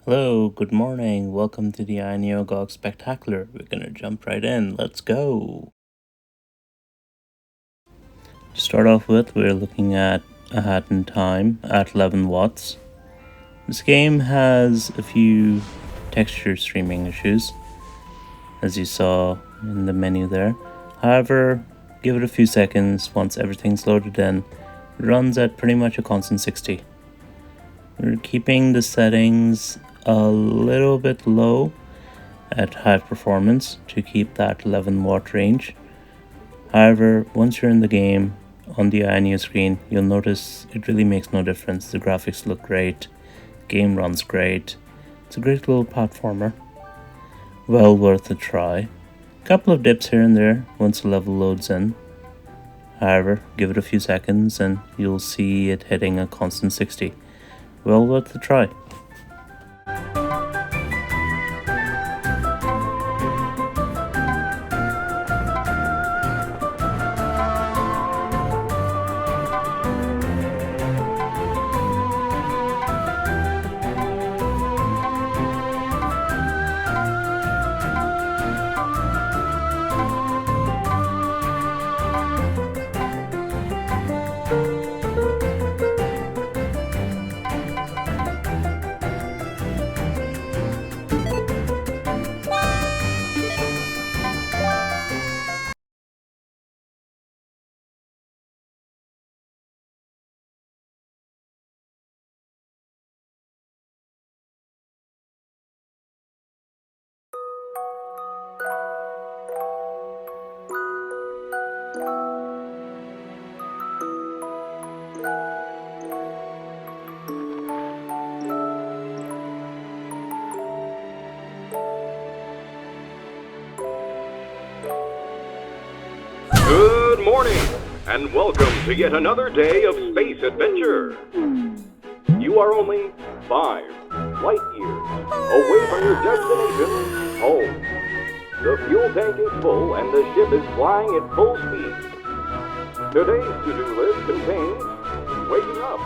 Hello, good morning. Welcome to the INEOGOG Spectacular. We're gonna jump right in. Let's go. To start off with, we're looking at A Hat in Time at 11 watts. This game has a few texture streaming issues, as you saw in the menu there. However, give it a few seconds. Once everything's loaded in, it runs at pretty much a constant 60. We're keeping the settings a little bit low at high performance to keep that 11 watt range. However, once you're in the game on the INEO screen, you'll notice it really makes no difference. The graphics look great, the game runs great. It's a great little platformer, well worth a try. Couple of dips here and there once the level loads in. However, give it a few seconds and you'll see it hitting a constant 60. Well worth a try. Good morning, and welcome to yet another day of space adventure. You are only 5 light years away from your destination, home. The fuel tank is full and the ship is flying at full speed. Today's to-do list contains waking up,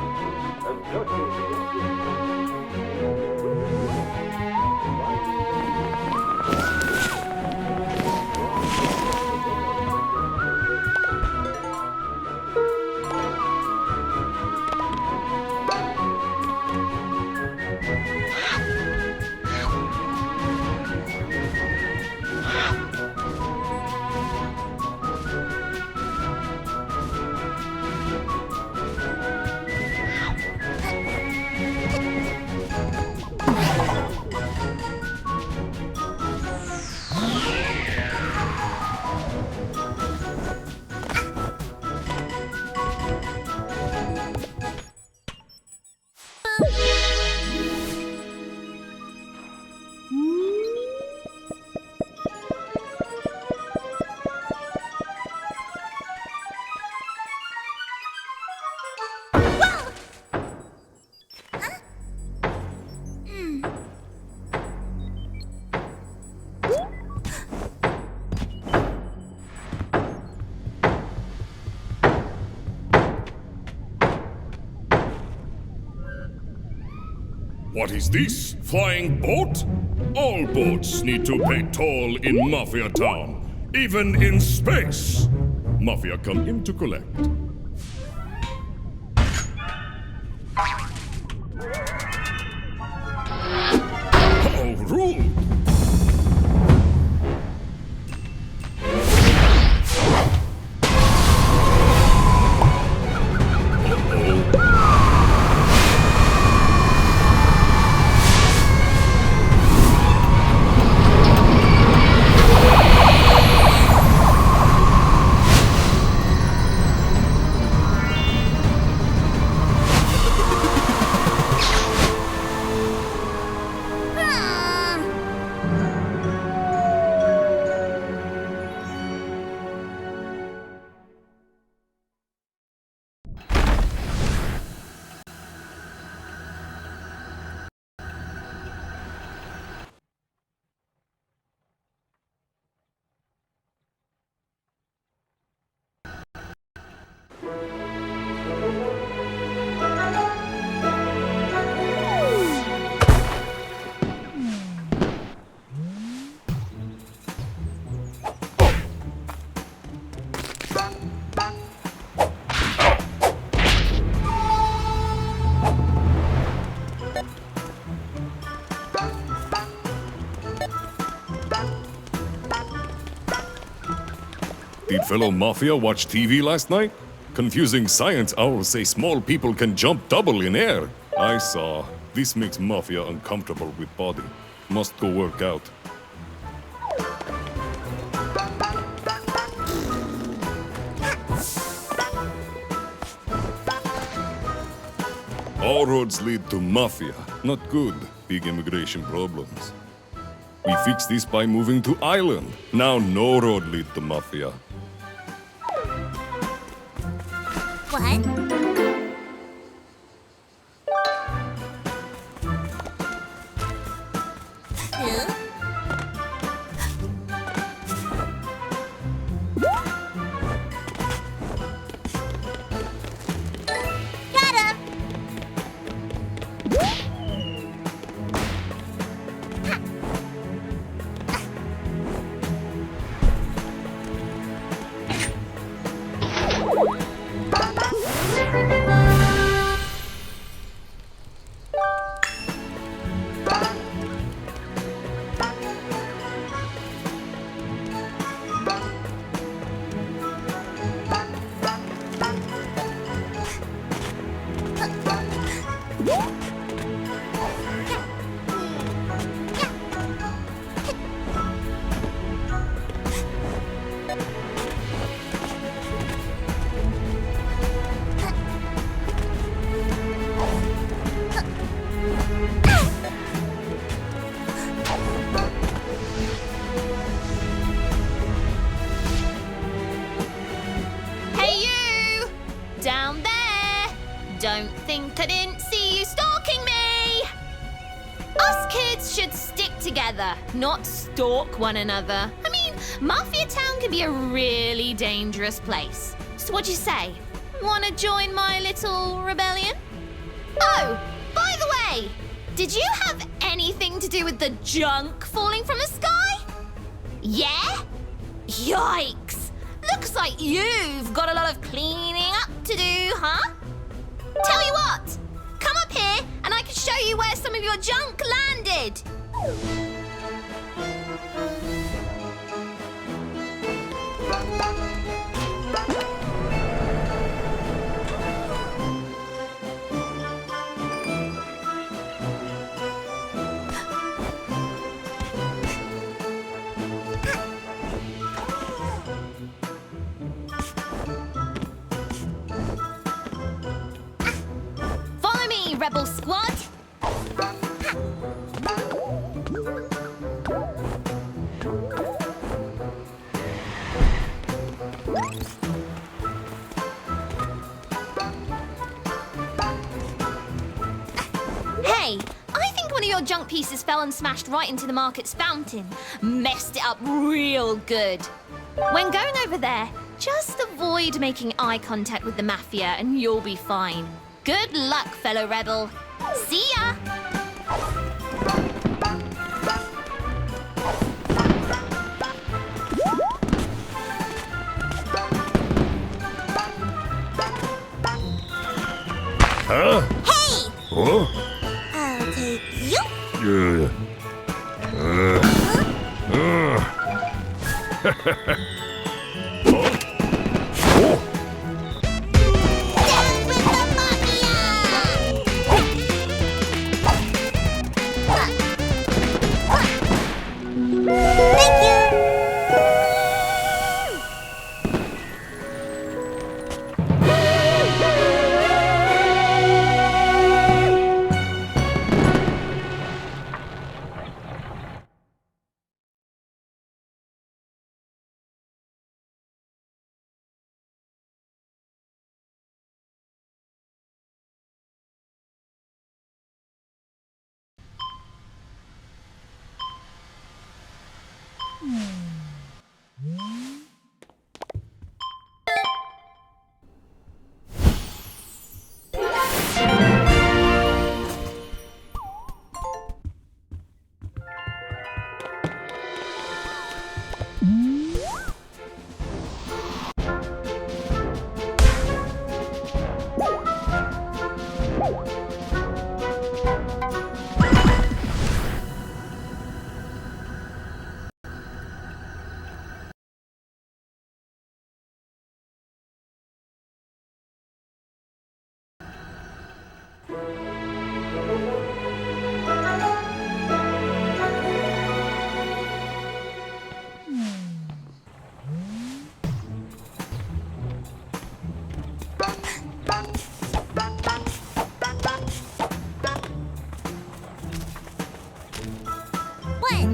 What is this? Flying boat? All boats need to pay toll in Mafia Town, even in space. Mafia come in to collect. How rude! Did fellow Mafia watch TV last night? Confusing science owls say small people can jump double in air. I saw. This makes Mafia uncomfortable with body. Must go work out. All roads lead to Mafia. Not good. Big immigration problems. We fix this by moving to Island. Now no road lead to Mafia. What? Got him! Hey you! Down there! Don't think I didn't see you stalking me! Us kids should stick together, not stalk one another. I mean, Mafia Town can be a really dangerous place. So what'd you say? Wanna join my little rebellion? Oh, by the way, did you have anything to do with the junk falling from the sky? Yeah? Yikes! Looks like you've got a lot of cleaning up to do, huh? Tell you what, come up here and I can show you where some of your junk landed. Follow me, Rebel Squad. Hey, I think one of your junk pieces fell and smashed right into the market's fountain. Messed it up real good. When going over there, just avoid making eye contact with the Mafia and you'll be fine. Good luck, fellow rebel. See ya! Huh? Hey! Oh? I'll take you. Down with the Mafia! Thank you! going.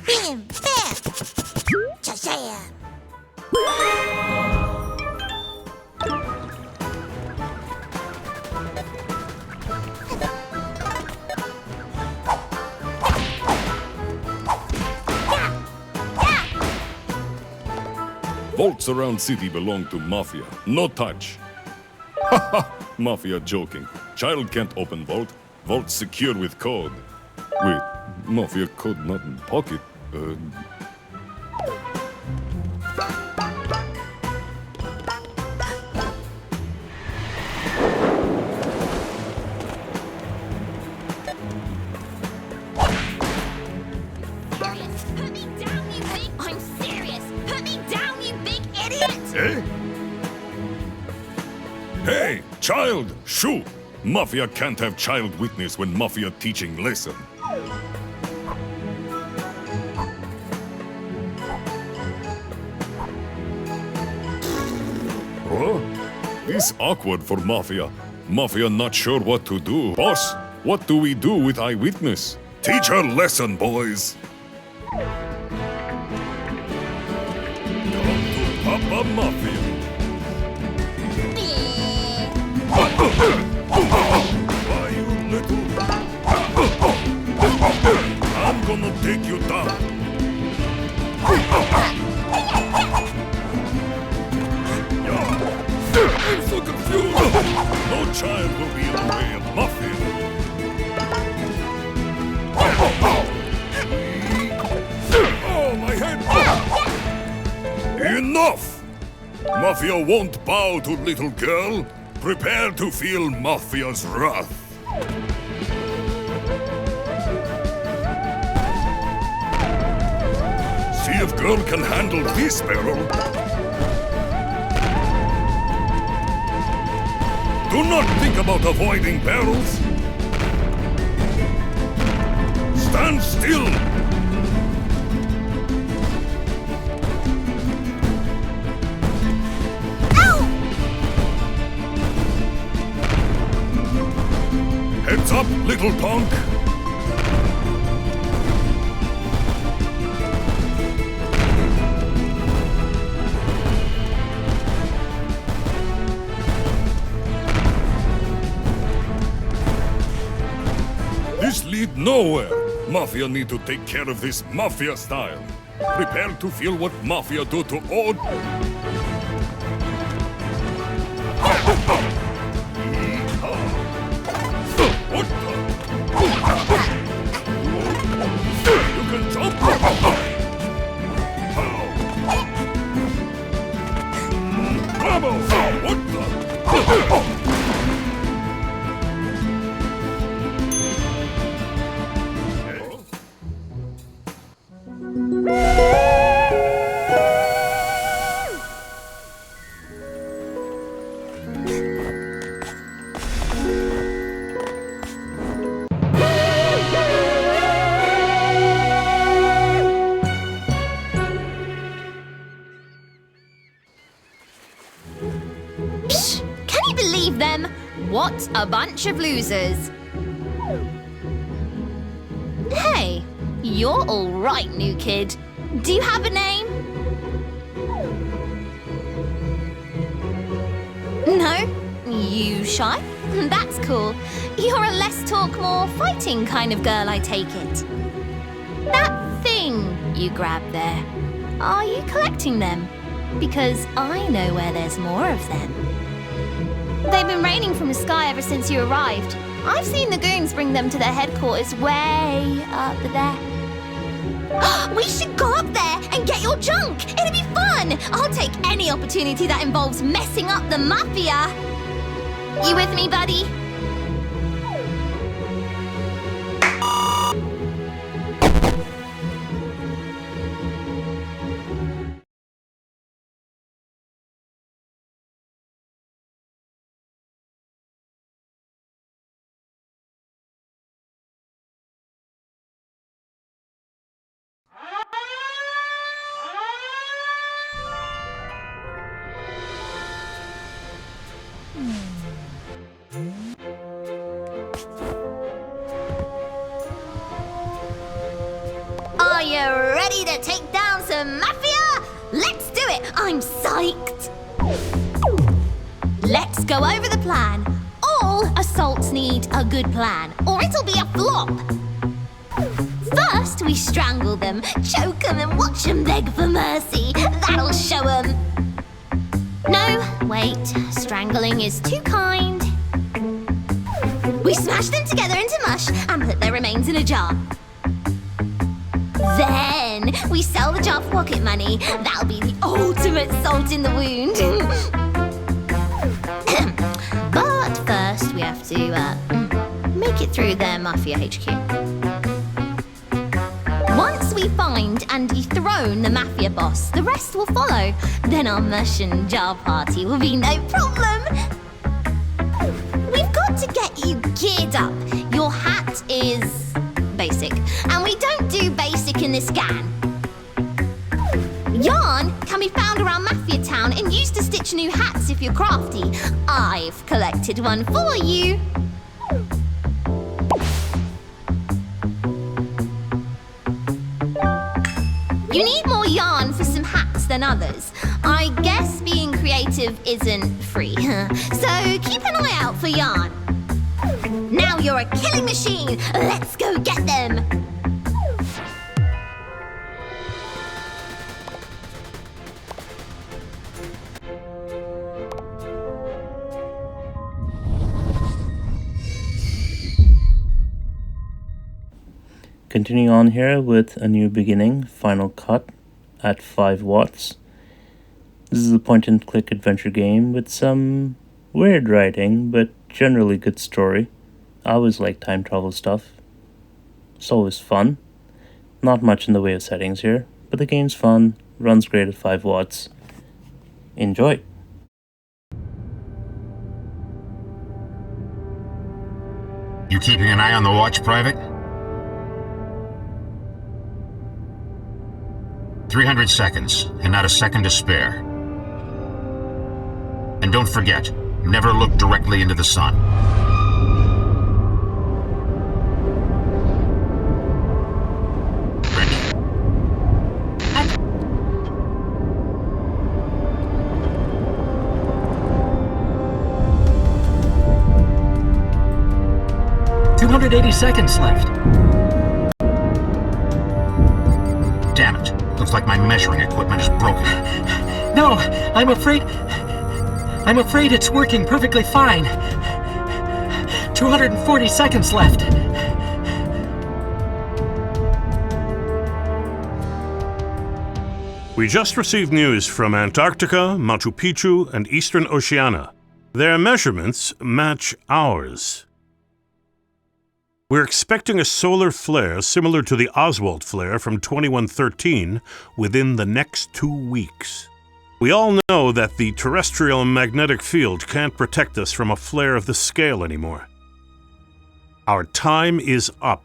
Bam, bam, shazam. Vaults around city belong to Mafia. No touch. Haha, Mafia joking. Child can't open vault. Vault secured with code. Wait, Mafia code not in pocket. Put me down, you big... I'm serious. Put me down, you big idiot. Eh? Hey, child, shoo! Mafia can't have child witness when Mafia teaching lesson. Oh, this awkward for Mafia. Mafia not sure what to do. Boss, what do we do with eyewitness? Teach her lesson, boys. Come to Papa Mafia. Why, you little... I'm gonna take you down. I'm so confused. No child will be in the way of Mafia. Oh, my head! Enough! Mafia won't bow to little girl. Prepare to feel Mafia's wrath. See if girl can handle this barrel. Do not think about avoiding barrels. Stand still. Heads up, little punk! This lead nowhere. Mafia need to take care of this Mafia style. Prepare to feel what Mafia do to all... What the? You can jump? How? Bravo! What the? Psh, can you believe them? What a bunch of losers. Hey, you're all right, new kid. Do you have a name? No? You shy? That's cool. You're a less talk, more fighting kind of girl, I take it. That thing you grabbed there, are you collecting them? Because I know where there's more of them. They've been raining from the sky ever since you arrived. I've seen the goons bring them to their headquarters way up there. We should go up there and get your junk. It'll be fun. I'll take any opportunity that involves messing up the Mafia. You with me, buddy? I'm psyched! Let's go over the plan. All assaults need a good plan, or it'll be a flop. First, we strangle them, choke them, and watch them beg for mercy. That'll show them. No, wait, strangling is too kind. We smash them together into mush and put their remains in a jar. Then we sell the jar for pocket money. That'll be the ultimate salt in the wound. But first we have to make it through their Mafia HQ. Once we find and dethrone the Mafia boss, the rest will follow. Then our mush and jar party will be no problem. We've got to get you geared up. Your hat is basic, and we don't do basic in this gang. Yarn can be found around Mafia Town and used to stitch new hats if you're crafty. I've collected one for you. You need more yarn for some hats than others. I guess being creative isn't free. So keep an eye out for yarn. Now you're a killing machine. Let's go get them. Continuing on here with A New Beginning, Final Cut at 5 watts. This is a point-and-click adventure game with some weird writing, but generally good story. I always like time travel stuff. It's always fun. Not much in the way of settings here, but the game's fun, runs great at 5 watts. Enjoy! You keeping an eye on the watch, Private? 300 seconds, and not a second to spare. And don't forget, never look directly into the sun. Ready. 280 seconds left. Damn it. Looks like my measuring equipment is broken. No, I'm afraid it's working perfectly fine. 240 seconds left. We just received news from Antarctica, Machu Picchu, and Eastern Oceania. Their measurements match ours. We're expecting a solar flare similar to the Oswald flare from 2113 within the next 2 weeks. We all know that the terrestrial magnetic field can't protect us from a flare of this scale anymore. Our time is up.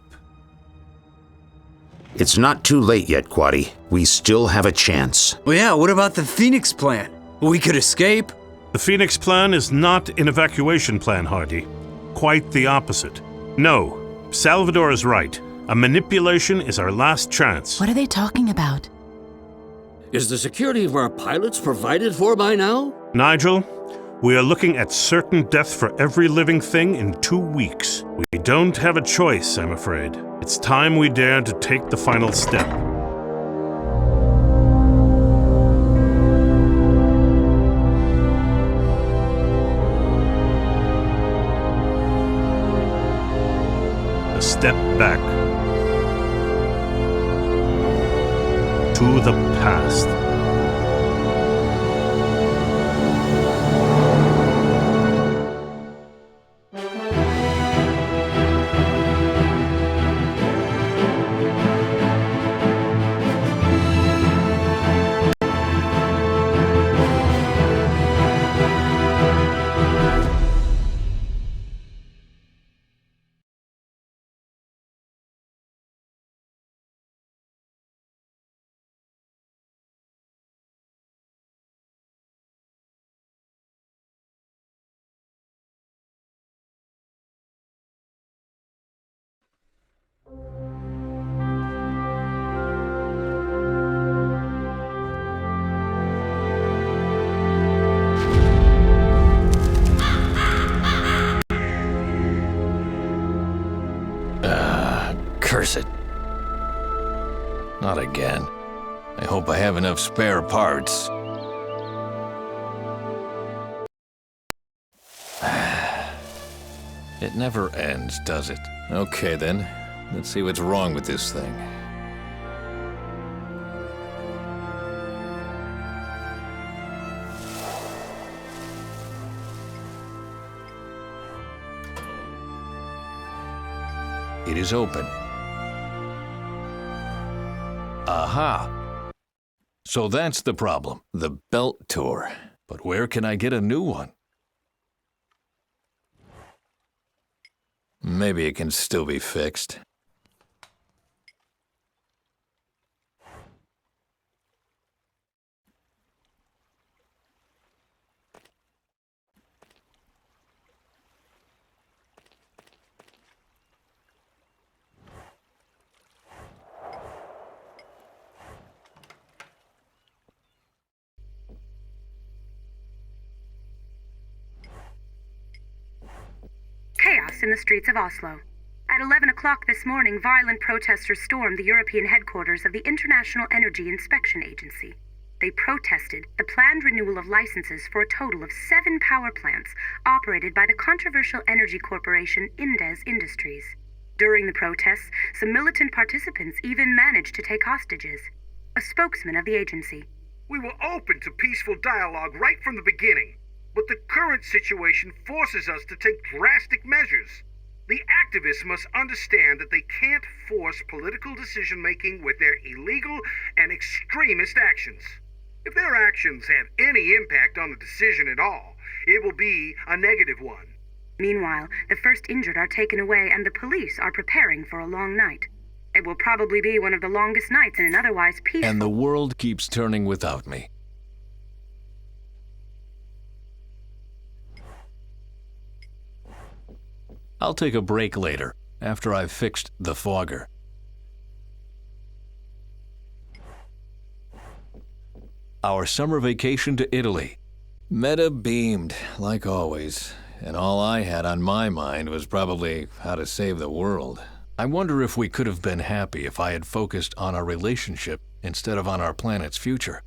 It's not too late yet, Quaddy. We still have a chance. Well, yeah, what about the Phoenix plan? We could escape. The Phoenix plan is not an evacuation plan, Hardy. Quite the opposite. No, Salvador is right. A manipulation is our last chance. What are they talking about? Is the security of our pilots provided for by now? Nigel, we are looking at certain death for every living thing in 2 weeks. We don't have a choice, I'm afraid. It's time we dare to take the final step. A step back. To the past. reverse it. Not again. I hope I have enough spare parts. It never ends, does it? Okay then, let's see what's wrong with this thing. It is open. Aha! So that's the problem, the belt tore. But where can I get a new one? Maybe it can still be fixed. Chaos in the streets of Oslo. At 11 o'clock this morning, violent protesters stormed the European headquarters of the International Energy Inspection Agency. They protested the planned renewal of licenses for a total of 7 power plants operated by the controversial energy corporation Indes Industries. During the protests, some militant participants even managed to take hostages. A spokesman of the agency. We were open to peaceful dialogue right from the beginning. But the current situation forces us to take drastic measures. The activists must understand that they can't force political decision-making with their illegal and extremist actions. If their actions have any impact on the decision at all, it will be a negative one. Meanwhile, the first injured are taken away and the police are preparing for a long night. It will probably be one of the longest nights in an otherwise peaceful... And the world keeps turning without me. I'll take a break later, after I've fixed the fogger. Our summer vacation to Italy. Meta beamed, like always, and all I had on my mind was probably how to save the world. I wonder if we could have been happy if I had focused on our relationship instead of on our planet's future.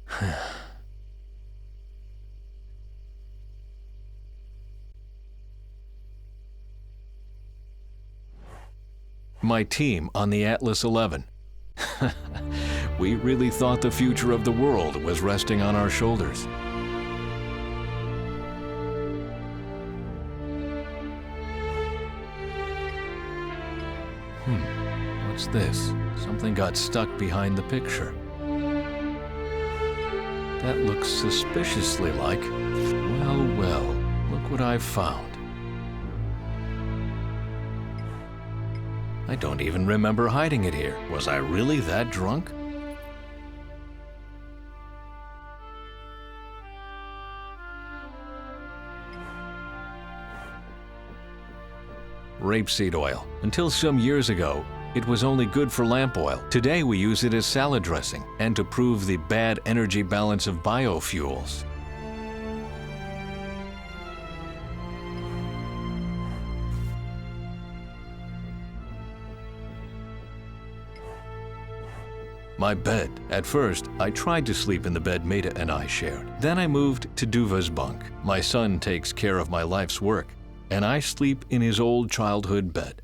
My team on the Atlas 11. We really thought the future of the world was resting on our shoulders. What's this? Something got stuck behind the picture. That looks suspiciously like... Well, look what I've found. I don't even remember hiding it here. Was I really that drunk? Rapeseed oil. Until some years ago, it was only good for lamp oil. Today we use it as salad dressing and to prove the bad energy balance of biofuels. My bed. At first, I tried to sleep in the bed Meta and I shared. Then I moved to Duva's bunk. My son takes care of my life's work, and I sleep in his old childhood bed.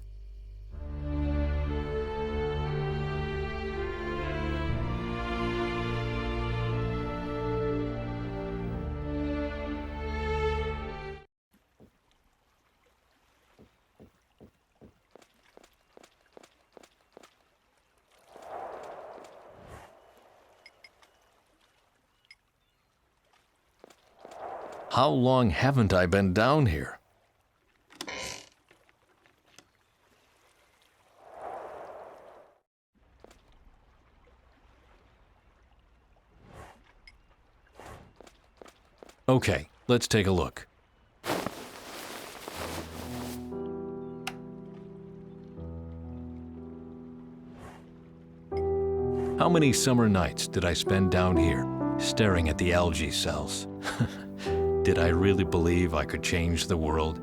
How long haven't I been down here? Okay, let's take a look. How many summer nights did I spend down here, staring at the algae cells? Did I really believe I could change the world?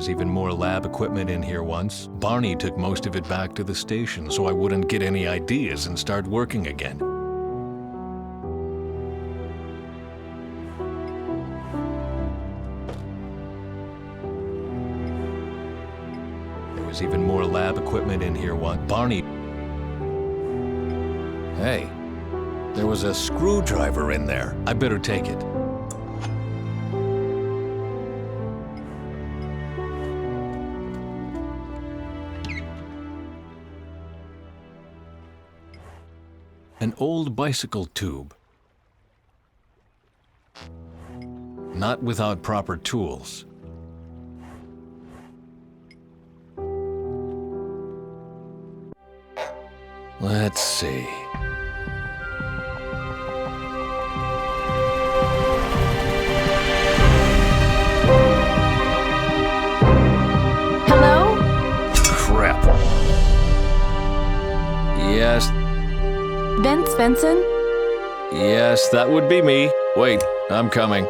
was even more lab equipment in here once. Barney took most of it back to the station so I wouldn't get any ideas and start working again. There was even more lab equipment in here once. Barney... Hey, there was a screwdriver in there. I better take it. An old bicycle tube. Not without proper tools. Let's see. Hello? Crap. Yes. Ben Svensson? Yes, that would be me. Wait, I'm coming.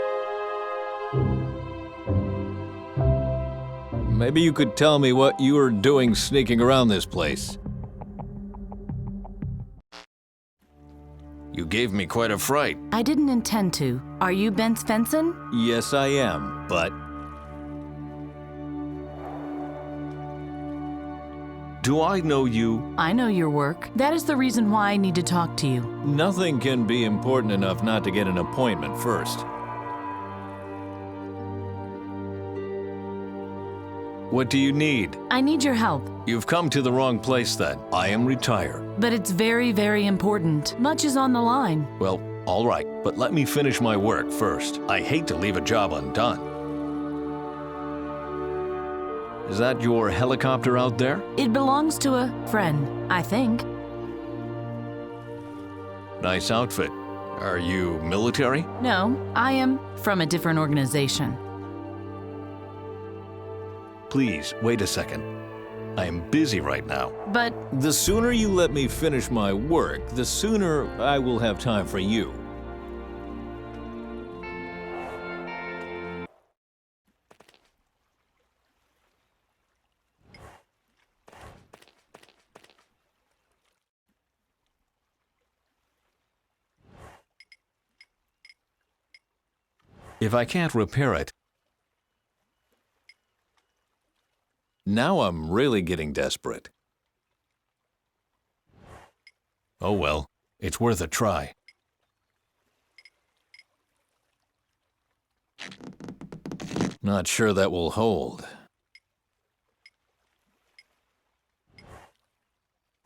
Maybe you could tell me what you were doing sneaking around this place. You gave me quite a fright. I didn't intend to. Are you Ben Svensson? Yes, I am, but... Do I know you? I know your work. That is the reason why I need to talk to you. Nothing can be important enough not to get an appointment first. What do you need? I need your help. You've come to the wrong place then. I am retired. But it's very, very important. Much is on the line. Well, all right, but let me finish my work first. I hate to leave a job undone. Is that your helicopter out there? It belongs to a friend, I think. Nice outfit. Are you military? No, I am from a different organization. Please, wait a second. I am busy right now. But... The sooner you let me finish my work, the sooner I will have time for you. If I can't repair it, now I'm really getting desperate. Oh well, it's worth a try. Not sure that will hold.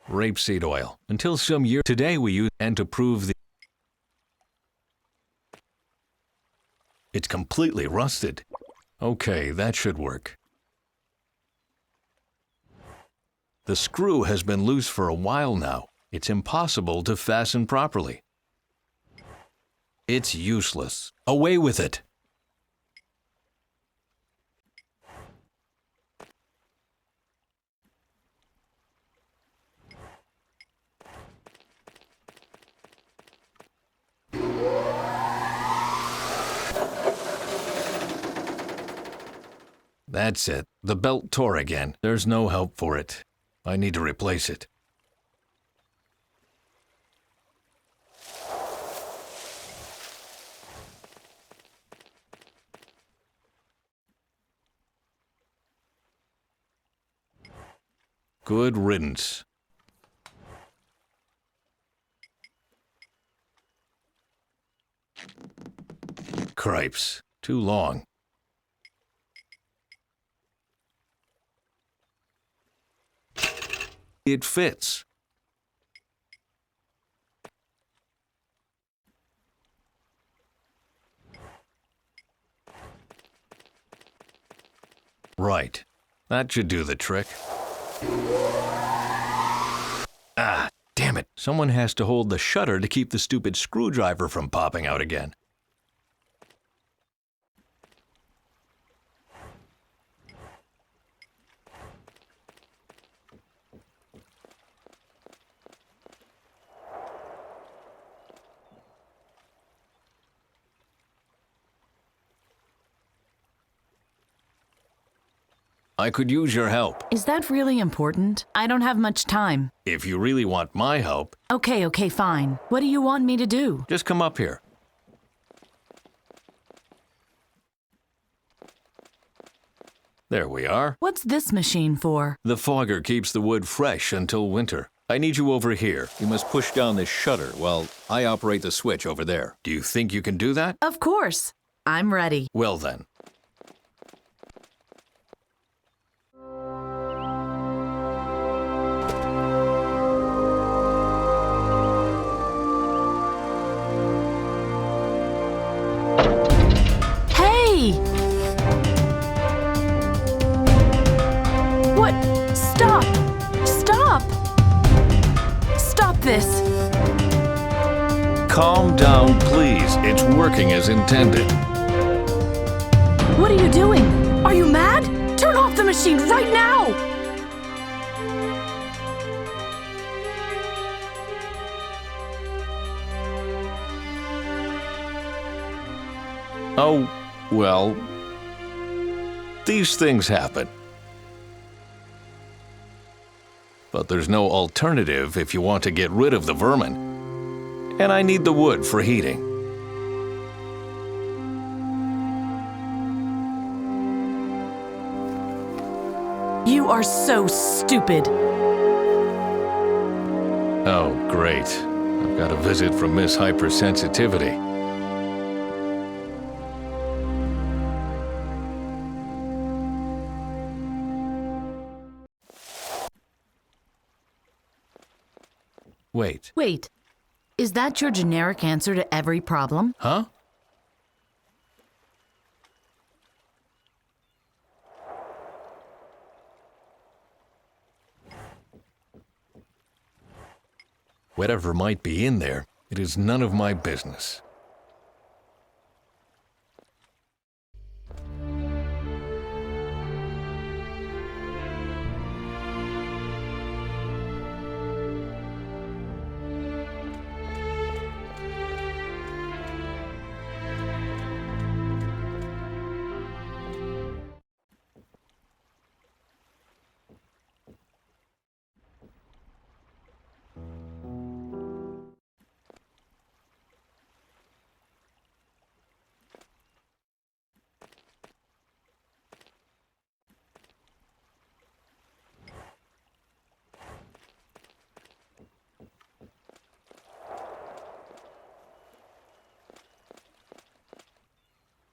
Rapeseed oil. Until some year today we use and to prove the... It's completely rusted. Okay, that should work. The screw has been loose for a while now. It's impossible to fasten properly. It's useless. Away with it! That's it. The belt tore again. There's no help for it. I need to replace it. Good riddance. Cripes. Too long. It fits. Right. That should do the trick. Ah, damn it. Someone has to hold the shutter to keep the stupid screwdriver from popping out again. I could use your help. Is that really important? I don't have much time. If you really want my help, Okay, fine. What do you want me to do? just come up here. There we are. What's this machine for? The fogger keeps the wood fresh until winter. I need you over here. You must push down this shutter while I operate the switch over there. Do you think you can do that? Of course. I'm ready. Well then. Hey! What? Stop! Stop! Stop this! Calm down, please. It's working as intended. What are you doing? Are you mad? Turn off the machine right now! Oh, well, these things happen. But there's no alternative if you want to get rid of the vermin. And I need the wood for heating. You are so stupid. Oh, great. I've got a visit from Miss Hypersensitivity. Wait. Is that your generic answer to every problem? Huh? Whatever might be in there, it is none of my business.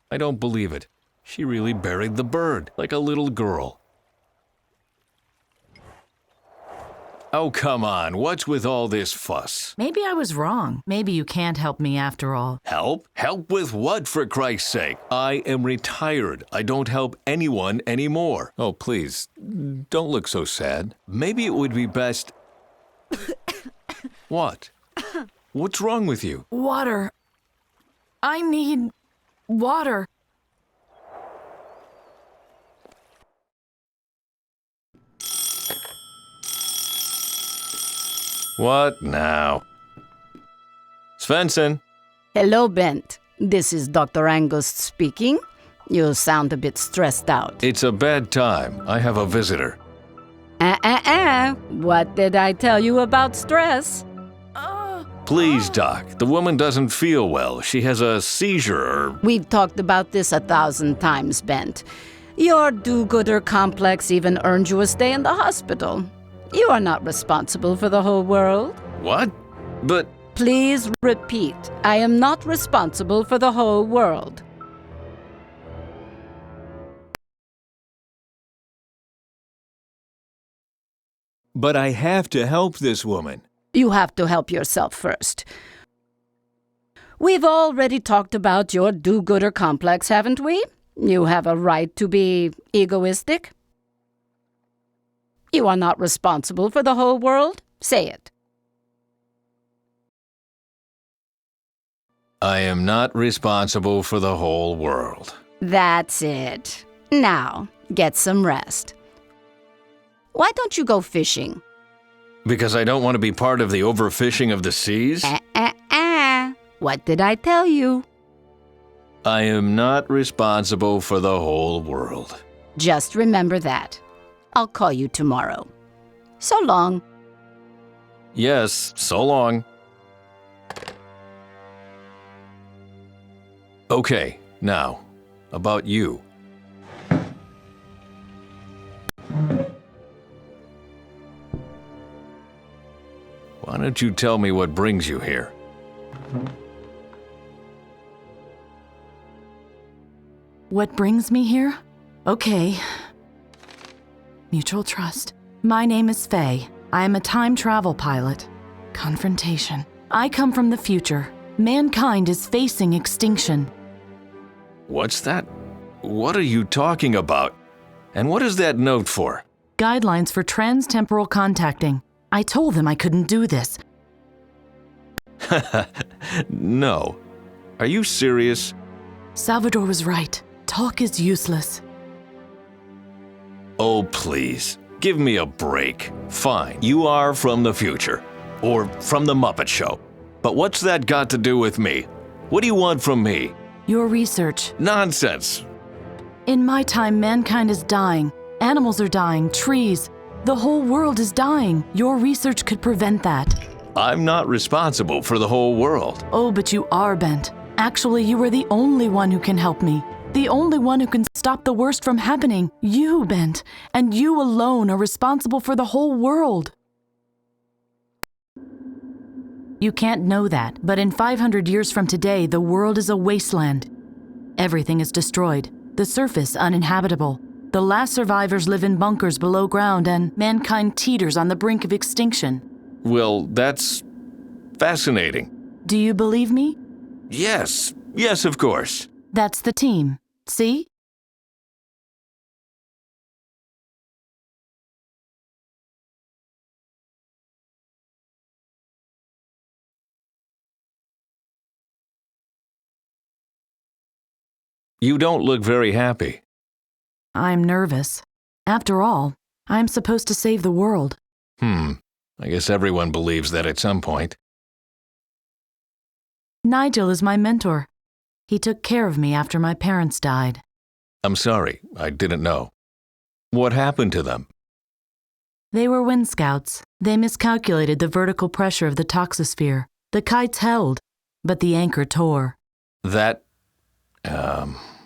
I don't believe it. She really buried the bird, like a little girl. Oh, come on. What's with all this fuss? Maybe I was wrong. Maybe you can't help me after all. Help? Help with what, for Christ's sake? I am retired. I don't help anyone anymore. Oh, please, don't look so sad. Maybe it would be best... What? What's wrong with you? Water. I need water. What now? Svensson. Hello, Bent. This is Dr. Angus speaking. You sound a bit stressed out. It's a bad time. I have a visitor. What did I tell you about stress? Please, Doc. The woman doesn't feel well. She has a seizure or... We've talked about this 1,000 times, Bent. Your do-gooder complex even earned you a stay in the hospital. You are not responsible for the whole world. What? But... Please repeat. I am not responsible for the whole world. But I have to help this woman. You have to help yourself first. We've already talked about your do-gooder complex, haven't we? You have a right to be egoistic. You are not responsible for the whole world. Say it. I am not responsible for the whole world. That's it. Now, get some rest. Why don't you go fishing? Because I don't want to be part of the overfishing of the seas? What did I tell you? I am not responsible for the whole world. Just remember that. I'll call you tomorrow. So long. Yes, so long. Okay, now, about you. Why don't you tell me what brings you here? What brings me here? Okay. Mutual trust. My name is Faye. I am a time travel pilot. Confrontation. I come from the future. Mankind is facing extinction. What's that? What are you talking about? And what is that note for? Guidelines for trans-temporal contacting. I told them I couldn't do this. No. Are you serious? Salvador was right. Talk is useless. Oh, please. Give me a break. Fine, you are from the future. Or from the Muppet Show. But what's that got to do with me? What do you want from me? Your research. Nonsense. In my time, mankind is dying. Animals are dying, trees. The whole world is dying. Your research could prevent that. I'm not responsible for the whole world. Oh, but you are, Bent. Actually, you are the only one who can help me. The only one who can stop the worst from happening. You, Bent. And you alone are responsible for the whole world. You can't know that, but in 500 years from today, the world is a wasteland. Everything is destroyed. The surface uninhabitable. The last survivors live in bunkers below ground, and mankind teeters on the brink of extinction. Well, that's fascinating. Do you believe me? Yes. Yes, of course. That's the team. See? You don't look very happy. I'm nervous. After all, I'm supposed to save the world. I guess everyone believes that at some point. Nigel is my mentor. He took care of me after my parents died. I'm sorry, I didn't know. What happened to them? They were wind scouts. They miscalculated the vertical pressure of the toxosphere. The kites held, but the anchor tore.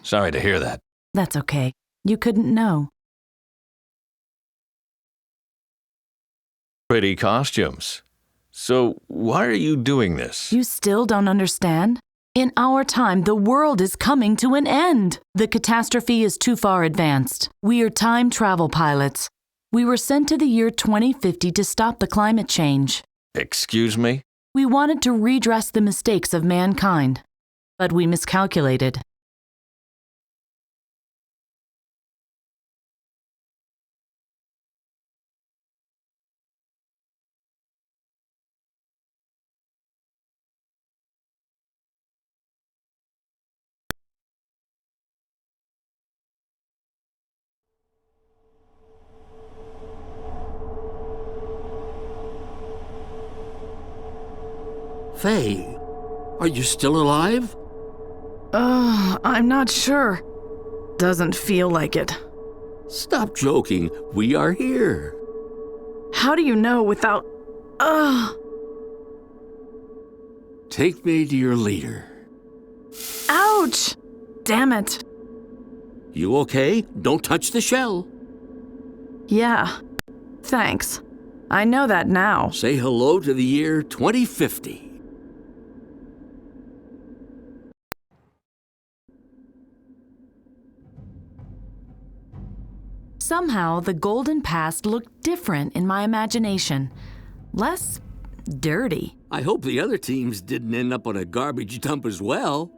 Sorry to hear that. That's okay. You couldn't know. Pretty costumes. So, why are you doing this? You still don't understand? In our time, the world is coming to an end. The catastrophe is too far advanced. We are time travel pilots. We were sent to the year 2050 to stop the climate change. Excuse me? We wanted to redress the mistakes of mankind, but we miscalculated. Faye, are you still alive? I'm not sure. Doesn't feel like it. Stop joking. We are here. How do you know without... Take me to your leader. Ouch! Damn it. You okay? Don't touch the shell. Yeah. Thanks. I know that now. Say hello to the year 2050. Somehow, the golden past looked different in my imagination. Less dirty. I hope the other teams didn't end up on a garbage dump as well.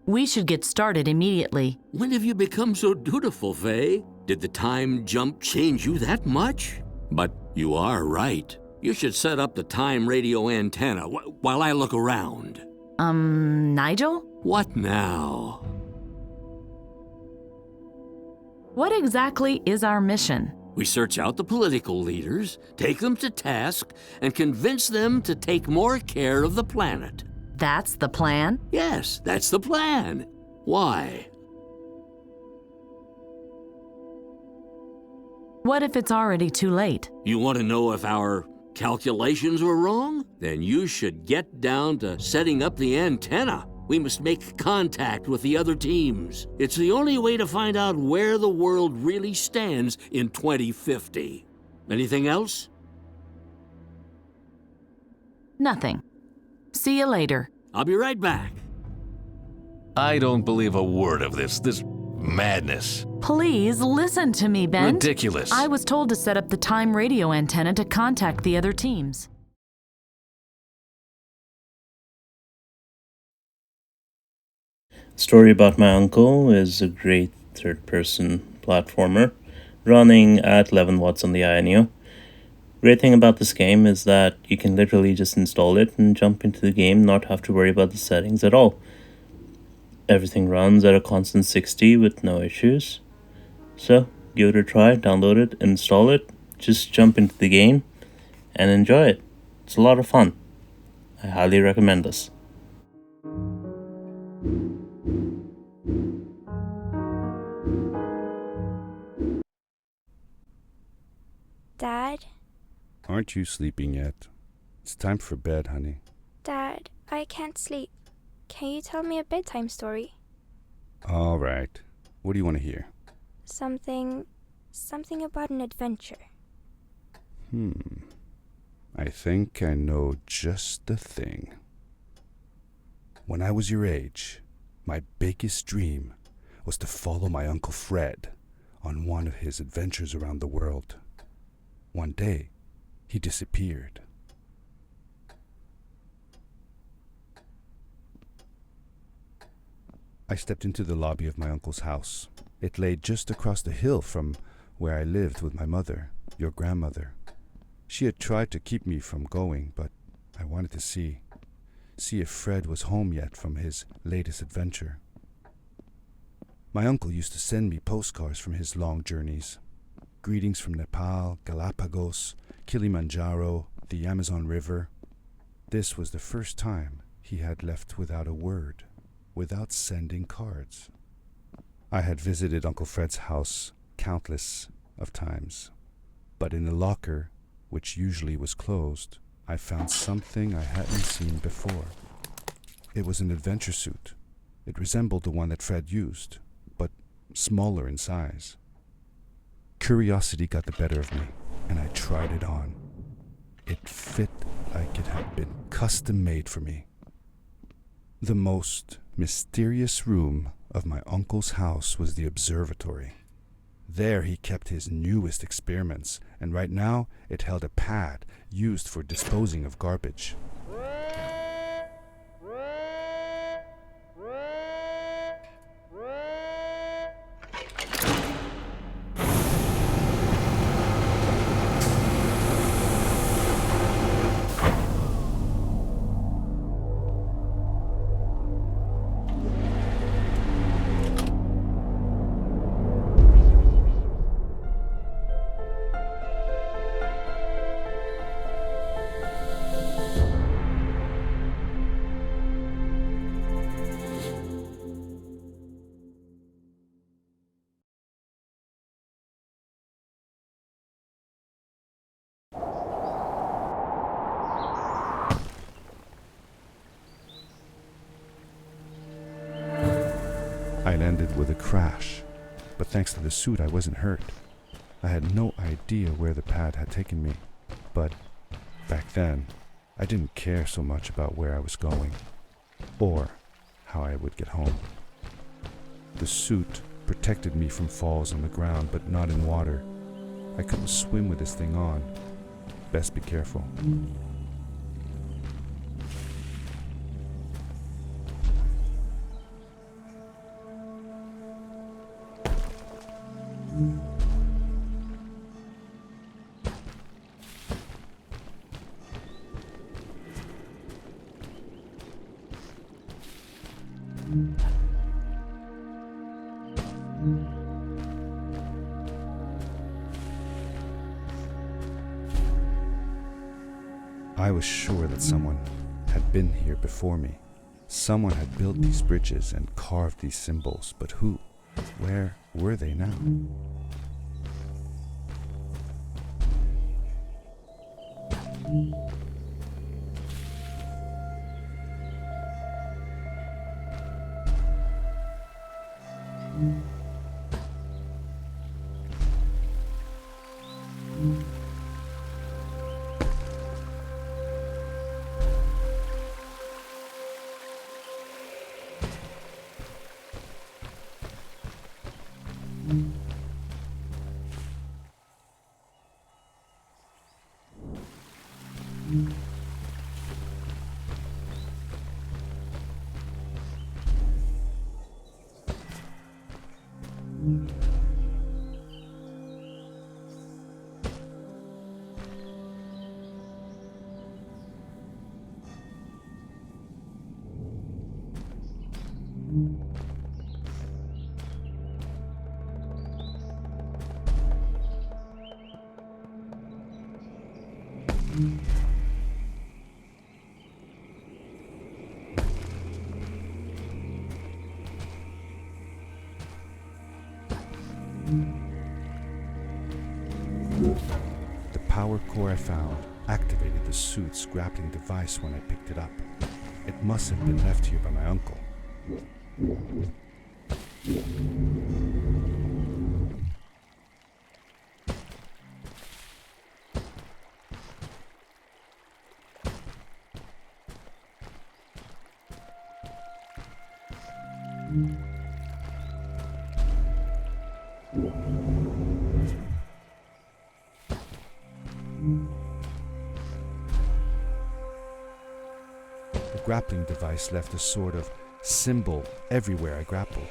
We should get started immediately. When have you become so dutiful, Faye? Did the time jump change you that much? But you are right. You should set up the time radio antenna while I look around. Nigel? What now? What exactly is our mission? We search out the political leaders, take them to task, and convince them to take more care of the planet. That's the plan? Yes, that's the plan. Why? What if it's already too late? You want to know if our calculations were wrong? Then you should get down to setting up the antenna. We must make contact with the other teams. It's the only way to find out where the world really stands in 2050. Anything else? Nothing. See you later. I'll be right back. I don't believe a word of this madness. Please listen to me, Ben. Ridiculous. I was told to set up the time radio antenna to contact the other teams. Story About My Uncle is a great third-person platformer running at 11 watts on the INEO. Great thing about this game is that you can literally just install it and jump into the game, not have to worry about the settings at all. Everything runs at a constant 60 with no issues. So, give it a try, download it, install it, just jump into the game and enjoy it. It's a lot of fun. I highly recommend this. Dad? Aren't you sleeping yet? It's time for bed, honey. Dad, I can't sleep. Can you tell me a bedtime story? All right. What do you want to hear? Something about an adventure. I think I know just the thing. When I was your age, my biggest dream was to follow my Uncle Fred on one of his adventures around the world. One day, he disappeared. I stepped into the lobby of my uncle's house. It lay just across the hill from where I lived with my mother, your grandmother. She had tried to keep me from going, but I wanted to see if Fred was home yet from his latest adventure. My uncle used to send me postcards from his long journeys. Greetings from Nepal, Galapagos, Kilimanjaro, the Amazon River. This was the first time he had left without a word, without sending cards. I had visited Uncle Fred's house countless of times, but in the locker, which usually was closed, I found something I hadn't seen before. It was an adventure suit. It resembled the one that Fred used, but smaller in size. Curiosity got the better of me, and I tried it on. It fit like it had been custom-made for me. The most mysterious room of my uncle's house was the observatory. There he kept his newest experiments, and right now it held a pad used for disposing of garbage. I landed with a crash, but thanks to the suit I wasn't hurt. I had no idea where the pad had taken me, but back then I didn't care so much about where I was going, or how I would get home. The suit protected me from falls on the ground, but not in water. I couldn't swim with this thing on. Best be careful. I was sure that someone had been here before me. Someone had built these bridges and carved these symbols, but who? Where were they now? The power core I found activated the suit's grappling device when I picked it up. It must have been left here by my uncle. The grappling device left a sort of symbol everywhere I grappled.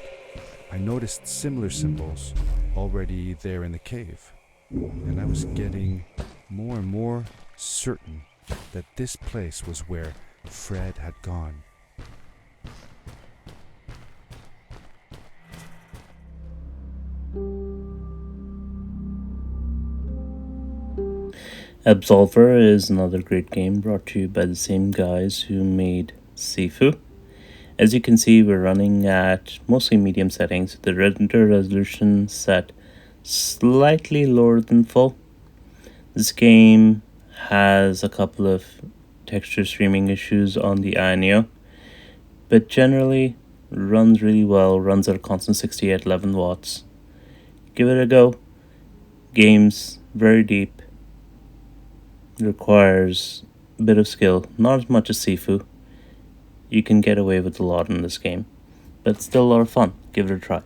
I noticed similar symbols already there in the cave, and I was getting more and more certain that this place was where Fred had gone. Absolver is another great game brought to you by the same guys who made Sifu. As you can see, we're running at mostly medium settings, the render resolution set slightly lower than full. This game has a couple of texture streaming issues on the INEO, but generally runs really well, runs at a constant 60 at 11 watts. Give it a go. Game's very deep. Requires a bit of skill, not as much as Sifu. You can get away with a lot in this game, but it's still a lot of fun. Give it a try.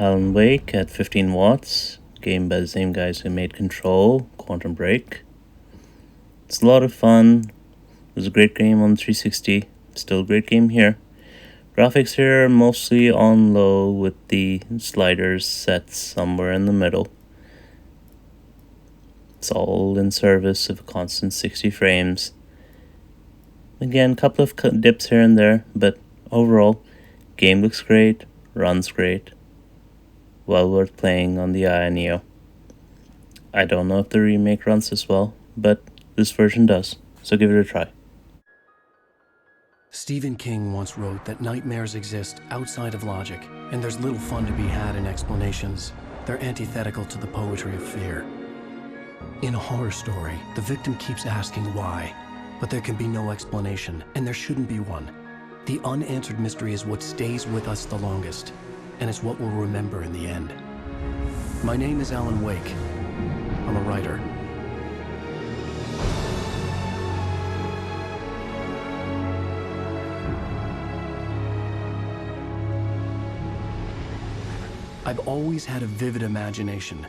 Alan Wake at 15 watts, game by the same guys who made Control, Quantum Break. It's a lot of fun. It was a great game on 360, still a great game here. Graphics here are mostly on low with the sliders set somewhere in the middle. It's all in service of a constant 60 frames. Again, a couple of dips here and there, but overall, game looks great, runs great. Well worth playing on the Aya Neo. I don't know if the remake runs as well, but this version does, so give it a try. Stephen King once wrote that nightmares exist outside of logic, and there's little fun to be had in explanations. They're antithetical to the poetry of fear. In a horror story, the victim keeps asking why, but there can be no explanation, and there shouldn't be one. The unanswered mystery is what stays with us the longest, and it's what we'll remember in the end. My name is Alan Wake. I'm a writer. I've always had a vivid imagination,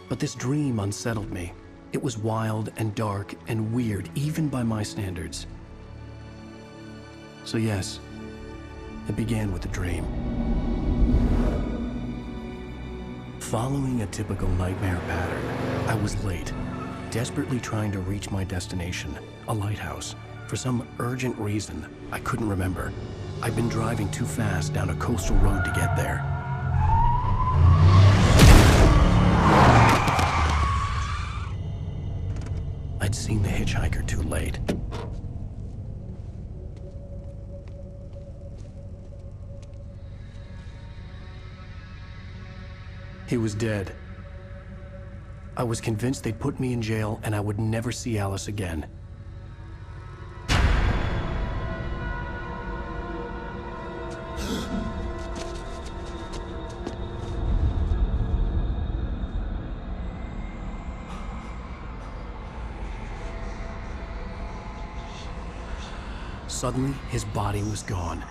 but this dream unsettled me. It was wild and dark and weird, even by my standards. So yes, it began with a dream. Following a typical nightmare pattern, I was late, desperately trying to reach my destination, a lighthouse. For some urgent reason, I couldn't remember. I'd been driving too fast down a coastal road to get there. I'd seen the hitchhiker too late. He was dead. I was convinced they'd put me in jail and I would never see Alice again. Suddenly, his body was gone.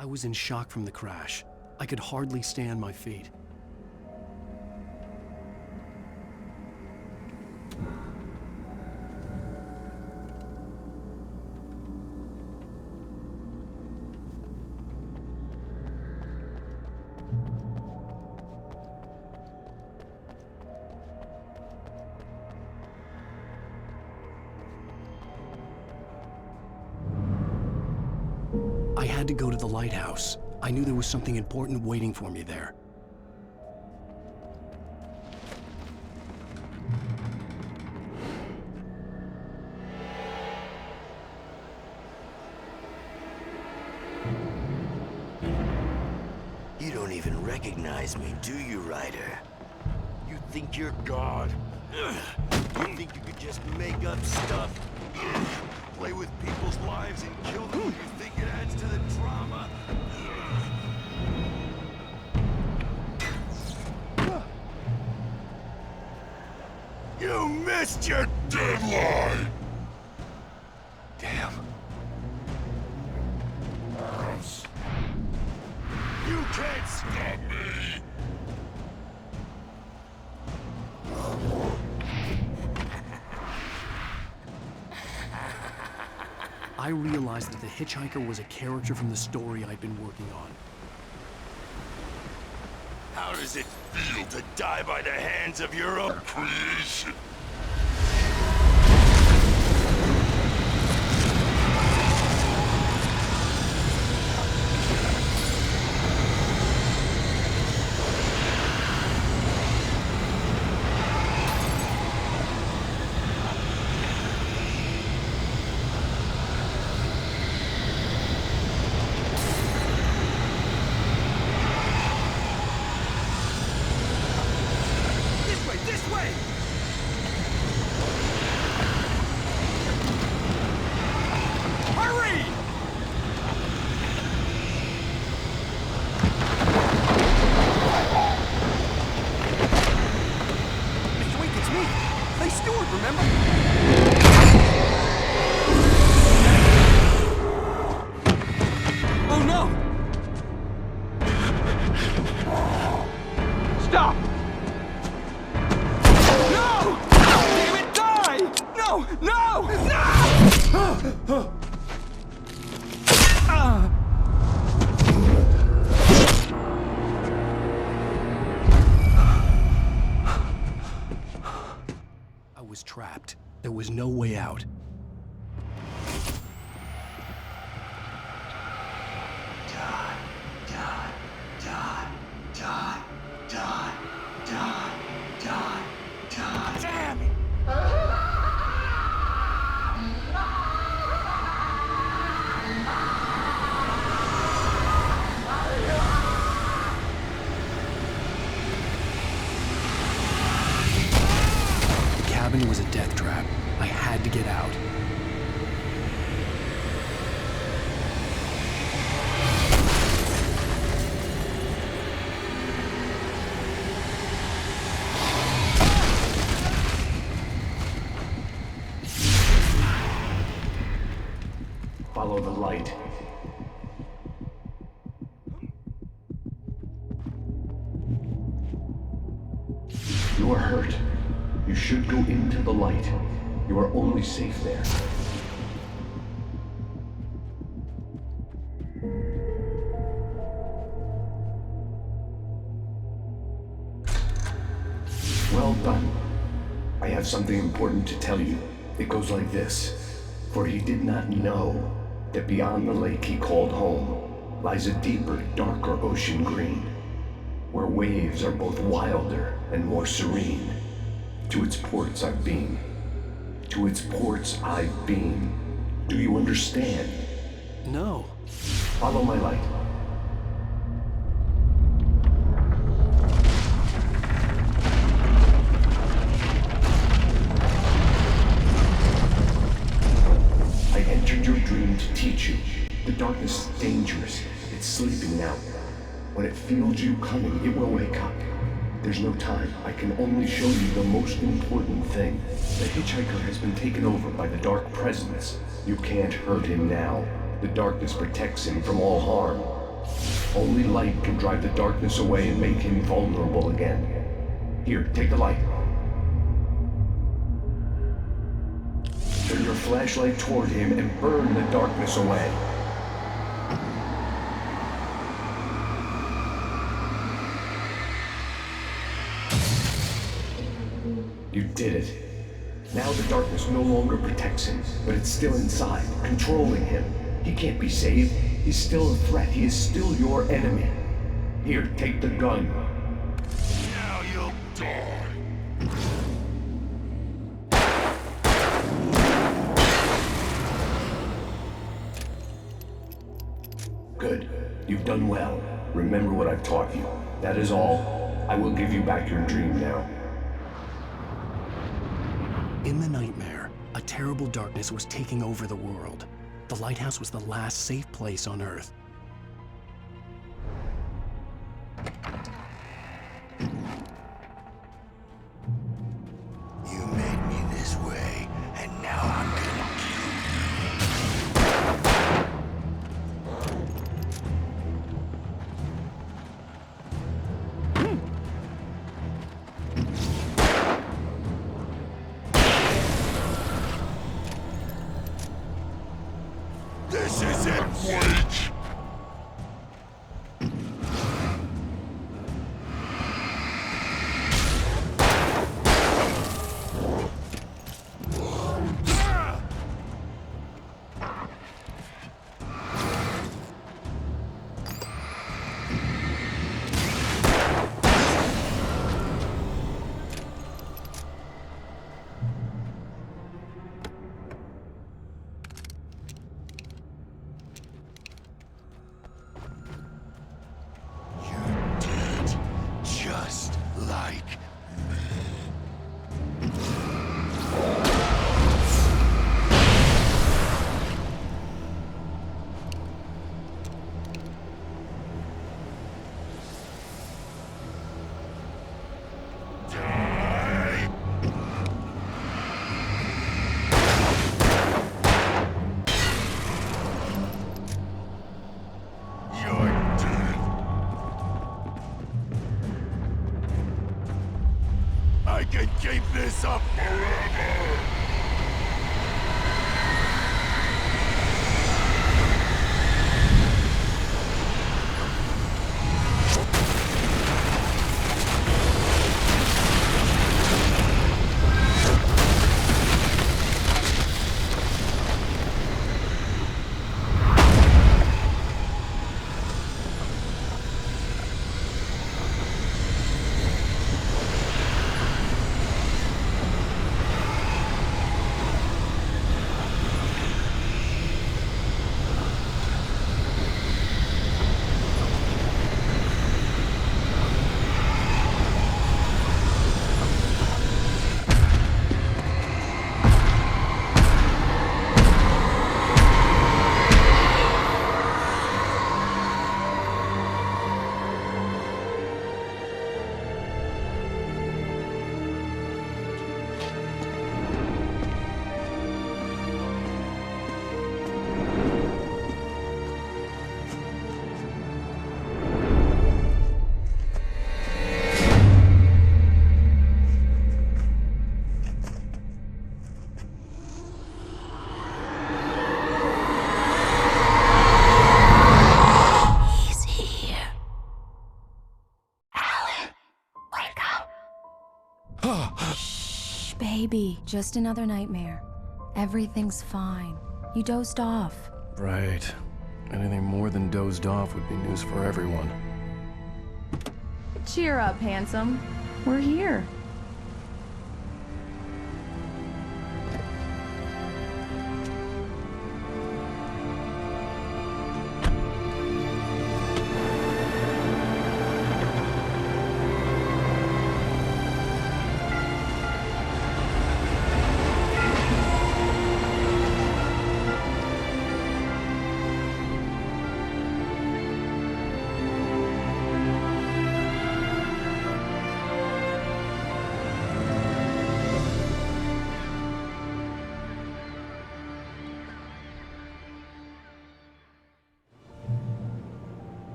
I was in shock from the crash. I could hardly stay on my feet. I had to go to the lighthouse. I knew there was something important waiting for me there. You don't even recognize me, do you, Ryder? You think you're God? You think you could just make up stuff? Play with people's lives and kill them? You think it adds to the drama? You missed your deadline! Damn. Gross. You can't stop me! I realized that the hitchhiker was a character from the story I'd been working on. How does it feel to die by the hands of your own creation? I was trapped. There was no way out. Damn it! The cabin was a death trap. I had to get out. Follow the light. You are hurt. You should go into the light. You are only safe there. Well done. I have something important to tell you. It goes like this. For he did not know that beyond the lake he called home lies a deeper, darker ocean green, where waves are both wilder and more serene. To its ports I've been. To its ports I've been. Do you understand? No. Follow my light. darkness is dangerous. It's sleeping now. When it feels you coming, it will wake up. There's no time. I can only show you the most important thing. The hitchhiker has been taken over by the Dark Presence. You can't hurt him now. The darkness protects him from all harm. Only light can drive the darkness away and make him vulnerable again. Here, take the light. Turn your flashlight toward him and burn the darkness away. You did it. Now the darkness no longer protects him, but it's still inside, controlling him. He can't be saved. He's still a threat. He is still your enemy. Here, take the gun. Now you'll die. Good. You've done well. Remember what I've taught you. That is all. I will give you back your dream now. In the nightmare, a terrible darkness was taking over the world. The lighthouse was the last safe place on Earth. You made me this way, and now I'm gonna This is it, wait! Just like I can keep this up forever! Shh, baby. Just another nightmare. Everything's fine. You dozed off. Right. Anything more than dozed off would be news for everyone. Cheer up, handsome. We're here.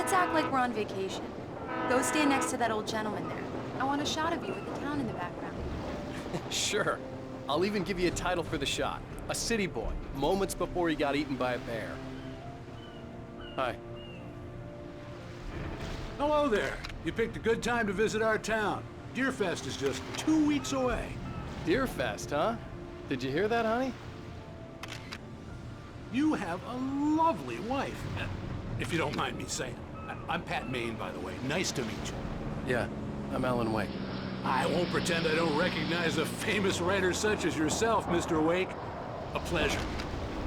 Let's act like we're on vacation. Go stand next to that old gentleman there. I want a shot of you with the town in the background. Sure. I'll even give you a title for the shot. A city boy, moments before he got eaten by a bear. Hi. Hello there. You picked a good time to visit our town. Deerfest is just 2 weeks away. Deerfest, huh? Did you hear that, honey? You have a lovely wife, if you don't mind me saying. I'm Pat Maine, by the way. Nice to meet you. Yeah, I'm Alan Wake. I won't pretend I don't recognize a famous writer such as yourself, Mr. Wake. A pleasure.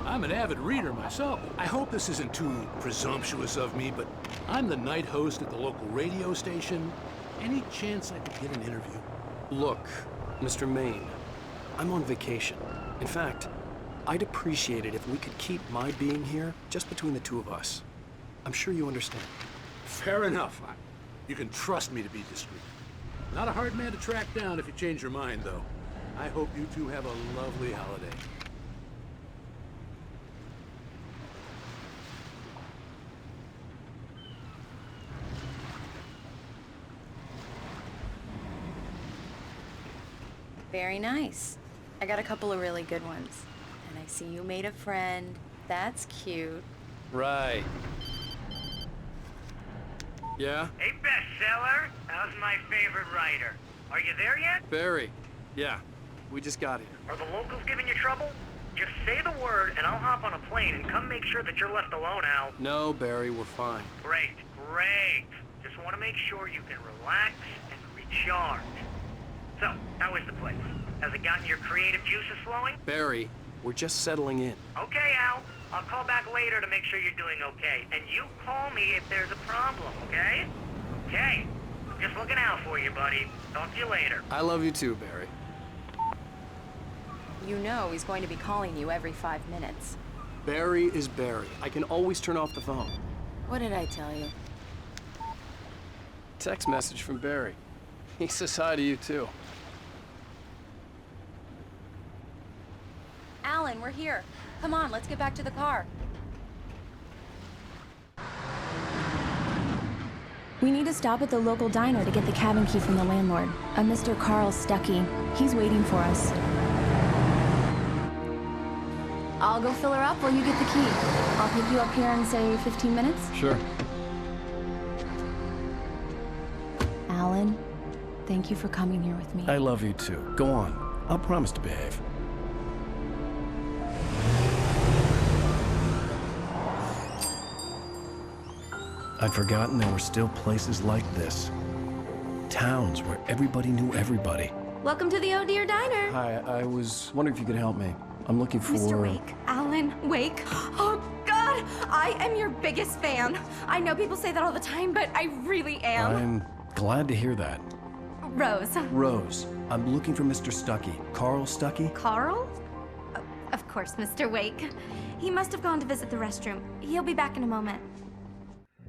I'm an avid reader myself. I hope this isn't too presumptuous of me, but I'm the night host at the local radio station. Any chance I could get an interview? Look, Mr. Maine, I'm on vacation. In fact, I'd appreciate it if we could keep my being here just between the two of us. I'm sure you understand. Fair enough. You can trust me to be discreet. Not a hard man to track down if you change your mind, though. I hope you two have a lovely holiday. Very nice. I got a couple of really good ones. And I see you made a friend. That's cute. Right. Yeah? Hey, bestseller. How's my favorite writer? Are you there yet? Barry. Yeah. We just got here. Are the locals giving you trouble? Just say the word and I'll hop on a plane and come make sure that you're left alone, Al. No, Barry, we're fine. Great, great. Just want to make sure you can relax and recharge. So, how is the place? Has it gotten your creative juices flowing? Barry, we're just settling in. Okay, Al. I'll call back later to make sure you're doing okay. And you call me if there's a problem, okay? Okay. Just looking out for you, buddy. Talk to you later. I love you too, Barry. You know he's going to be calling you every 5 minutes. Barry is Barry. I can always turn off the phone. What did I tell you? Text message from Barry. He says hi to you too. Alan, we're here. Come on, let's get back to the car. We need to stop at the local diner to get the cabin key from the landlord, a Mr. Carl Stuckey. He's waiting for us. I'll go fill her up while you get the key. I'll pick you up here in, say, 15 minutes? Sure. Alan, thank you for coming here with me. I love you too. Go on. I'll promise to behave. I'd forgotten there were still places like this. Towns where everybody knew everybody. Welcome to the Oh Dear Diner. Hi, I was wondering if you could help me. I'm looking for... Mr. Wake. Alan Wake. Oh, God! I am your biggest fan. I know people say that all the time, but I really am. I'm glad to hear that. Rose. Rose, I'm looking for Mr. Stuckey. Carl Stuckey? Carl? Of course, Mr. Wake. He must have gone to visit the restroom. He'll be back in a moment.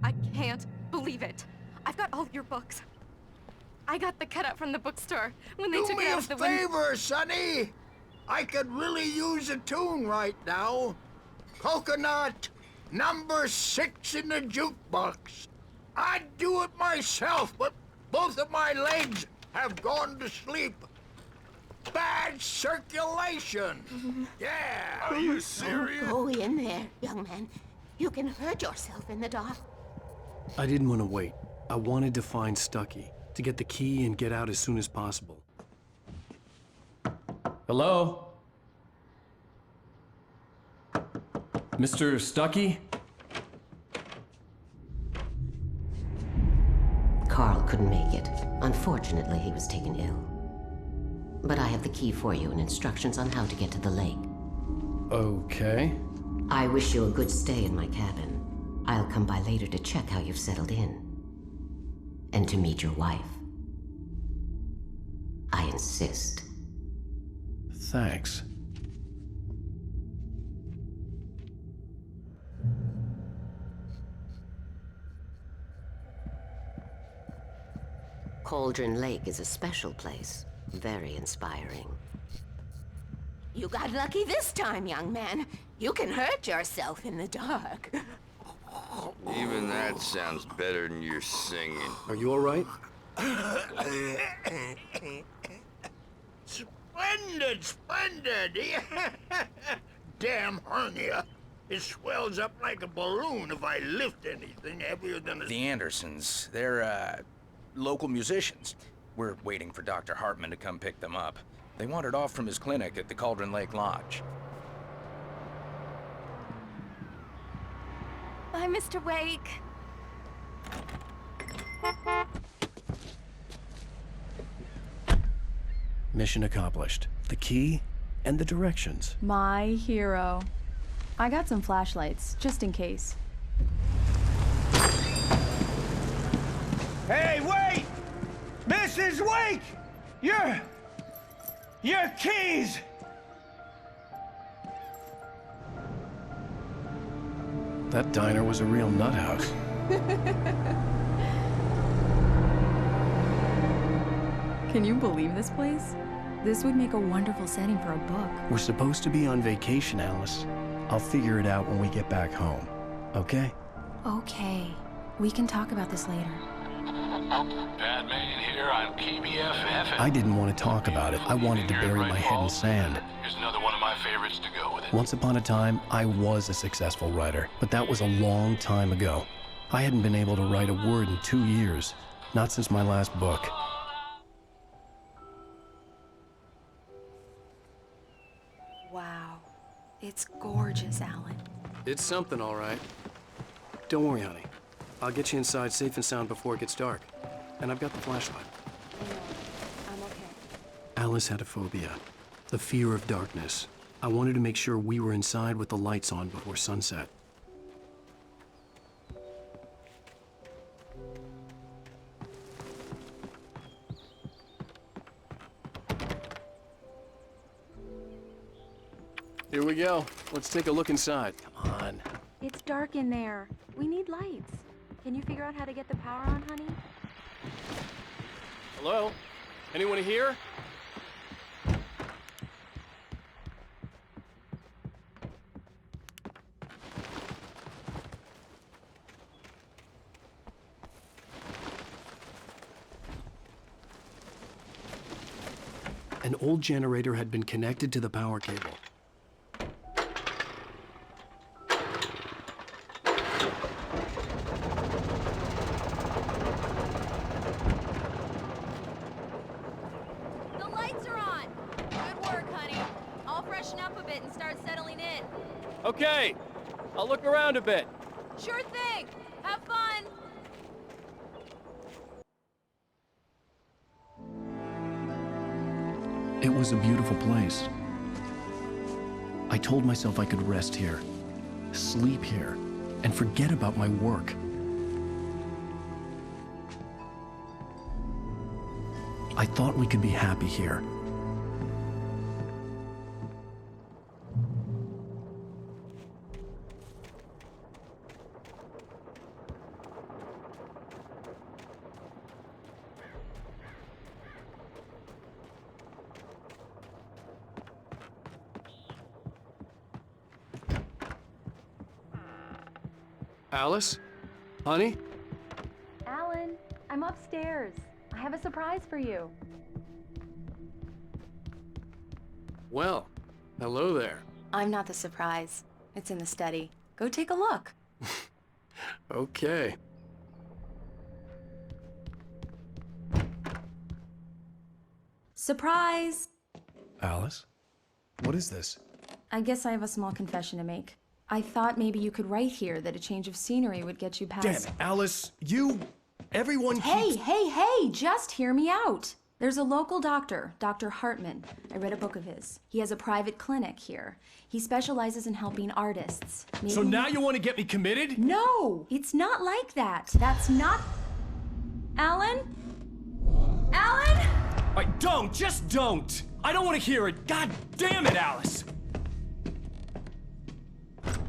I can't believe it. I've got all your books. I got the cutout from the bookstore when they took it out of the window. Do me a favor, Sonny. I could really use a tune right now. Coconut, number 6 in the jukebox. I'd do it myself, but both of my legs have gone to sleep. Bad circulation. Yeah. Are you serious? Go in there, young man. You can hurt yourself in the dark. I didn't want to wait. I wanted to find Stuckey, to get the key and get out as soon as possible. Hello? Mr. Stuckey? Carl couldn't make it. Unfortunately, he was taken ill. But I have the key for you and instructions on how to get to the lake. Okay. I wish you a good stay in my cabin. I'll come by later to check how you've settled in. And to meet your wife. I insist. Thanks. Cauldron Lake is a special place. Very inspiring. You got lucky this time, young man. You can hurt yourself in the dark. Even that sounds better than your singing. Are you all right? Splendid, splendid! Damn hernia. It swells up like a balloon if I lift anything heavier than a... The Andersons, they're, local musicians. We're waiting for Dr. Hartman to come pick them up. They wandered off from his clinic at the Cauldron Lake Lodge. Bye, Mr. Wake. Mission accomplished. The key and the directions. My hero. I got some flashlights, just in case. Hey, wait! Mrs. Wake! Your keys! That diner was a real nut house. Can you believe this place? This would make a wonderful setting for a book. We're supposed to be on vacation, Alice. I'll figure it out when we get back home, okay? Okay. We can talk about this later. Batman here on KBFF. I didn't want to talk about it. I wanted to bury my head in sand. Here's another one of my favorites to go with it. Once upon a time, I was a successful writer, but that was a long time ago. I hadn't been able to write a word in 2 years, not since my last book. Wow. It's gorgeous, Alan. It's something, all right. Don't worry, honey. I'll get you inside safe and sound before it gets dark. And I've got the flashlight. I'm okay. Alice had a phobia, the fear of darkness. I wanted to make sure we were inside with the lights on before sunset. Here we go. Let's take a look inside. Come on. It's dark in there. We need lights. Can you figure out how to get the power on, honey? Hello? Anyone here? An old generator had been connected to the power cable. The lights are on! Good work, honey. I'll freshen up a bit and start settling in. Okay, I'll look around a bit. Sure thing! Have fun! It was a beautiful place. I told myself I could rest here, sleep here, and forget about my work. I thought we could be happy here. Alice? Honey? Alan, I'm upstairs. I have a surprise for you. Well, hello there. I'm not the surprise. It's in the study. Go take a look. Okay. Surprise! Alice? What is this? I guess I have a small confession to make. I thought maybe you could write here that a change of scenery would get you past... Damn it, Alice, everyone Hey, keeps... hey, just hear me out. There's a local doctor, Dr. Hartman. I read a book of his. He has a private clinic here. He specializes in helping artists. So now you want to get me committed? No, it's not like that. That's not... Alan? Alan? Just don't! I don't want to hear it! God damn it, Alice!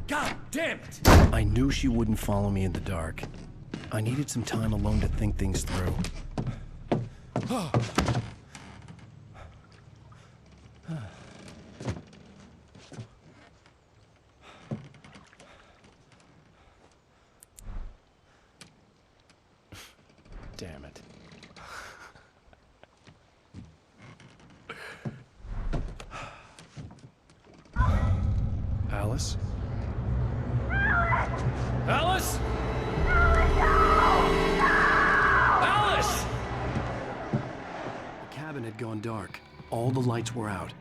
God damn it! I knew she wouldn't follow me in the dark. I needed some time alone to think things through. Alice. Alice? Alice! The cabin had gone dark. All the lights were out.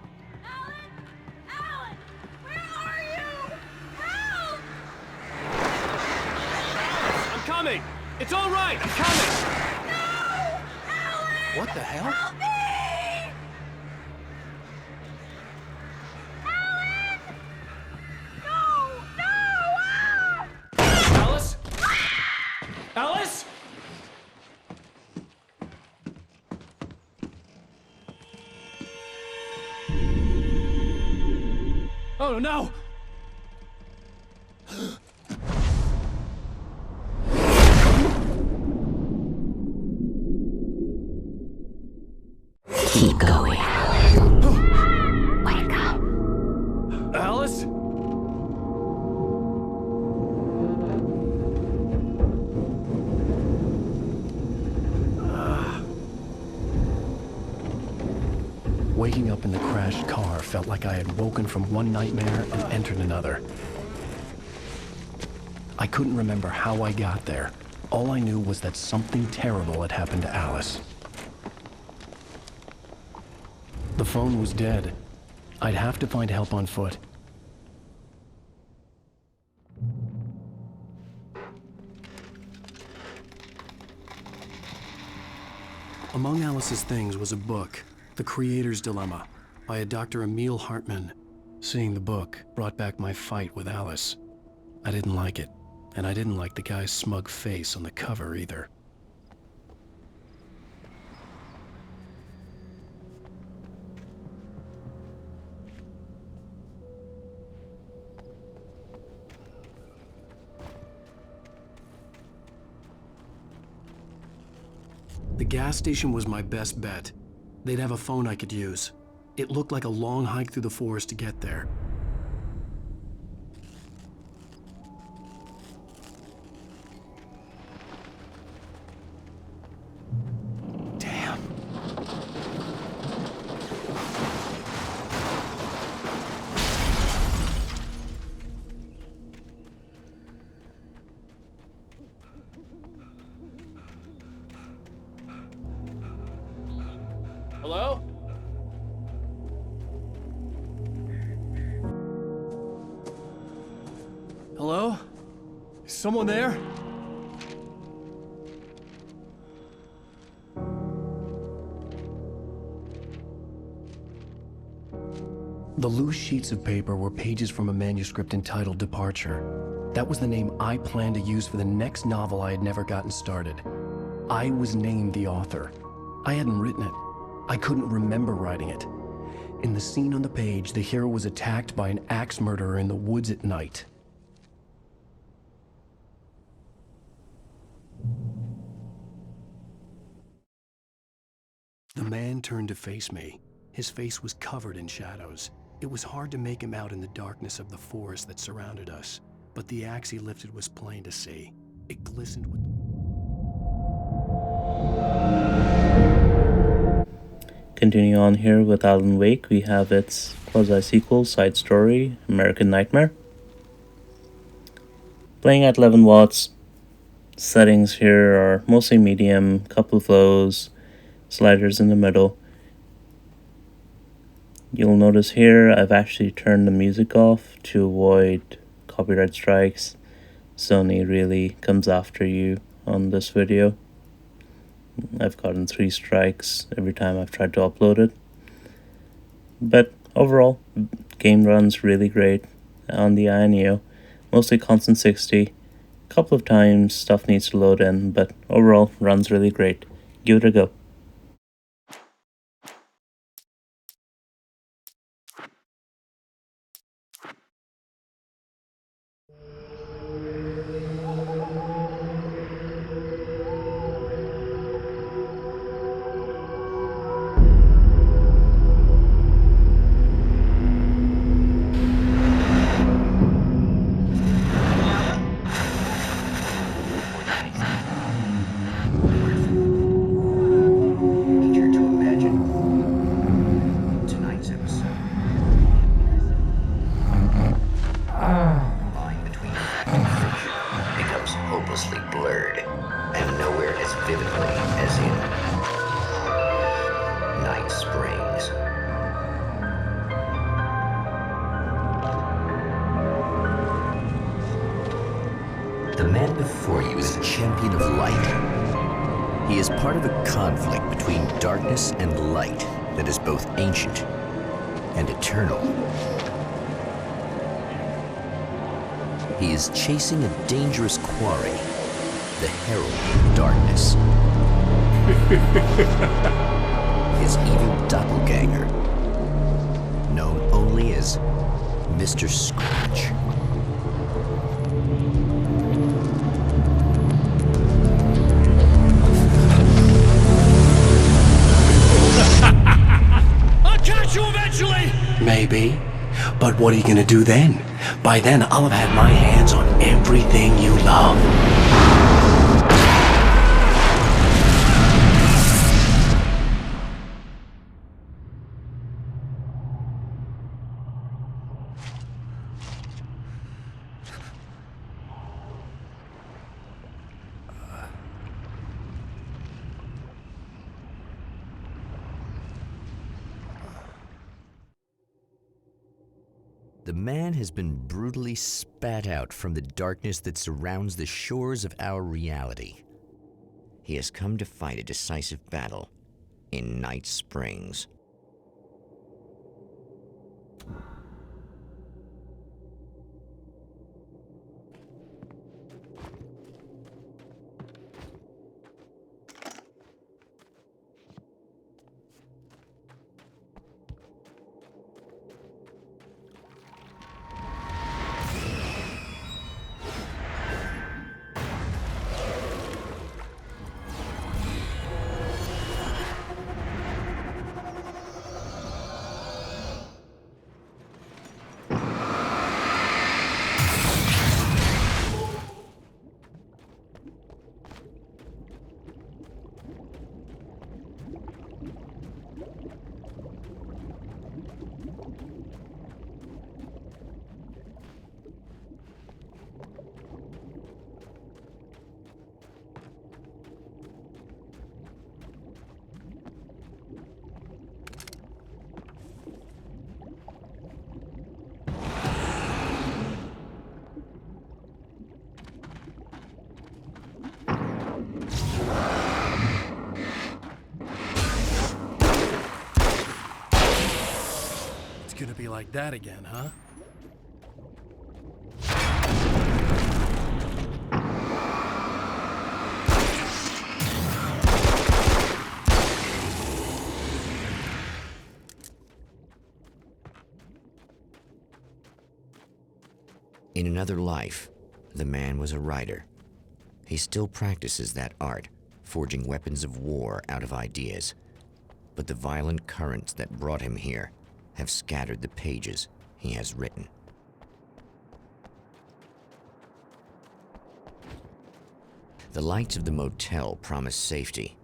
I'm coming! It's all right! I'm coming! What the hell? Alice? Alice? Oh no! Keep going. Wake up. Alice? Waking up in the crashed car felt like I had woken from one nightmare and entered another. I couldn't remember how I got there. All I knew was that something terrible had happened to Alice. The phone was dead. I'd have to find help on foot. Among Alice's things was a book, The Creator's Dilemma, by a Dr. Emil Hartman. Seeing the book brought back my fight with Alice. I didn't like it, and I didn't like the guy's smug face on the cover either. The gas station was my best bet. They'd have a phone I could use. It looked like a long hike through the forest to get there. Damn. Hello? Hello? Is someone there? The loose sheets of paper were pages from a manuscript entitled Departure. That was the name I planned to use for the next novel I had never gotten started. I was named the author. I hadn't written it. I couldn't remember writing it. In the scene on the page, the hero was attacked by an axe murderer in the woods at night. The man turned to face me. His face was covered in shadows. It was hard to make him out in the darkness of the forest that surrounded us, but the axe he lifted was plain to see. It glistened with... Continuing on here with Alan Wake, we have its quasi-sequel, Side Story, American Nightmare. Playing at 11 watts. Settings here are mostly medium, couple flows, sliders in the middle. You'll notice here I've actually turned the music off to avoid copyright strikes. Sony really comes after you on this video. I've gotten 3 strikes every time I've tried to upload it. But overall, game runs really great on the AYANEO. Mostly constant 60. A couple of times stuff needs to load in, but overall runs really great. Give it a go. champion of light. He is part of a conflict between darkness and light that is both ancient and eternal. He is chasing a dangerous quarry, the Herald of Darkness. His evil doppelganger, known only as Mr. Scratch. I'll catch you eventually! Maybe. But what are you gonna do then? By then, I'll have had my hands on everything you love. The man has been brutally spat out from the darkness that surrounds the shores of our reality. He has come to fight a decisive battle in Night Springs. Gonna be like that again, huh? In another life, the man was a writer. He still practices that art, forging weapons of war out of ideas. But the violent currents that brought him here have scattered the pages he has written. The lights of the motel promise safety.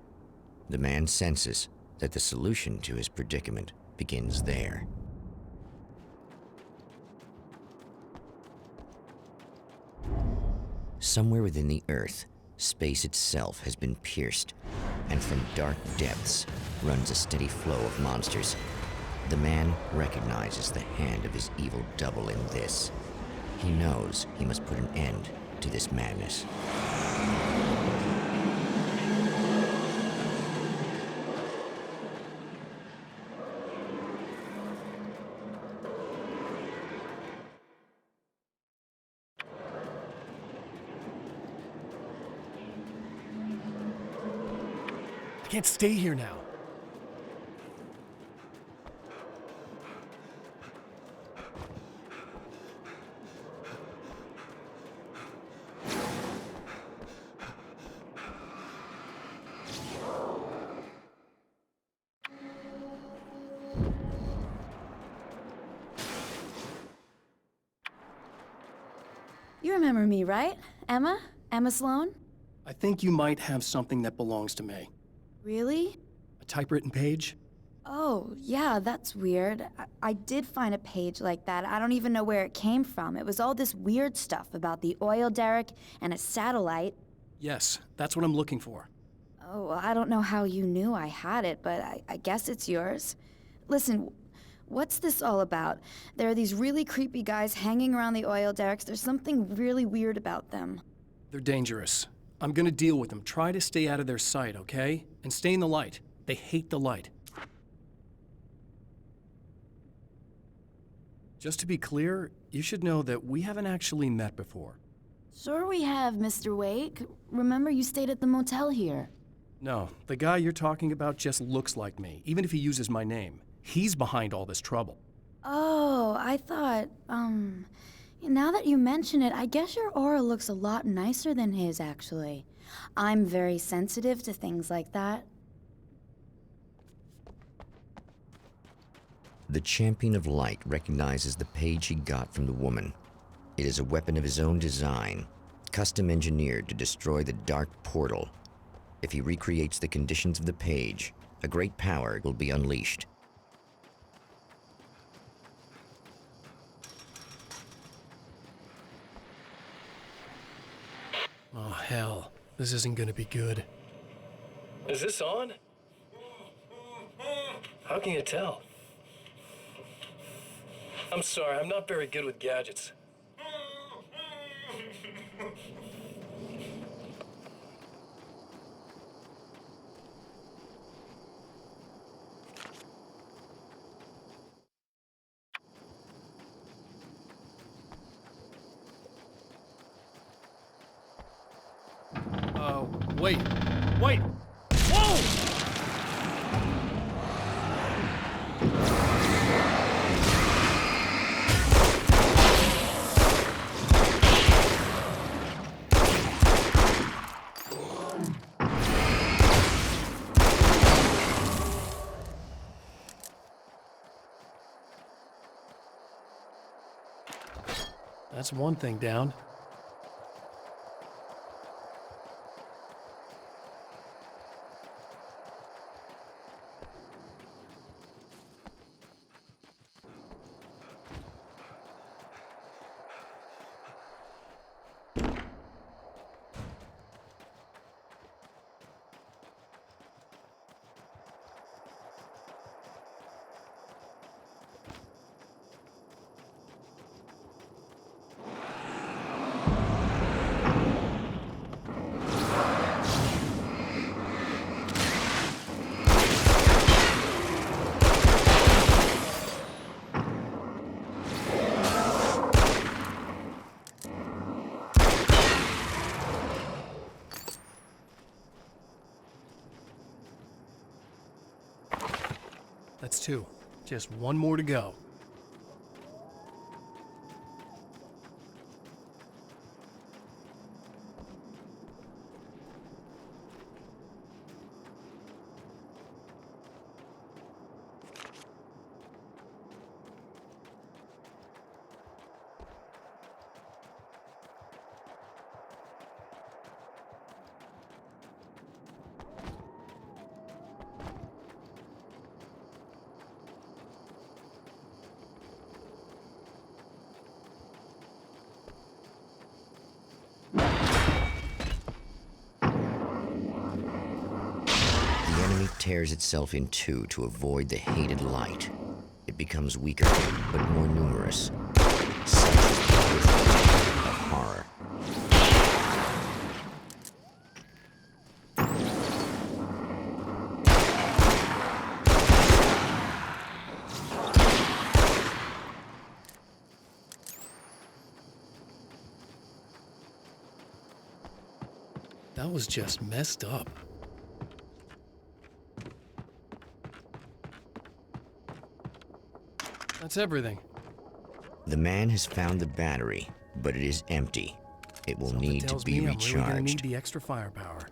The man senses that the solution to his predicament begins there. Somewhere within the Earth, space itself has been pierced, and from dark depths runs a steady flow of monsters. The man recognizes the hand of his evil double in this. He knows he must put an end to this madness. I can't stay here now. You remember me, right? Emma? Emma Sloan? I think you might have something that belongs to me. Really? A typewritten page? Oh, yeah, that's weird. I did find a page like that. I don't even know where it came from. It was all this weird stuff about the oil derrick and a satellite. Yes, that's what I'm looking for. Oh, I don't know how you knew I had it, but I guess it's yours. Listen, what's this all about? There are these really creepy guys hanging around the oil derricks. There's something really weird about them. They're dangerous. I'm gonna deal with them. Try to stay out of their sight, okay? And stay in the light. They hate the light. Just to be clear, you should know that we haven't actually met before. Sure we have, Mr. Wake. Remember you stayed at the motel here. No, the guy you're talking about just looks like me, even if he uses my name. He's behind all this trouble. Oh, I thought, now that you mention it, I guess your aura looks a lot nicer than his, actually. I'm very sensitive to things like that. The Champion of Light recognizes the page he got from the woman. It is a weapon of his own design, custom engineered to destroy the Dark Portal. If he recreates the conditions of the page, a great power will be unleashed. Oh, hell. This isn't gonna be good. Is this on? How can you tell? I'm sorry, I'm not very good with gadgets. Wait. Wait! Whoa! That's one thing down. That's two. Just one more to go. Tears itself in two to avoid the hated light. It becomes weaker, but more numerous. Such is the earth of horror. That was just messed up. That's everything. The man has found the battery, but it is empty. It will need to be recharged. I'm really gonna need the extra firepower.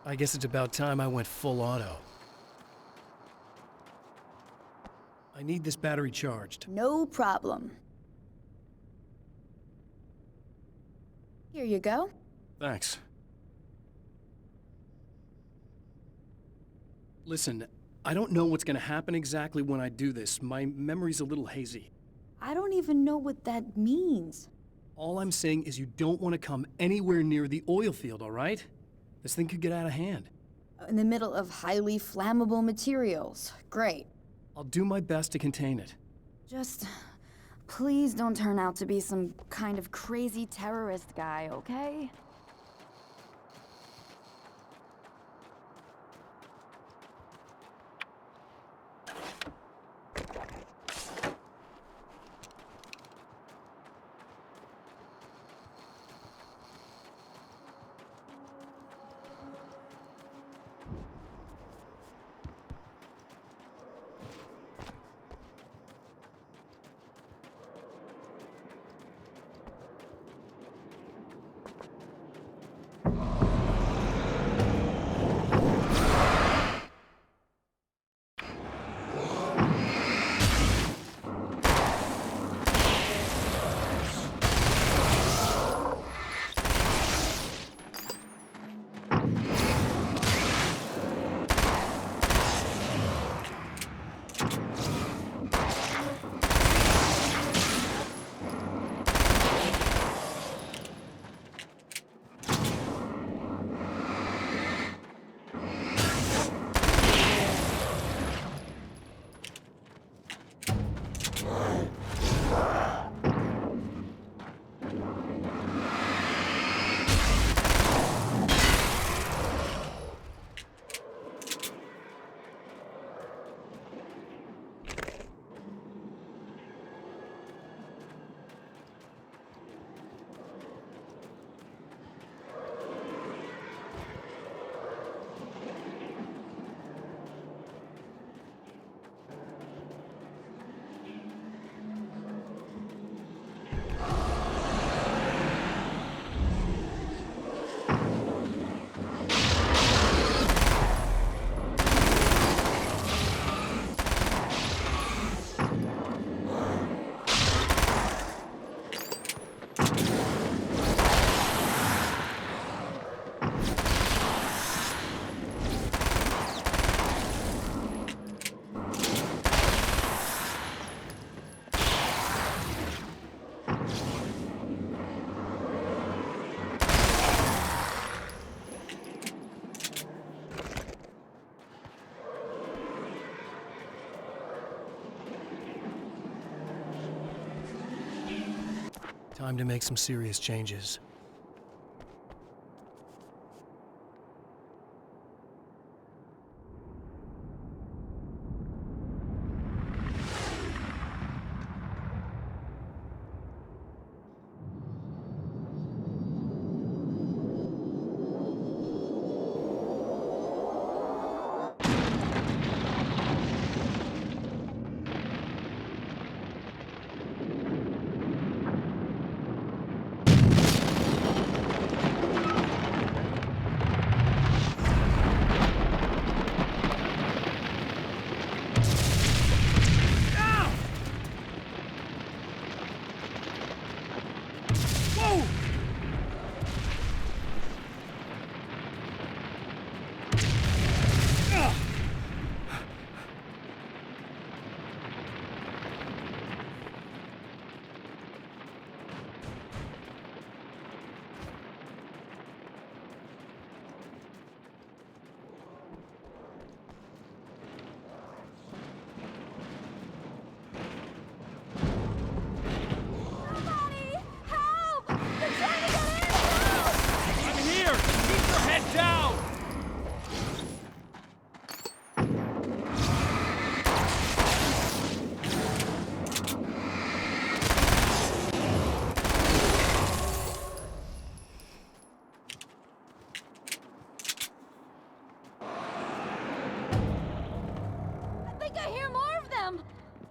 I guess it's about time I went full auto. I need this battery charged. No problem. Here you go. Thanks. Listen, I don't know what's gonna happen exactly when I do this. My memory's a little hazy. I don't even know what that means. All I'm saying is you don't want to come anywhere near the oil field, all right? This thing could get out of hand. In the middle of highly flammable materials. Great. I'll do my best to contain it. Just please don't turn out to be some kind of crazy terrorist guy, okay? Time to make some serious changes.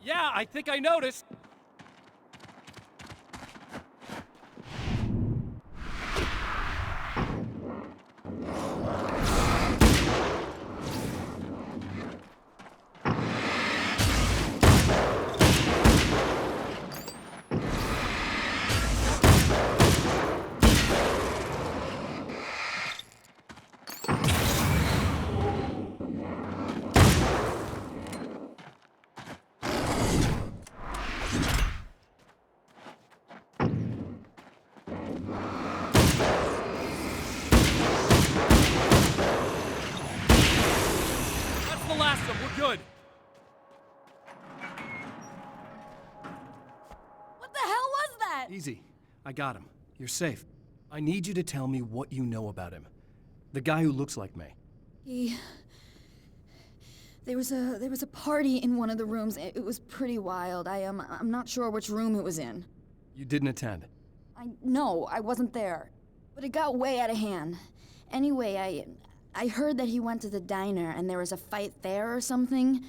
Yeah, I think I noticed. Good. What the hell was that? Easy. I got him. You're safe. I need you to tell me what you know about him. The guy who looks like me. There was a party in one of the rooms. It was pretty wild. I'm not sure which room it was in. You didn't attend. No, I wasn't there. But it got way out of hand. Anyway, I heard that he went to the diner and there was a fight there or something.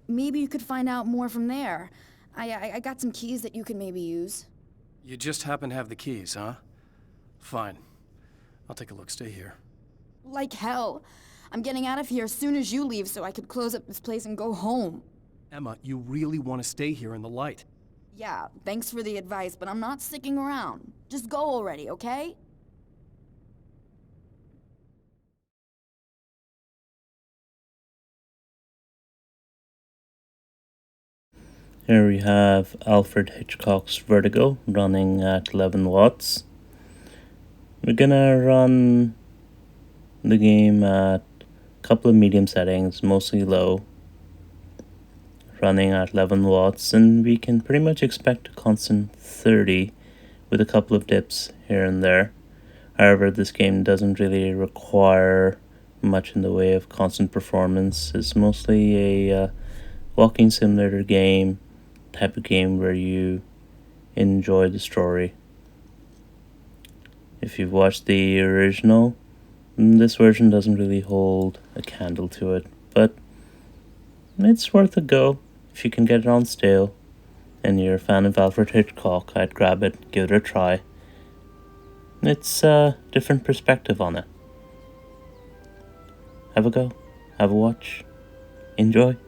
Maybe you could find out more from there. I got some keys that you could maybe use. You just happen to have the keys, huh? Fine. I'll take a look. Stay here. Like hell. I'm getting out of here as soon as you leave so I could close up this place and go home. Emma, you really want to stay here in the light? Yeah, thanks for the advice, but I'm not sticking around. Just go already, okay? Here we have Alfred Hitchcock's Vertigo running at 11 watts. We're gonna run the game at a couple of medium settings, mostly low, running at 11 watts, and we can pretty much expect a constant 30 with a couple of dips here and there. However, this game doesn't really require much in the way of constant performance. It's mostly a walking simulator game, type of game where you enjoy the story. If you've watched the original, this version doesn't really hold a candle to it, but it's worth a go. If you can get it on stale and you're a fan of Alfred Hitchcock, I'd grab it, give it a try. It's a different perspective on it. Have a go, have a watch, enjoy.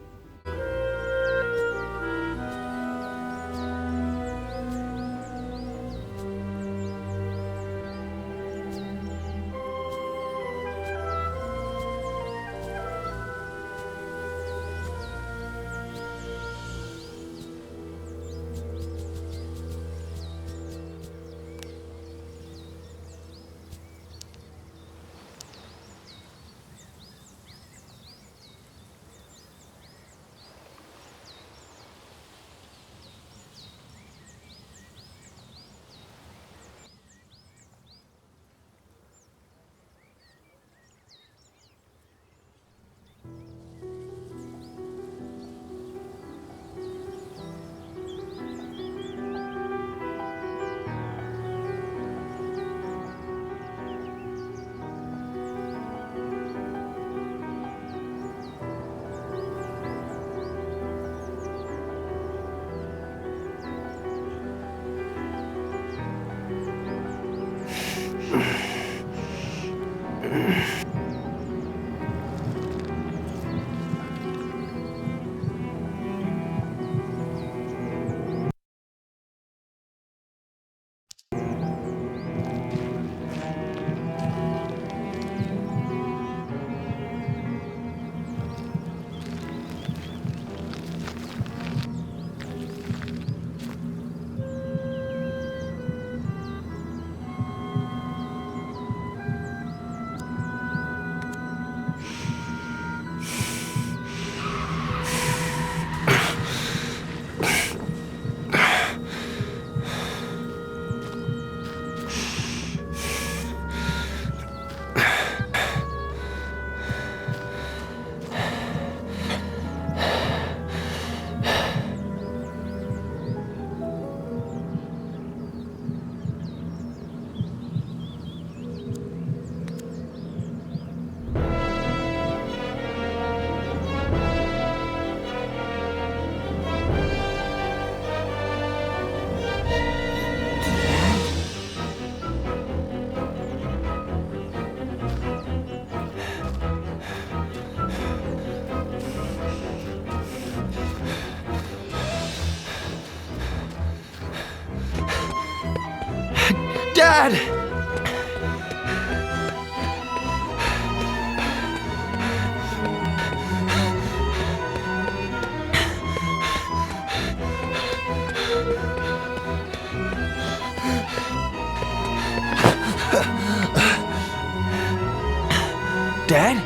Dad! Dad?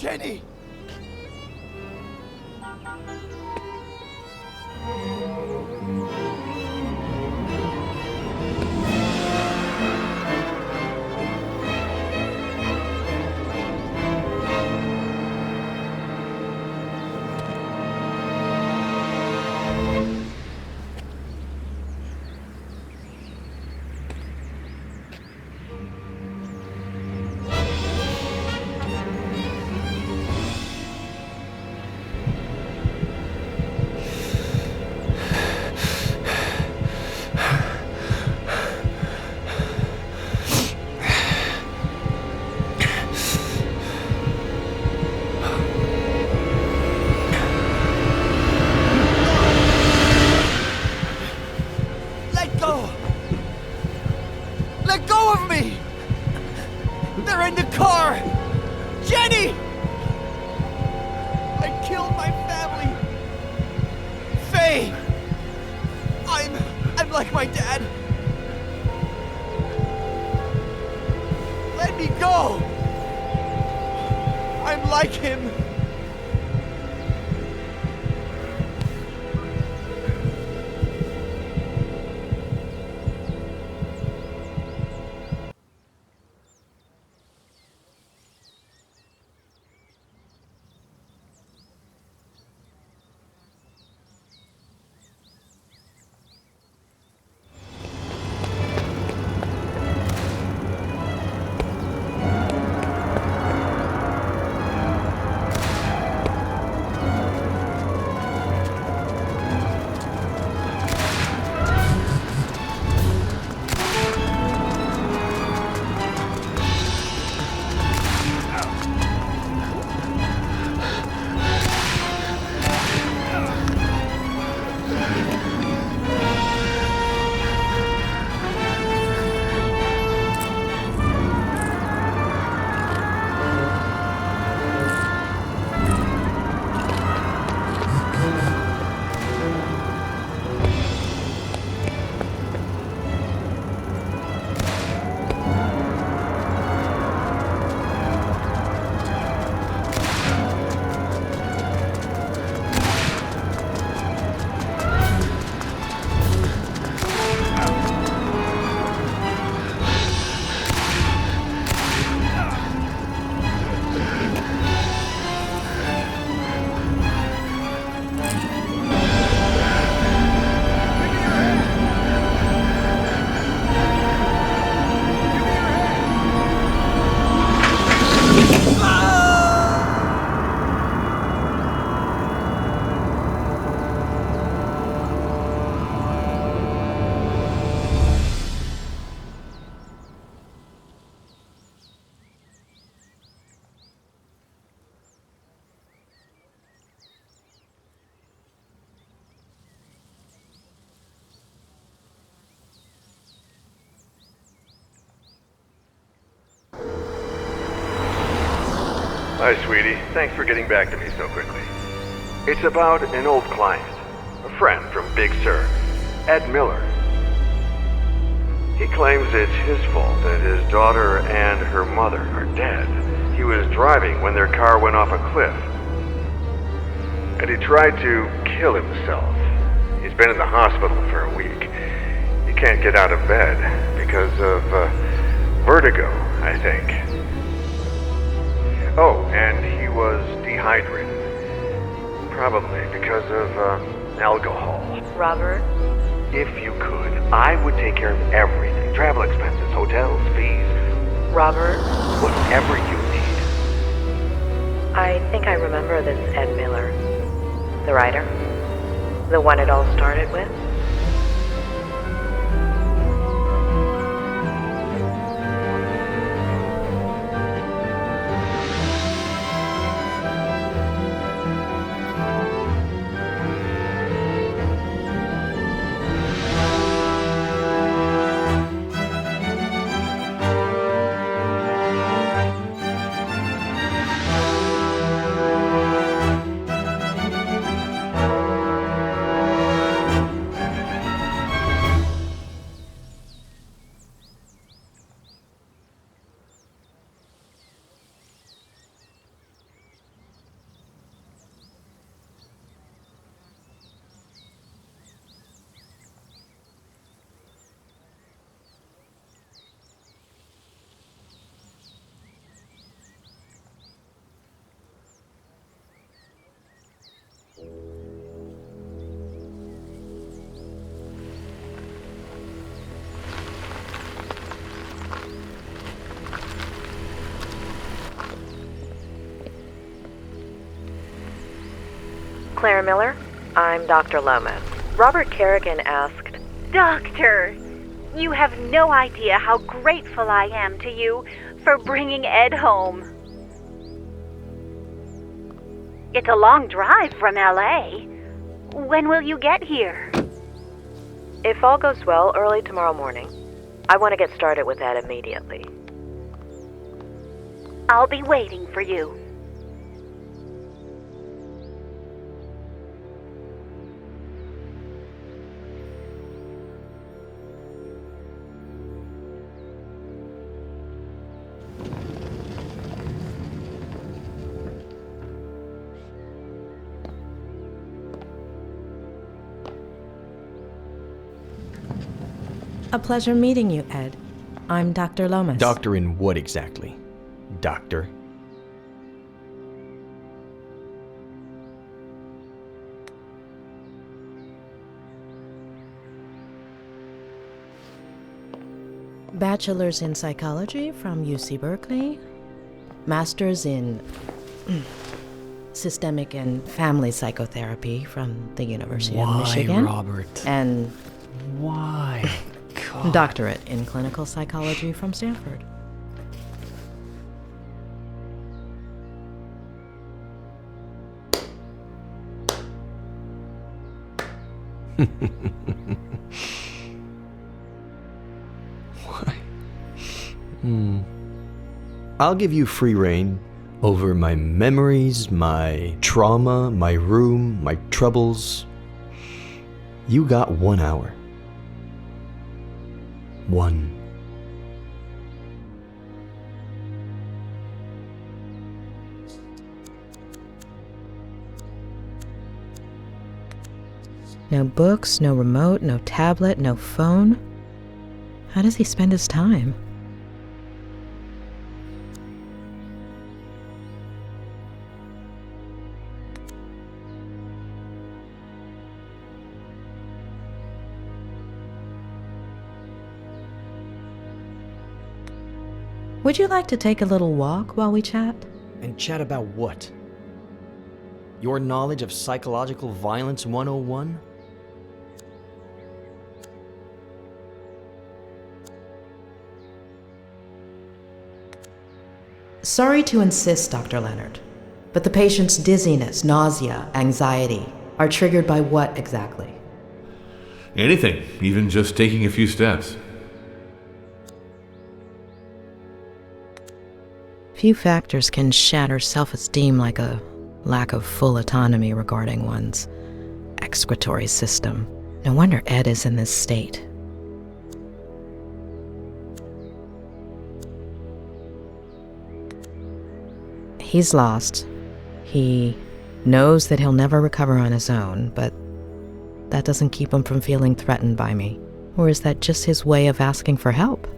Jenny! Hi, sweetie. Thanks for getting back to me so quickly. It's about an old client, a friend from Big Sur, Ed Miller. He claims it's his fault that his daughter and her mother are dead. He was driving when their car went off a cliff, and he tried to kill himself. He's been in the hospital for a week. He can't get out of bed because of vertigo, I think. Oh, and he was dehydrated. Probably because of alcohol. Robert? If you could, I would take care of everything. Travel expenses, hotels, fees. Robert? Whatever you need. I think I remember this Ed Miller. The writer? The one it all started with? Claire Miller. I'm Dr. Lomas. Robert Kerrigan asked... Doctor, you have no idea how grateful I am to you for bringing Ed home. It's a long drive from LA. When will you get here? If all goes well, early tomorrow morning. I want to get started with that immediately. I'll be waiting for you. A pleasure meeting you, Ed. I'm Dr. Lomas. Doctor in what exactly? Doctor? Bachelor's in psychology from UC Berkeley. Master's in systemic and family psychotherapy from the University of Michigan. Why, Robert? And why? God. Doctorate in clinical psychology from Stanford. Why? I'll give you free rein over my memories, my trauma, my room, my troubles. You got 1 hour. 1. No books, no remote, no tablet, no phone. How does he spend his time? Would you like to take a little walk while we chat? And chat about what? Your knowledge of psychological violence 101? Sorry to insist, Dr. Leonard, but the patient's dizziness, nausea, anxiety are triggered by what exactly? Anything, even just taking a few steps. Few factors can shatter self-esteem like a lack of full autonomy regarding one's excretory system. No wonder Ed is in this state. He's lost. He knows that he'll never recover on his own, but that doesn't keep him from feeling threatened by me. Or is that just his way of asking for help?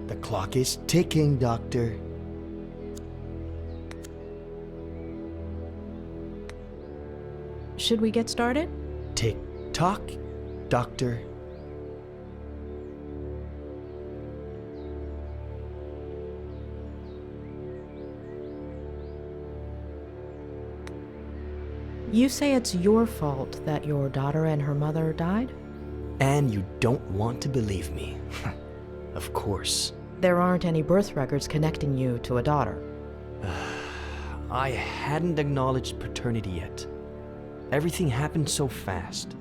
The clock is ticking, Doctor. Should we get started? Tick-tock, Doctor. You say it's your fault that your daughter and her mother died? And you don't want to believe me. Of course. There aren't any birth records connecting you to a daughter. I hadn't acknowledged paternity yet. Everything happened so fast.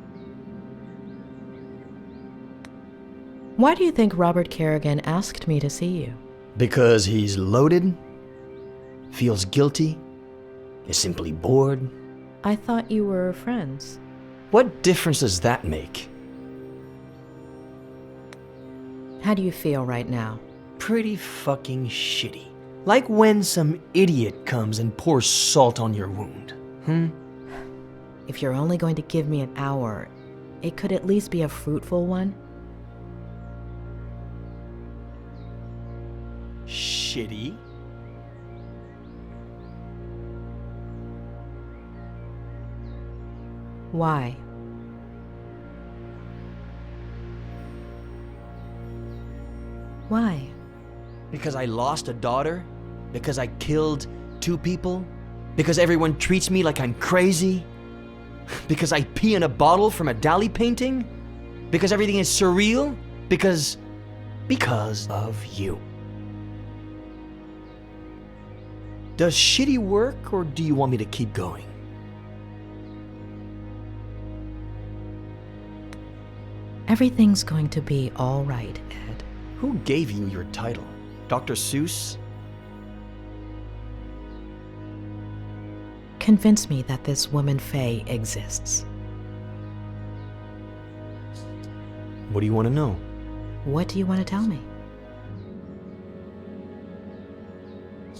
Why do you think Robert Kerrigan asked me to see you? Because he's loaded, feels guilty, is simply bored. I thought you were friends. What difference does that make? How do you feel right now? Pretty fucking shitty. Like when some idiot comes and pours salt on your wound. If you're only going to give me an hour, it could at least be a fruitful one. Shitty? Why? Why? Because I lost a daughter? Because I killed 2 people? Because everyone treats me like I'm crazy? Because I pee in a bottle from a Dali painting? Because everything is surreal? Because of you. Does shitty work, or do you want me to keep going? Everything's going to be all right, Ed. Who gave you your title? Dr. Seuss? Convince me that this woman Faye exists. What do you want to know? What do you want to tell me?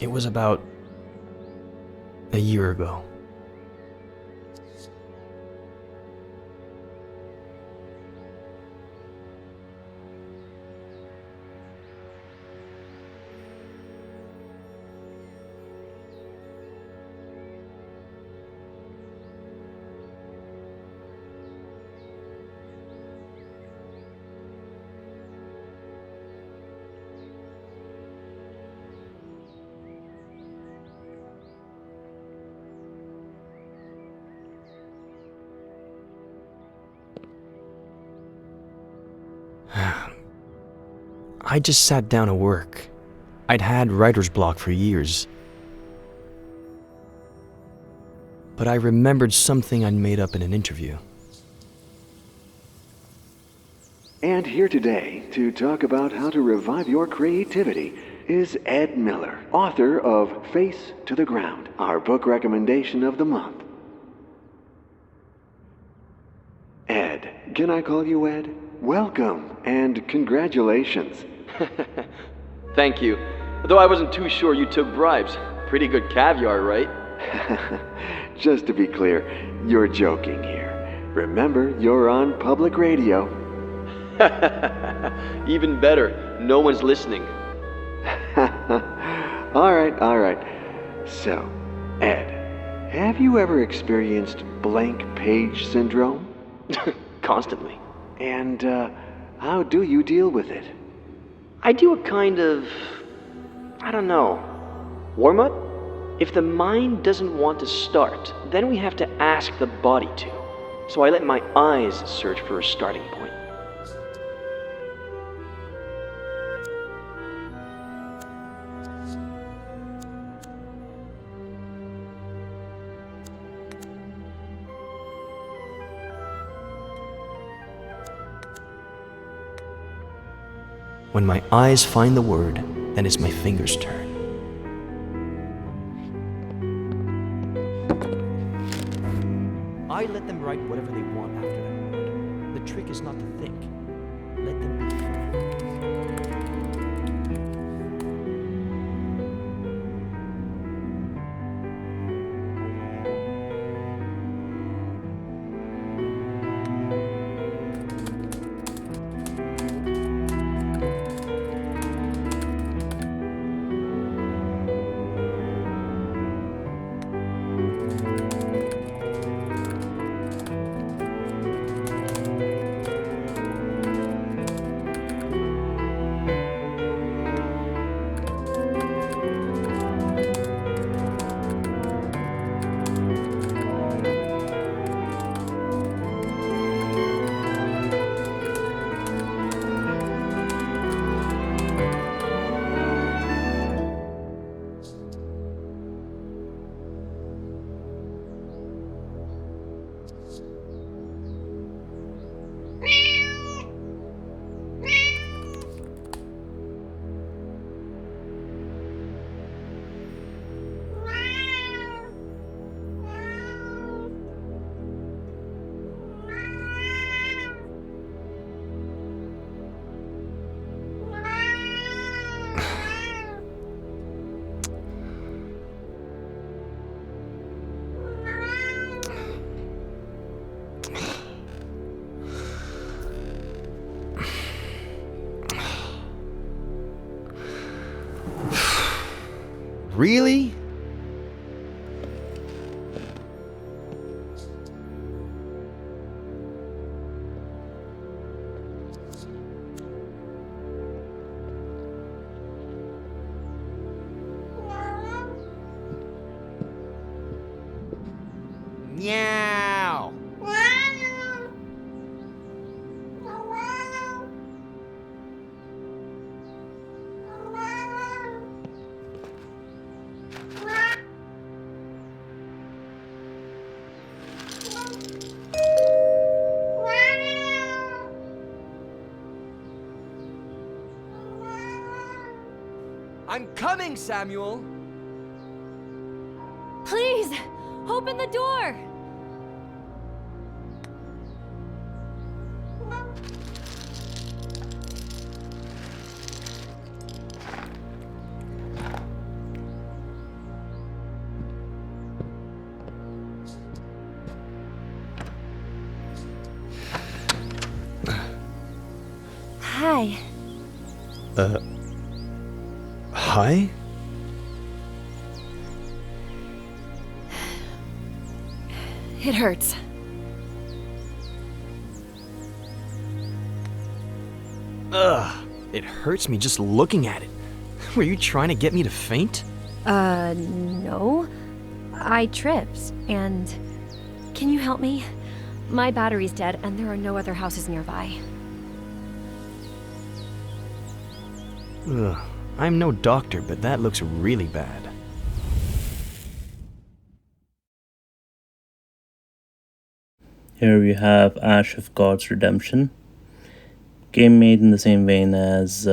It was about a year ago. I just sat down at work. I'd had writer's block for years. But I remembered something I'd made up in an interview. And here today to talk about how to revive your creativity is Ed Miller, author of Face to the Ground, our book recommendation of the month. Ed, can I call you Ed? Welcome and congratulations. Thank you. Though I wasn't too sure you took bribes. Pretty good caviar, right? Just to be clear, you're joking here. Remember, you're on public radio. Even better, no one's listening. All right. So, Ed, have you ever experienced blank page syndrome? Constantly. And how do you deal with it? I do a kind of, warm-up? If the mind doesn't want to start, then we have to ask the body to. So I let my eyes search for a starting point. When my eyes find the word, then it's my fingers' turn. I let them write whatever they want after that word. The trick is not to think. Let them be free. Really? Meow. I'm coming, Samuel! Please, open the door! Hi. Hi? It hurts. Ugh, it hurts me just looking at it. Were you trying to get me to faint? No. I tripped, and... Can you help me? My battery's dead, and there are no other houses nearby. Ugh, I'm no doctor, but that looks really bad. Here we have Ash of God's Redemption. Game made in the same vein as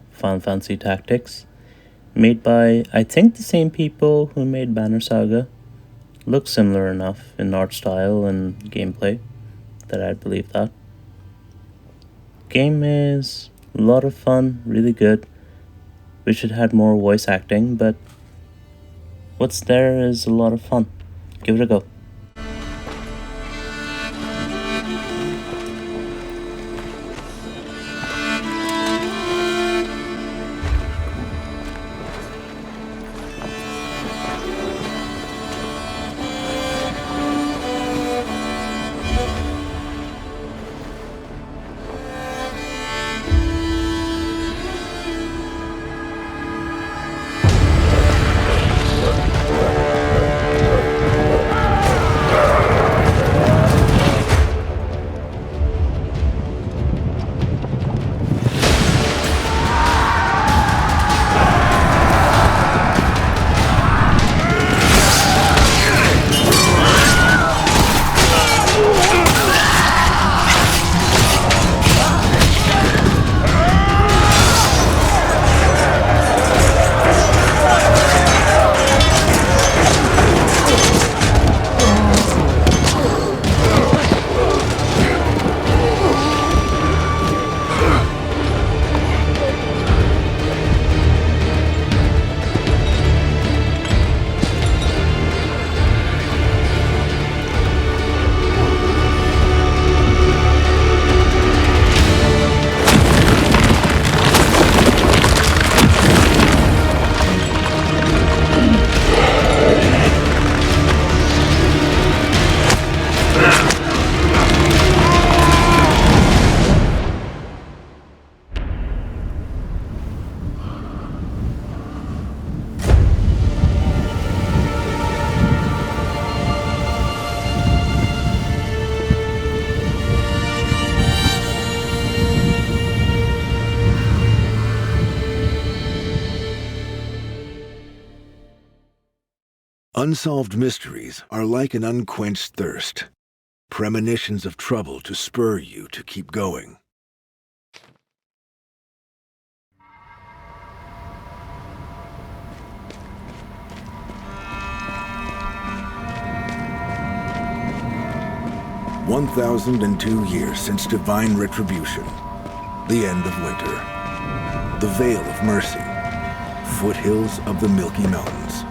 Final Fantasy Tactics. Made by, I think, the same people who made Banner Saga. Looks similar enough in art style and gameplay that I'd believe that. Game is a lot of fun, really good. Wish it had more voice acting, but what's there is a lot of fun. Give it a go. Unsolved mysteries are like an unquenched thirst, premonitions of trouble to spur you to keep going. "1,002 years since divine retribution, the end of winter, the Vale of Mercy, foothills of the Milky Mountains."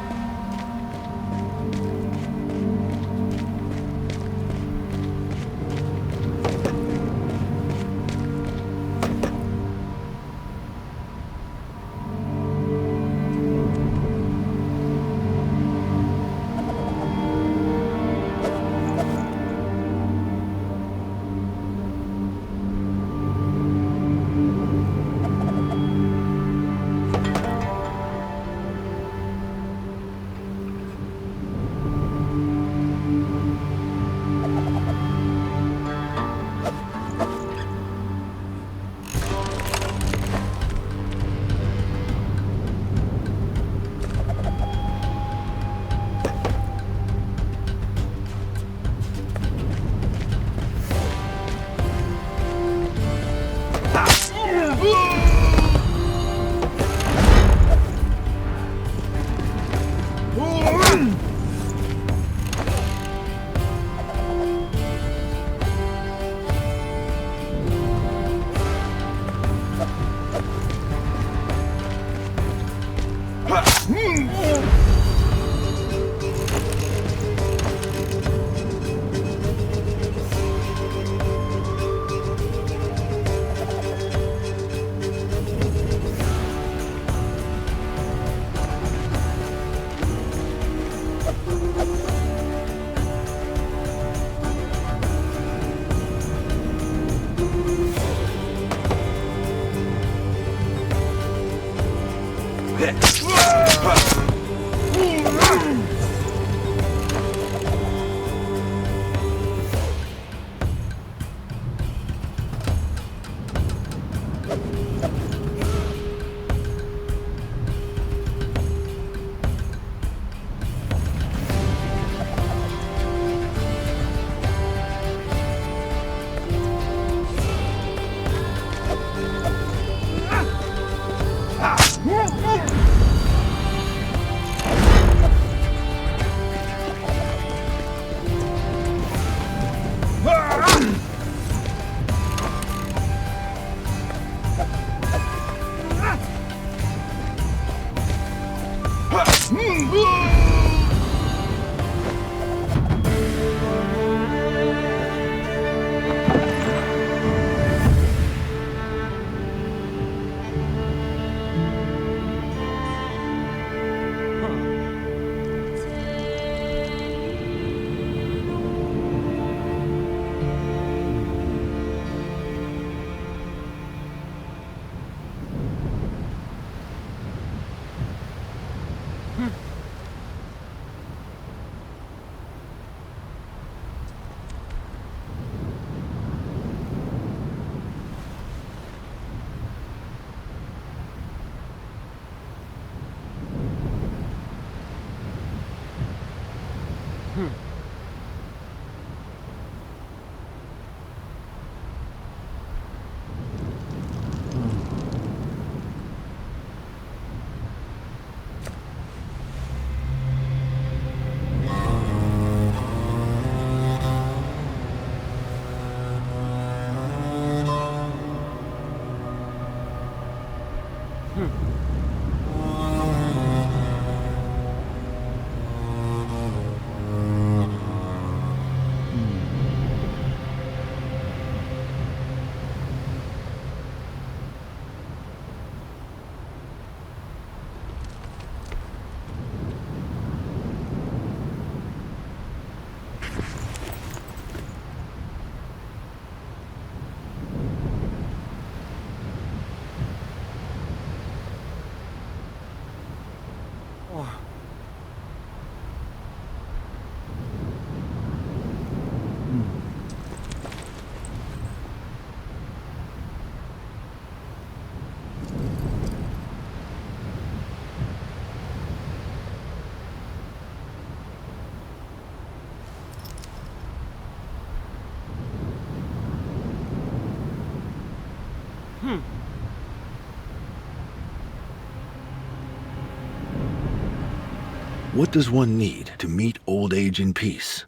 What does one need to meet old age in peace?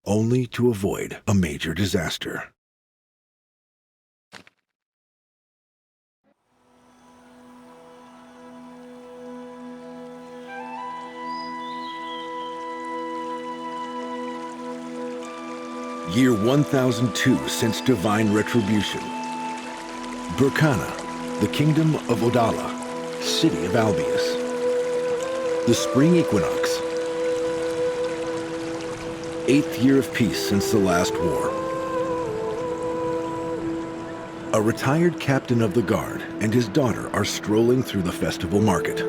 Only to avoid a major disaster. Year 1002 since divine retribution. Burkana, the kingdom of Odala, city of Albius. The spring equinox. 8th year of peace since the last war. A retired captain of the guard and his daughter are strolling through the festival market.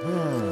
Ugh!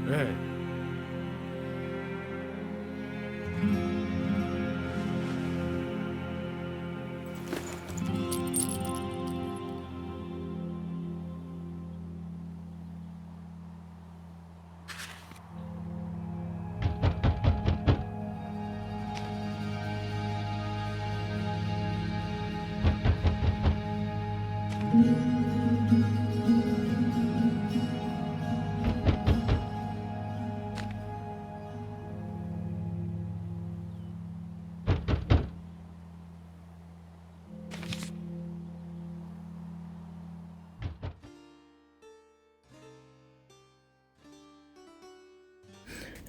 Hey.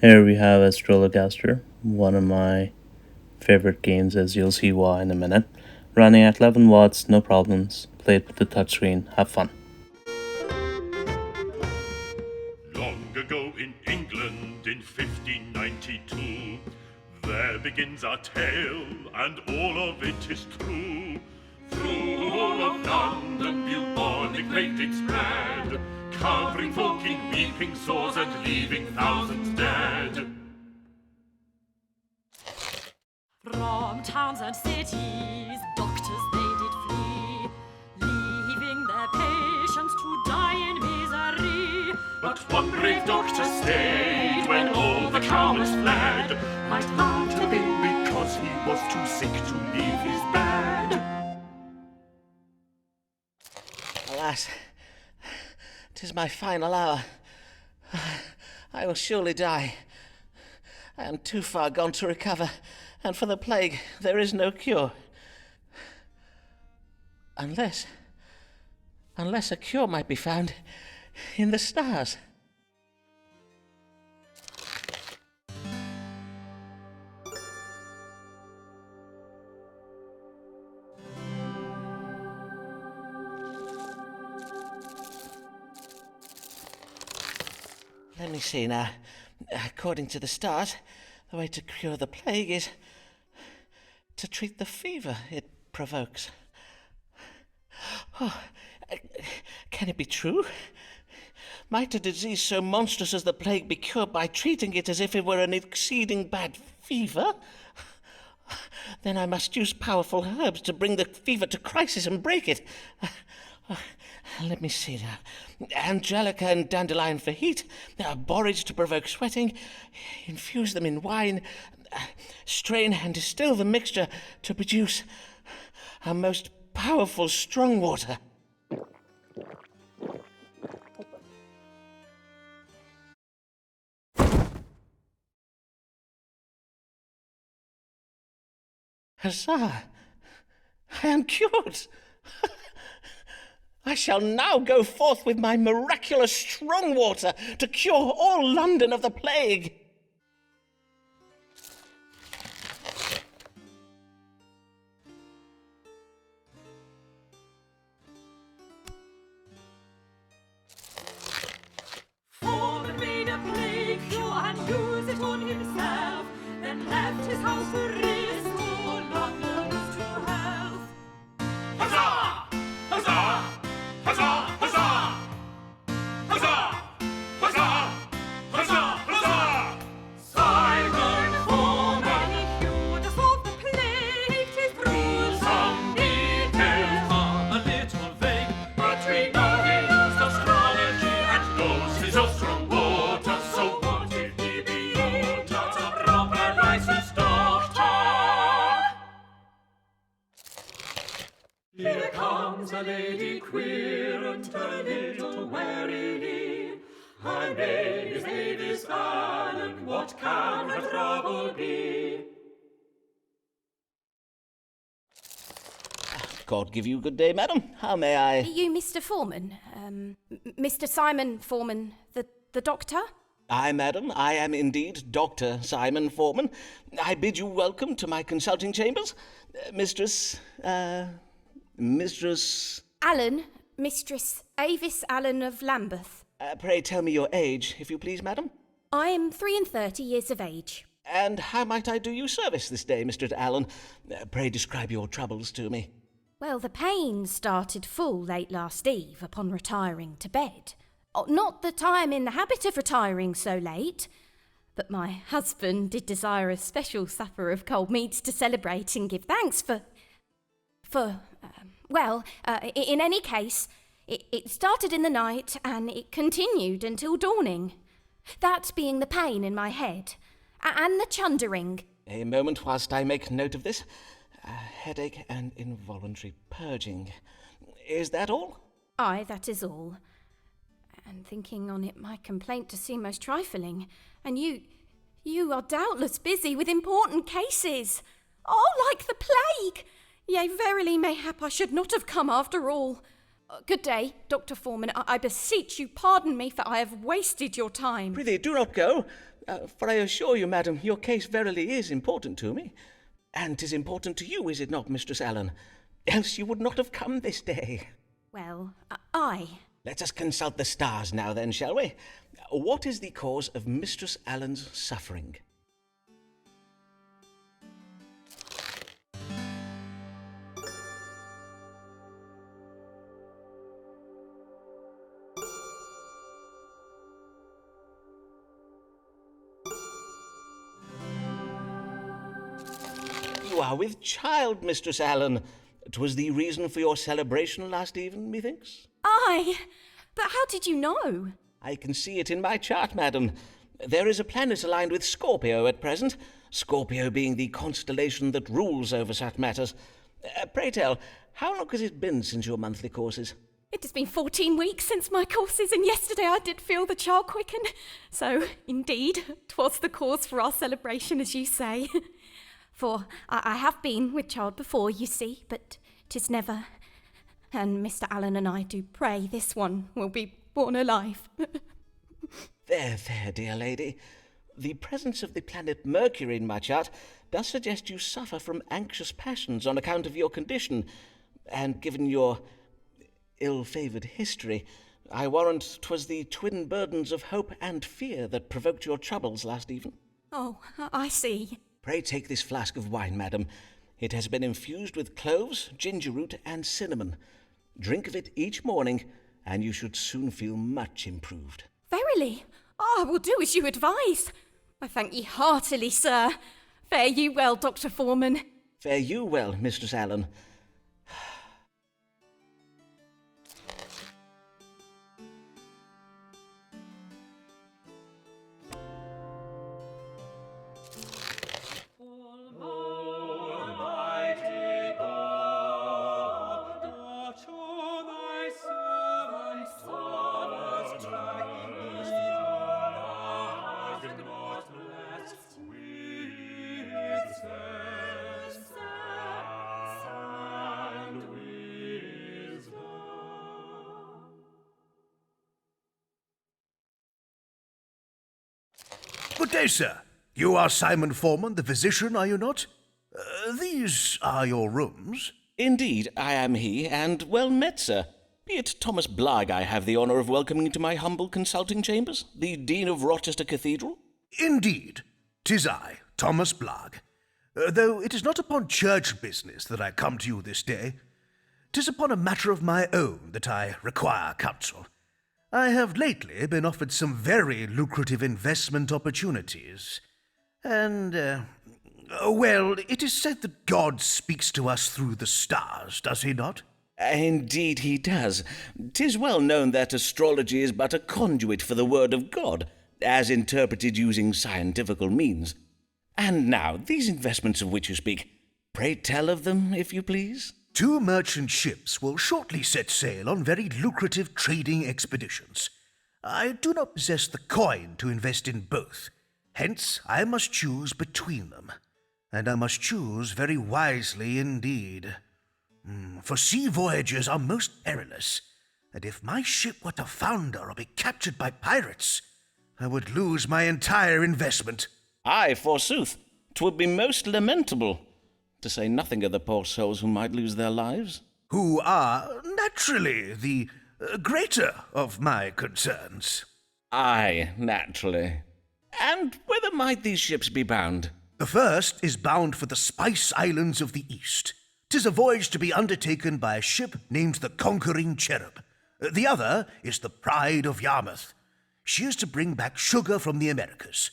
Here we have Astrologaster, one of my favorite games, as you'll see why in a minute. Running at 11 watts, no problems. Play it with the touchscreen, have fun. Long ago in England in 1592, there begins our tale, and all of it is true. Through all of London, bubonic plague it spread, covering folk in weeping sores and leaving thousands dead. From towns and cities, doctors they did flee, leaving their patients to die in misery. But one brave doctor stayed when all the cowards fled, might not have been because he was too sick to leave his bed. Alas, 'tis my final hour. I will surely die. I am too far gone to recover, and for the plague there is no cure. Unless a cure might be found in the stars. Let me see now. According to the stars, the way to cure the plague is to treat the fever it provokes. Oh, can it be true? Might a disease so monstrous as the plague be cured by treating it as if it were an exceeding bad fever? Then I must use powerful herbs to bring the fever to crisis and break it. Let me see now. Angelica and dandelion for heat, borage to provoke sweating, infuse them in wine, strain and distill the mixture to produce a most powerful strong water. Huzzah! I am cured! I shall now go forth with my miraculous strong water to cure all London of the plague. Foreman made a plague cure and used it on himself, then left his house to restore London's true health. Huzzah! Huzzah! Huzzah! Huzzah! Huzzah! Huzzah! Huzzah! Huzzah! Simon Foreman cured us of the plague, 'tis through some details are a little vague, but we know he used astrology and knows his own strong water. So what if he be not a proper licensed doctor? Here comes a lady queer and a little warily. Her name is Avis Allen, what can her trouble be? God give you good day, madam. How may I? Are you Mr. Foreman? Mr. Simon Foreman, the doctor? Aye, madam, I am indeed Dr. Simon Foreman. I bid you welcome to my consulting chambers. Mistress... Allen, Mistress Avis Allen of Lambeth. Pray tell me your age, if you please, madam. I am 33 years of age. And how might I do you service this day, Mr. Allen? Pray describe your troubles to me. Well, the pain started full late last eve upon retiring to bed. Oh, not that I am in the habit of retiring so late, but my husband did desire a special supper of cold meats to celebrate and give thanks in any case, it started in the night and it continued until dawning. That being the pain in my head, and the chundering. A moment whilst I make note of this. Headache and involuntary purging. Is that all? Aye, that is all. And thinking on it, my complaint does seem most trifling, and you are doubtless busy with important cases. Oh, like the plague! Yea, verily, mayhap I should not have come after all. Good day, Dr. Foreman. I beseech you, pardon me, for I have wasted your time. Prithee, do not go, for I assure you, madam, your case verily is important to me. And 'tis important to you, is it not, Mistress Allen? Else you would not have come this day. Well, aye. Let us consult the stars now then, shall we? What is the cause of Mistress Allen's suffering? You are with child, Mistress Allen. 'Twas the reason for your celebration last even, methinks? Aye, but how did you know? I can see it in my chart, madam. There is a planet aligned with Scorpio at present, Scorpio being the constellation that rules over such matters. Pray tell, how long has it been since your monthly courses? It has been 14 weeks since my courses, and yesterday I did feel the child quicken. So, indeed, 'twas the cause for our celebration, as you say. For I have been with child before, you see, but 'tis never. And Mr. Allen and I do pray this one will be born alive. There, dear lady. The presence of the planet Mercury in my chart does suggest you suffer from anxious passions on account of your condition, and given your ill-favoured history, I warrant 'twas the twin burdens of hope and fear that provoked your troubles last even. Oh, I see. Pray take this flask of wine, madam. It has been infused with cloves, ginger root, and cinnamon. Drink of it each morning, and you should soon feel much improved. Verily, I will do as you advise. I thank ye heartily, sir. Fare you well, Dr. Foreman. Fare you well, Mistress Allen. Good day, sir. You are Simon Foreman, the physician, are you not? These are your rooms. Indeed, I am he, and well met, sir. Be it Thomas Blagg I have the honour of welcoming to my humble consulting chambers, the Dean of Rochester Cathedral? Indeed, 'tis I, Thomas Blagg. Though it is not upon church business that I come to you this day. 'Tis upon a matter of my own that I require counsel. I have lately been offered some very lucrative investment opportunities, and, well, it is said that God speaks to us through the stars, does he not? Indeed he does. 'Tis well known that astrology is but a conduit for the word of God, as interpreted using scientifical means. And now, these investments of which you speak, pray tell of them, if you please. 2 merchant ships will shortly set sail on very lucrative trading expeditions. I do not possess the coin to invest in both. Hence, I must choose between them. And I must choose very wisely indeed. For sea voyages are most perilous, and if my ship were to founder or be captured by pirates, I would lose my entire investment. Aye, forsooth, 'twould be most lamentable. To say nothing of the poor souls who might lose their lives. Who are, naturally, the greater of my concerns. Aye, naturally. And whither might these ships be bound? The first is bound for the Spice Islands of the East. 'Tis a voyage to be undertaken by a ship named the Conquering Cherub. The other is the Pride of Yarmouth. She is to bring back sugar from the Americas.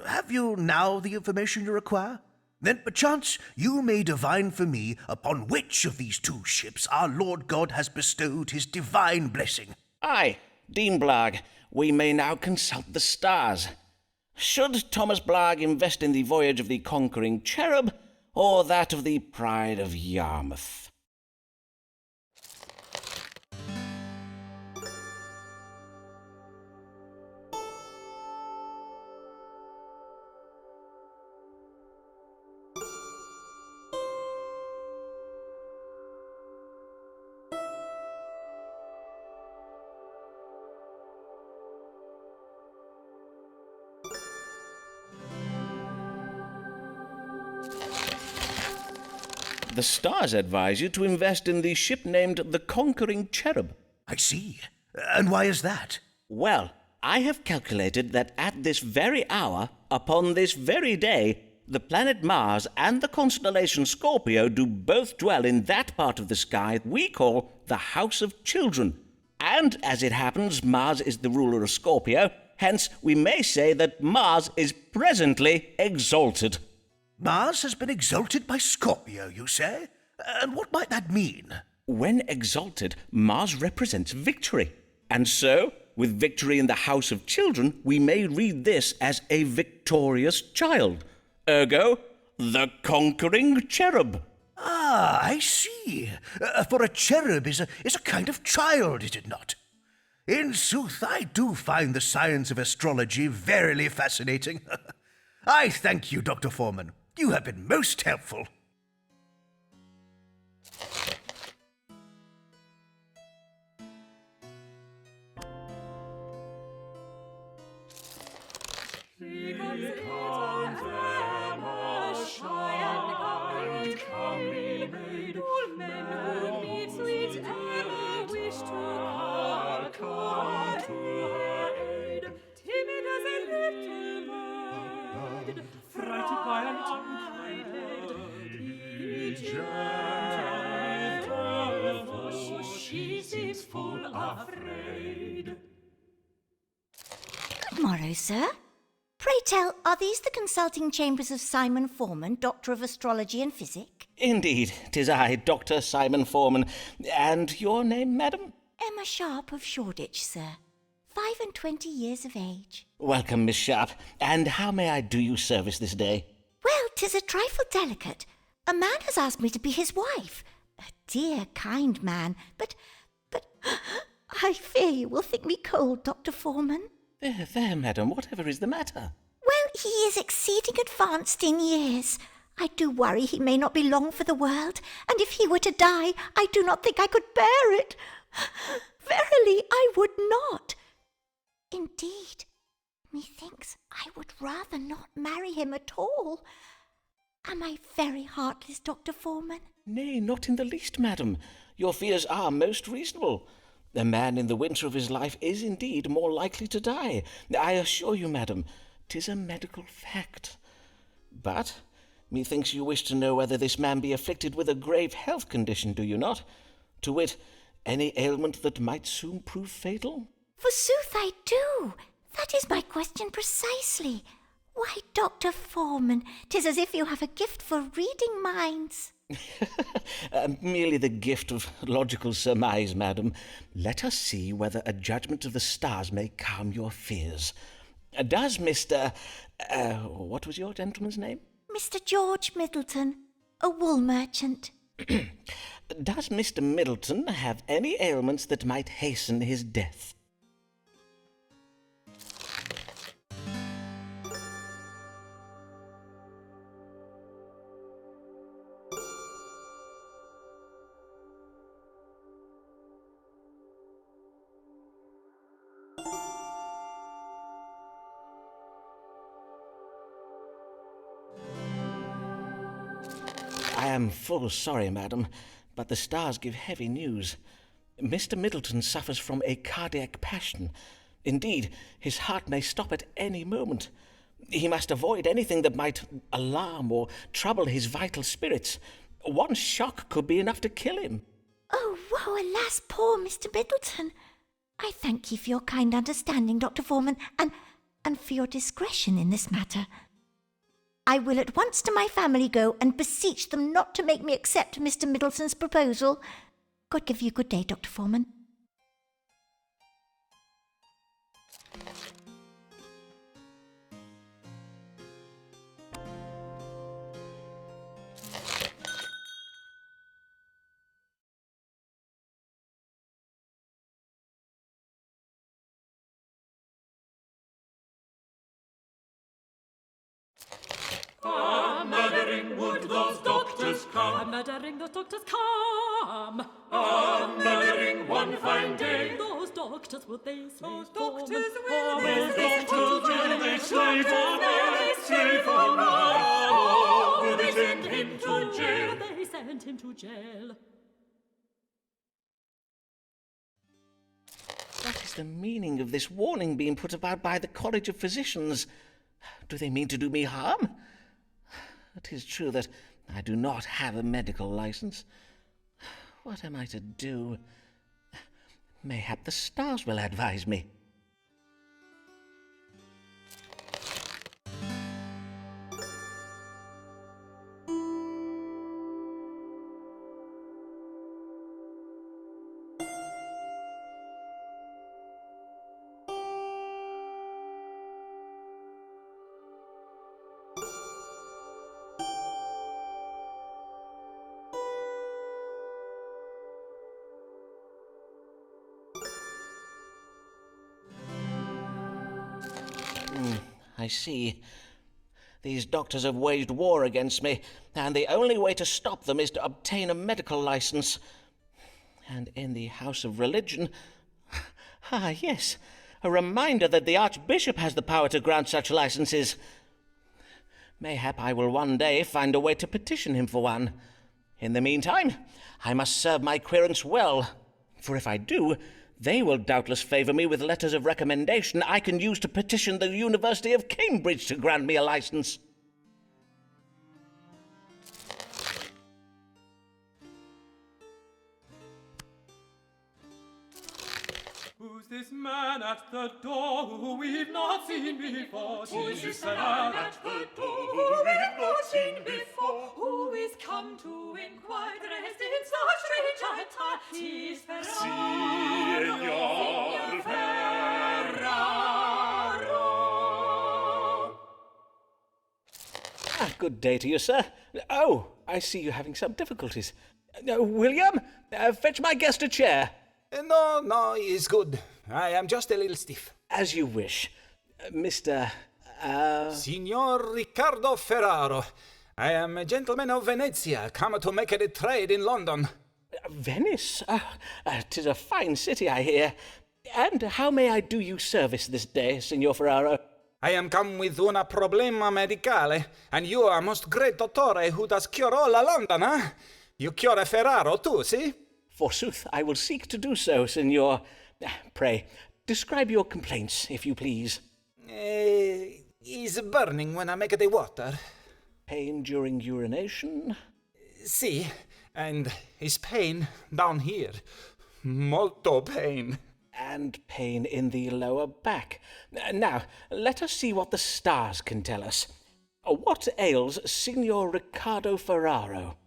Have you now the information you require? Then perchance you may divine for me upon which of these two ships our Lord God has bestowed his divine blessing. Aye, Dean Blagg, we may now consult the stars. Should Thomas Blagg invest in the voyage of the Conquering Cherub, or that of the Pride of Yarmouth? The stars advise you to invest in the ship named the Conquering Cherub. I see. And why is that? Well, I have calculated that at this very hour, upon this very day, the planet Mars and the constellation Scorpio do both dwell in that part of the sky we call the House of Children. And, as it happens, Mars is the ruler of Scorpio, hence we may say that Mars is presently exalted. Mars has been exalted by Scorpio, you say? And what might that mean? When exalted, Mars represents victory. And so, with victory in the House of Children, we may read this as a victorious child. Ergo, the Conquering Cherub. Ah, I see. For a cherub is a kind of child, is it not? In sooth, I do find the science of astrology verily fascinating. I thank you, Dr. Foreman. You have been most helpful. Here comes Emma, shy and kind, comely maid. All men who meet sweet Emma wish to come to her aid. Timid as a little bird, frighted by an unkind maid, be gentle, for she seems full afraid. Good morrow, sir. Pray tell, are these the consulting chambers of Simon Foreman, Doctor of Astrology and Physic? Indeed, 'tis I, Dr. Simon Foreman. And your name, madam? Emma Sharp of Shoreditch, sir. 25 years of age. Welcome, Miss Sharp. And how may I do you service this day? Well, 'tis a trifle delicate. A man has asked me to be his wife. A dear, kind man, but I fear you will think me cold, Dr. Foreman. There, madam, whatever is the matter? Well, he is exceeding advanced in years. I do worry he may not be long for the world, and if he were to die, I do not think I could bear it. Verily, I would not. Indeed, methinks I would rather not marry him at all. Am I very heartless, Dr. Foreman? Nay, not in the least, madam. Your fears are most reasonable. A man in the winter of his life is indeed more likely to die. I assure you, madam, 'tis a medical fact. But methinks you wish to know whether this man be afflicted with a grave health condition, do you not? To wit, any ailment that might soon prove fatal? Forsooth I do. That is my question precisely. Why, Dr. Foreman, 'tis as if you have a gift for reading minds. Merely the gift of logical surmise, madam. Let us see whether a judgment of the stars may calm your fears. Does Mr. What was your gentleman's name? Mr. George Middleton, a wool merchant. Does Mr. Middleton have any ailments that might hasten his death? I am full sorry, madam, but the stars give heavy news. Mr. Middleton suffers from a cardiac passion. Indeed, his heart may stop at any moment. He must avoid anything that might alarm or trouble his vital spirits. One shock could be enough to kill him. Oh, woe, alas, poor Mr. Middleton. I thank you for your kind understanding, Dr. Foreman, and for your discretion in this matter. I will at once to my family go and beseech them not to make me accept Mr. Middleton's proposal. God give you good day, Dr. Foreman. Murdering would those doctors come? Murdering those doctors come. Murdering one fine day. Those doctors will they slay. Those doctors will they slay for me? Slay for me? Oh, will they send him to jail? They send him to jail. What is the meaning of this warning being put about by the College of Physicians? Do they mean to do me harm? It is true that I do not have a medical license. What am I to do? Mayhap the stars will advise me. I see. These doctors have waged war against me, and the only way to stop them is to obtain a medical license. And in the House of Religion... yes, a reminder that the Archbishop has the power to grant such licenses. Mayhap I will one day find a way to petition him for one. In the meantime, I must serve my querents well, for if I do, they will doubtless favour me with letters of recommendation I can use to petition the University of Cambridge to grant me a licence. Who's this man at the door who we've not seen before? Who's this man at the door who we've not seen before? Who is come to inquire dressed in such strange attire? 'Tis Signor Ferraro. Good day to you, sir. Oh, I see you're having some difficulties. William, fetch my guest a chair. No, it's good. I am just a little stiff. As you wish. Mr. Signor Riccardo Ferraro. I am a gentleman of Venezia, come to make a trade in London. Venice? 'Tis a fine city, I hear. And how may I do you service this day, Signor Ferraro? I am come with una problema medicale, and you are most great dottore who does cure all London, eh? You cure Ferraro too, see? Forsooth, I will seek to do so, Signor. Pray, describe your complaints, if you please. Is burning when I make the water. Pain during urination? See, and is pain down here. Molto pain. And pain in the lower back. Now, let us see what the stars can tell us. What ails Signor Riccardo Ferraro?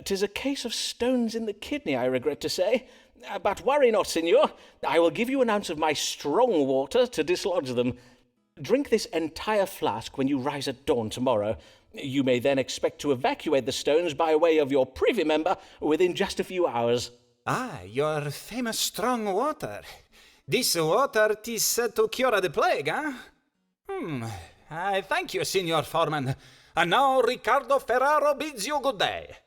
"'Tis a case of stones in the kidney, I regret to say. But worry not, Signor. I will give you an ounce of my strong water to dislodge them. Drink this entire flask when you rise at dawn tomorrow. You may then expect to evacuate the stones by way of your privy member within just a few hours." Your famous strong water. This water 'tis said to cure the plague, eh? I thank you, Signor Foreman. And now Riccardo Ferraro bids you good day.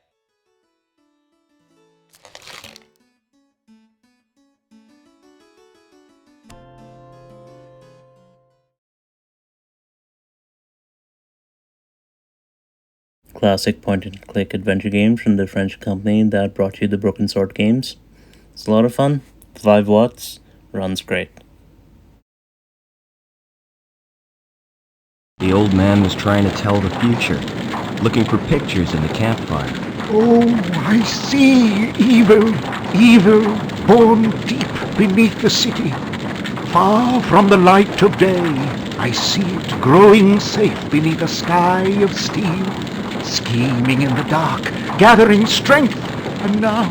classic point-and-click adventure games from the French company that brought you the Broken Sword games. It's a lot of fun. 5 watts, runs great. The old man was trying to tell the future, looking for pictures in the campfire. Oh, I see evil, evil, born deep beneath the city. Far from the light of day, I see it growing safe beneath a sky of steel, scheming in the dark, gathering strength, and now,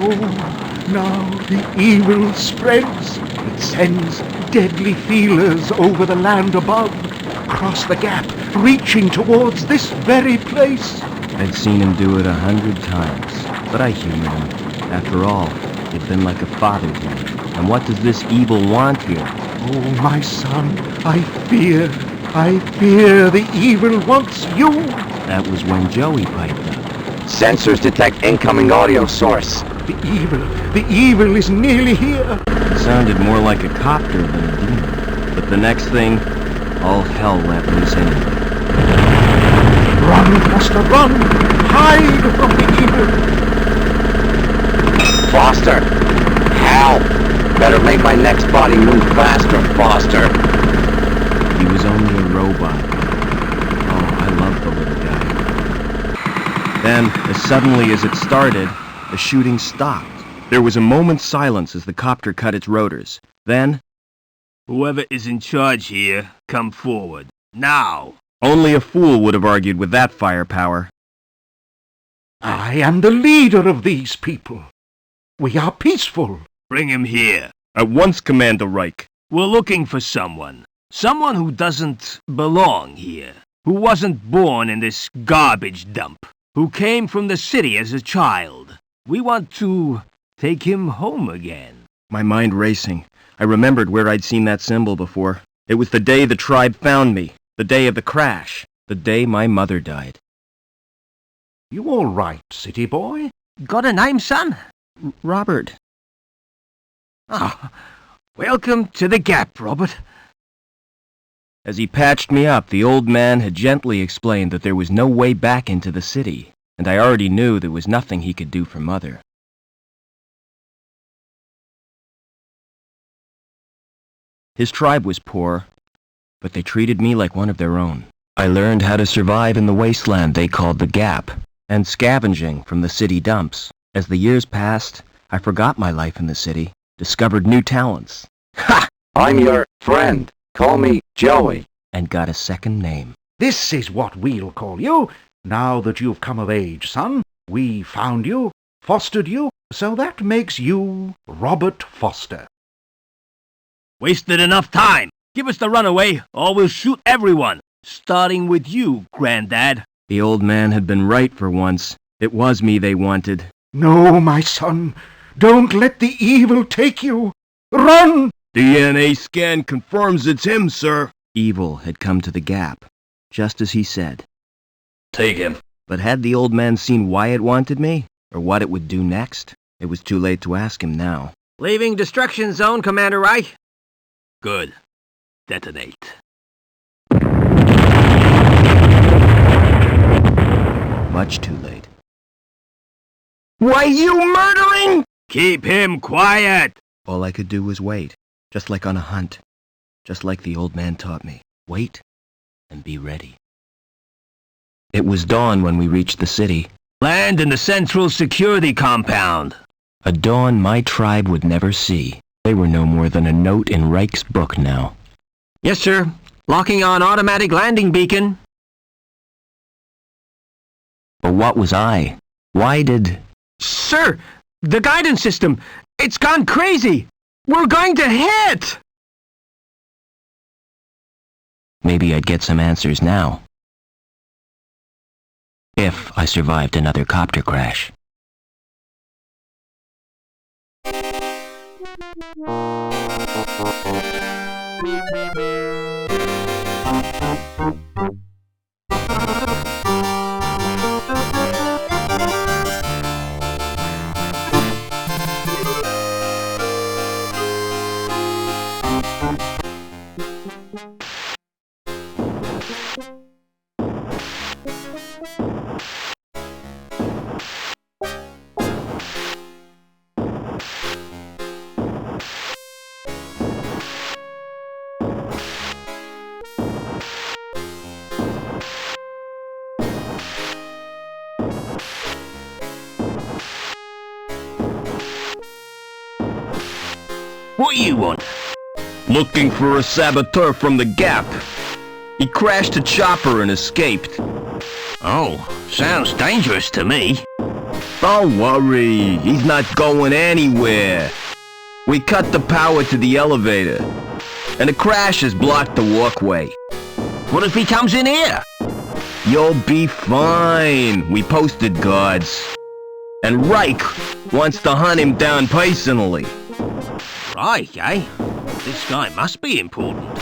oh, now the evil spreads. It sends deadly feelers over the land above, across the gap, reaching towards this very place. I'd seen him do it 100 times, but I humored him. After all, he'd been like a father to me. And what does this evil want here? Oh, my son, I fear the evil wants you. That was when Joey piped up. Sensors detect incoming audio source. The evil is nearly here. It sounded more like a copter than a demon. But the next thing, all hell let loose anyway. Run, Foster, run! Hide from the evil! Foster! Help! Better make my next body move faster, Foster! He was only a robot. Oh, I love the little guy. Then, as suddenly as it started, the shooting stopped. There was a moment's silence as the copter cut its rotors. Then, "Whoever is in charge here, come forward. Now!" Only a fool would have argued with that firepower. I am the leader of these people. We are peaceful. Bring him here. At once, Commander Reich. We're looking for someone. Someone who doesn't belong here. Who wasn't born in this garbage dump. Who came from the city as a child. We want to take him home again. My mind racing. I remembered where I'd seen that symbol before. It was the day the tribe found me. The day of the crash. The day my mother died. You all right, city boy? Got a name, son? Robert. Ah, welcome to the Gap, Robert. As he patched me up, the old man had gently explained that there was no way back into the city, and I already knew there was nothing he could do for Mother. His tribe was poor, but they treated me like one of their own. I learned how to survive in the wasteland they called the Gap, and scavenging from the city dumps. As the years passed, I forgot my life in the city, discovered new talents. Ha! I'm your friend. Call me Joey. And got a second name. This is what we'll call you. Now that you've come of age, son, we found you, fostered you, so that makes you Robert Foster. Wasted enough time. Give us the runaway, or we'll shoot everyone. Starting with you, Granddad. The old man had been right for once. It was me they wanted. No, my son. Don't let the evil take you. Run! DNA scan confirms it's him, sir. Evil had come to the Gap, just as he said. Take him. But had the old man seen why it wanted me, or what it would do next? It was too late to ask him now. Leaving destruction zone, Commander Reich. Good. Detonate. Much too late. Why, you murdering? Keep him quiet! All I could do was wait, just like on a hunt. Just like the old man taught me. Wait and be ready. It was dawn when we reached the city. Land in the Central Security Compound. A dawn my tribe would never see. They were no more than a note in Reich's book now. Yes, sir. Locking on automatic landing beacon. But what was I? Why did... Sir, the guidance system, it's gone crazy. We're going to hit! Maybe I'd get some answers now. If I survived another copter crash. What you want? Looking for a saboteur from the Gap. He crashed a chopper and escaped. Oh, sounds dangerous to me. Don't worry, he's not going anywhere. We cut the power to the elevator, and the crash has blocked the walkway. What if he comes in here? You'll be fine. We posted guards. And Reich wants to hunt him down personally. Right, eh? This guy must be important.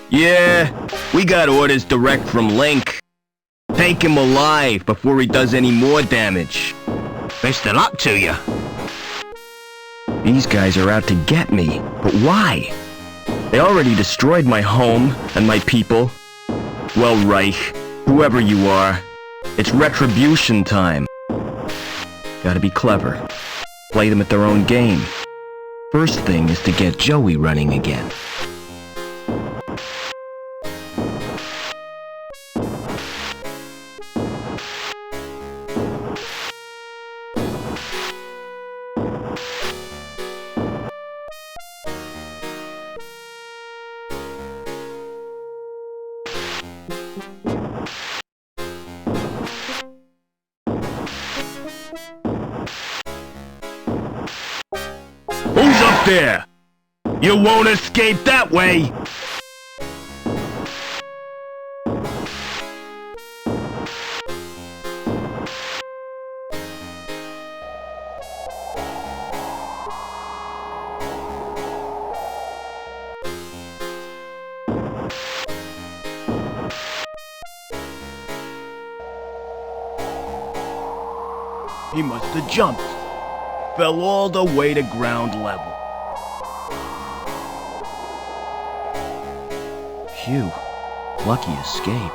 Yeah, we got orders direct from Link. Take him alive before he does any more damage. Best of luck to you. These guys are out to get me, but why? They already destroyed my home and my people. Well, Reich, whoever you are, it's retribution time. Gotta be clever. Play them at their own game. First thing is to get Joey running again. Who's up there? You won't escape that way! He must have jumped. Fell all the way to ground level. Phew. Lucky escape.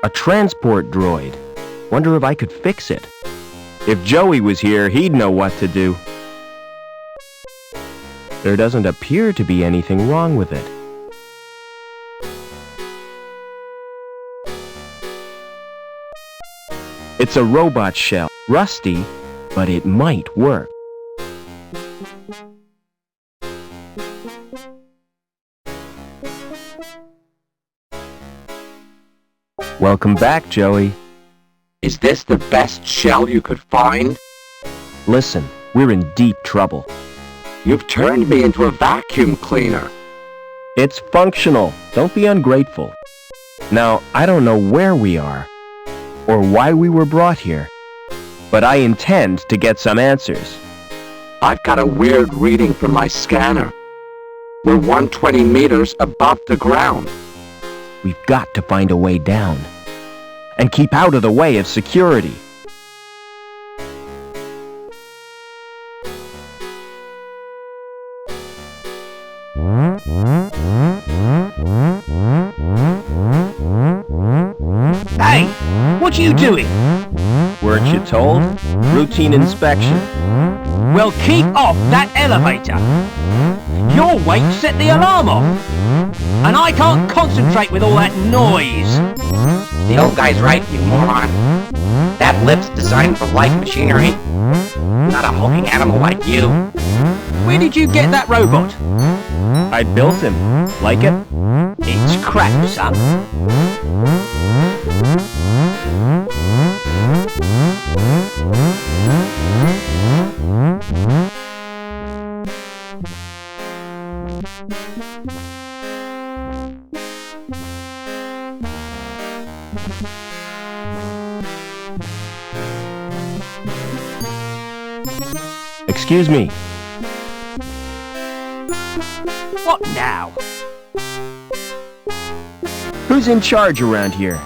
A transport droid. Wonder if I could fix it. If Joey was here, he'd know what to do. There doesn't appear to be anything wrong with it. It's a robot shell. Rusty, but it might work. Welcome back, Joey. Is this the best shell you could find? Listen, we're in deep trouble. You've turned me into a vacuum cleaner. It's functional. Don't be ungrateful. Now, I don't know where we are, or why we were brought here, but I intend to get some answers. I've got a weird reading from my scanner. We're 120 meters above the ground. We've got to find a way down, and keep out of the way of security. Hey! What are you doing? Weren't you told? Routine inspection. Well, keep off that elevator. Your weight set the alarm off. And I can't concentrate with all that noise. The old guy's right, you moron. That lift's designed for light machinery, not a hulking animal like you. Where did you get that robot? I built him. Like it? It's crap, son. Excuse me. What now? Who's in charge around here?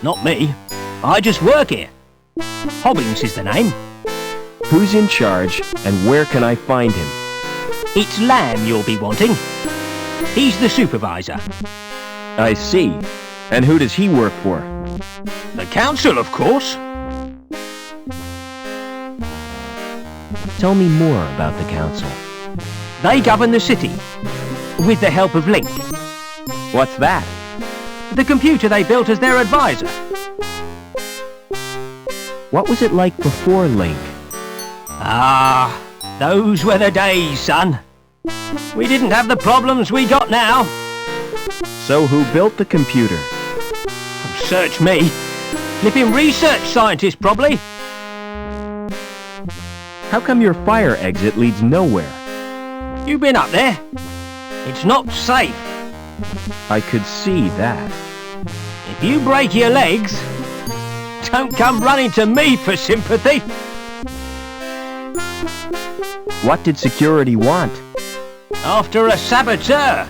Not me. I just work here. Hobbins is the name. Who's in charge, and where can I find him? It's Lamb you'll be wanting. He's the supervisor. I see. And who does he work for? The council, of course. Tell me more about the council. They govern the city, with the help of Link. What's that? The computer they built as their advisor. What was it like before Link? Ah, those were the days, son. We didn't have the problems we got now. So who built the computer? Search me. Flipping research scientist, probably. How come your fire exit leads nowhere? You been up there? It's not safe. I could see that. If you break your legs, don't come running to me for sympathy. What did security want? After a saboteur.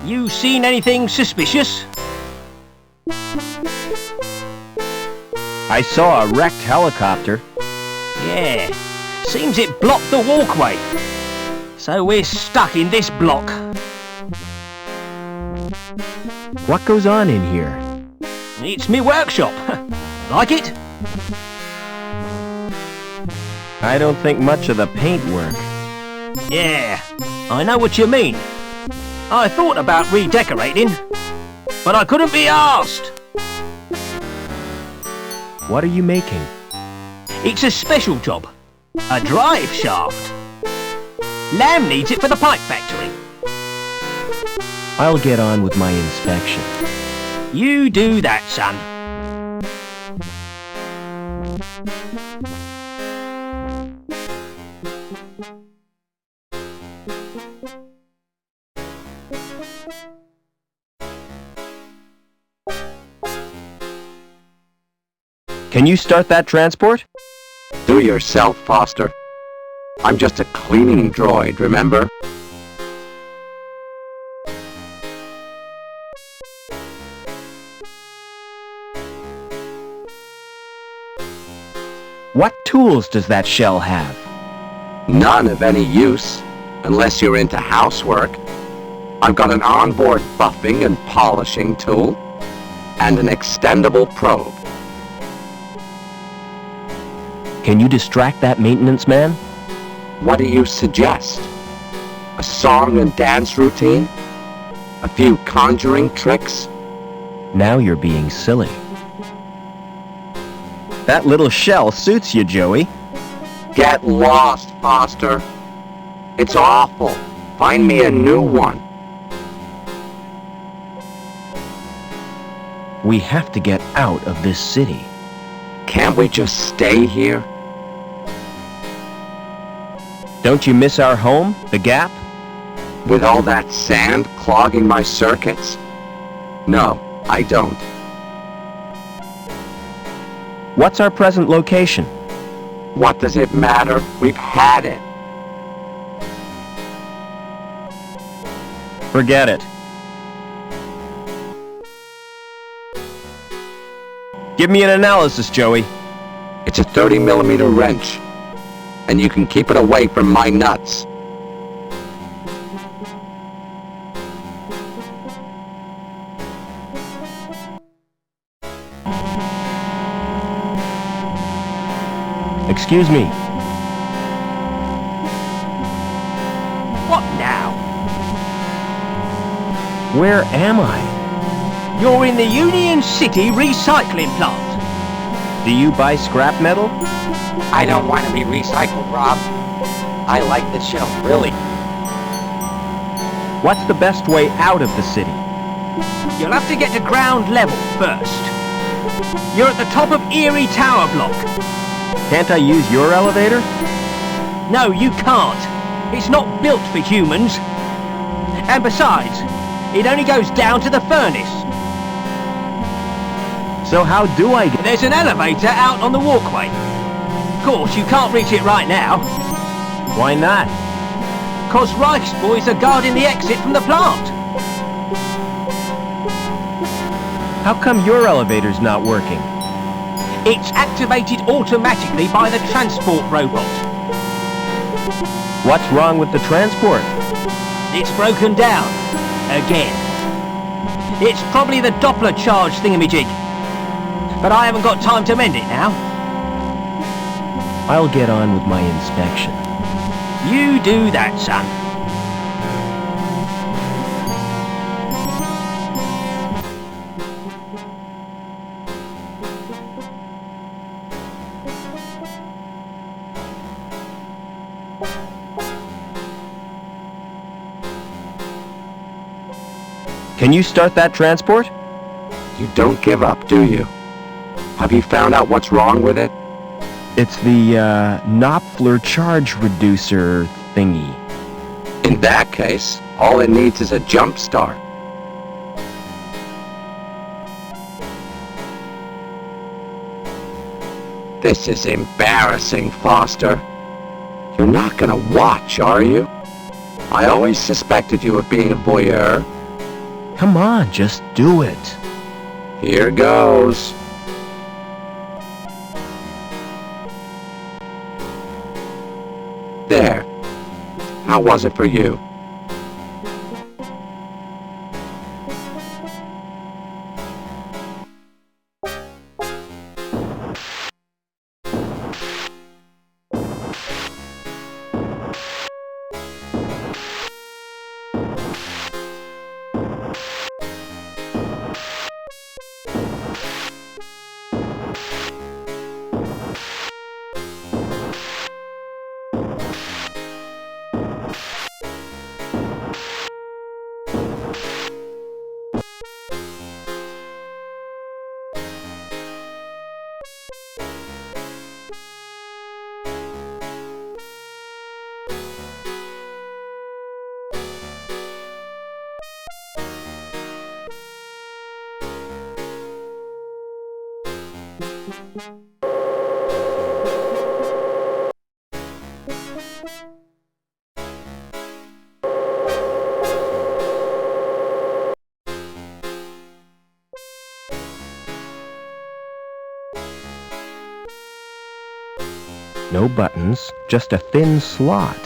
You seen anything suspicious? I saw a wrecked helicopter. Yeah, seems it blocked the walkway. So we're stuck in this block. What goes on in here? It's me workshop. Like it? I don't think much of the paint work. Yeah, I know what you mean. I thought about redecorating, but I couldn't be arsed. What are you making? It's a special job. A drive shaft. Lamb needs it for the pipe factory. I'll get on with my inspection. You do that, son. Can you start that transport? Do yourself, Foster. I'm just a cleaning droid, remember? What tools does that shell have? None of any use, unless you're into housework. I've got an onboard buffing and polishing tool, and an extendable probe. Can you distract that maintenance man? What do you suggest? A song and dance routine? A few conjuring tricks? Now you're being silly. That little shell suits you, Joey. Get lost, Foster. It's awful. Find me a new one. We have to get out of this city. Can't we just stay here? Don't you miss our home, the Gap? With all that sand clogging my circuits? No, I don't. What's our present location? What does it matter? We've had it. Forget it. Give me an analysis, Joey. It's a 30mm wrench, and you can keep it away from my nuts. Excuse me. What now? Where am I? You're in the Union City recycling plant. Do you buy scrap metal? I don't want to be recycled, Rob. I like the show, really. What's the best way out of the city? You'll have to get to ground level first. You're at the top of Erie Tower Block. Can't I use your elevator? No, you can't. It's not built for humans. And besides, it only goes down to the furnace. So how do I get... There's an elevator out on the walkway. Of course, you can't reach it right now. Why not? 'Cause Reich's boys are guarding the exit from the plant. How come your elevator's not working? It's activated automatically by the transport robot. What's wrong with the transport? It's broken down. Again. It's probably the Doppler charge thingamajig. But I haven't got time to mend it now. I'll get on with my inspection. You do that, son. Can you start that transport? You don't give up, do you? Have you found out what's wrong with it? It's the, Knopfler charge reducer thingy. In that case, all it needs is a jump start. This is embarrassing, Foster. You're not gonna watch, are you? I always suspected you of being a voyeur. Come on, just do it. Here goes. There. How was it for you? No buttons, just a thin slot.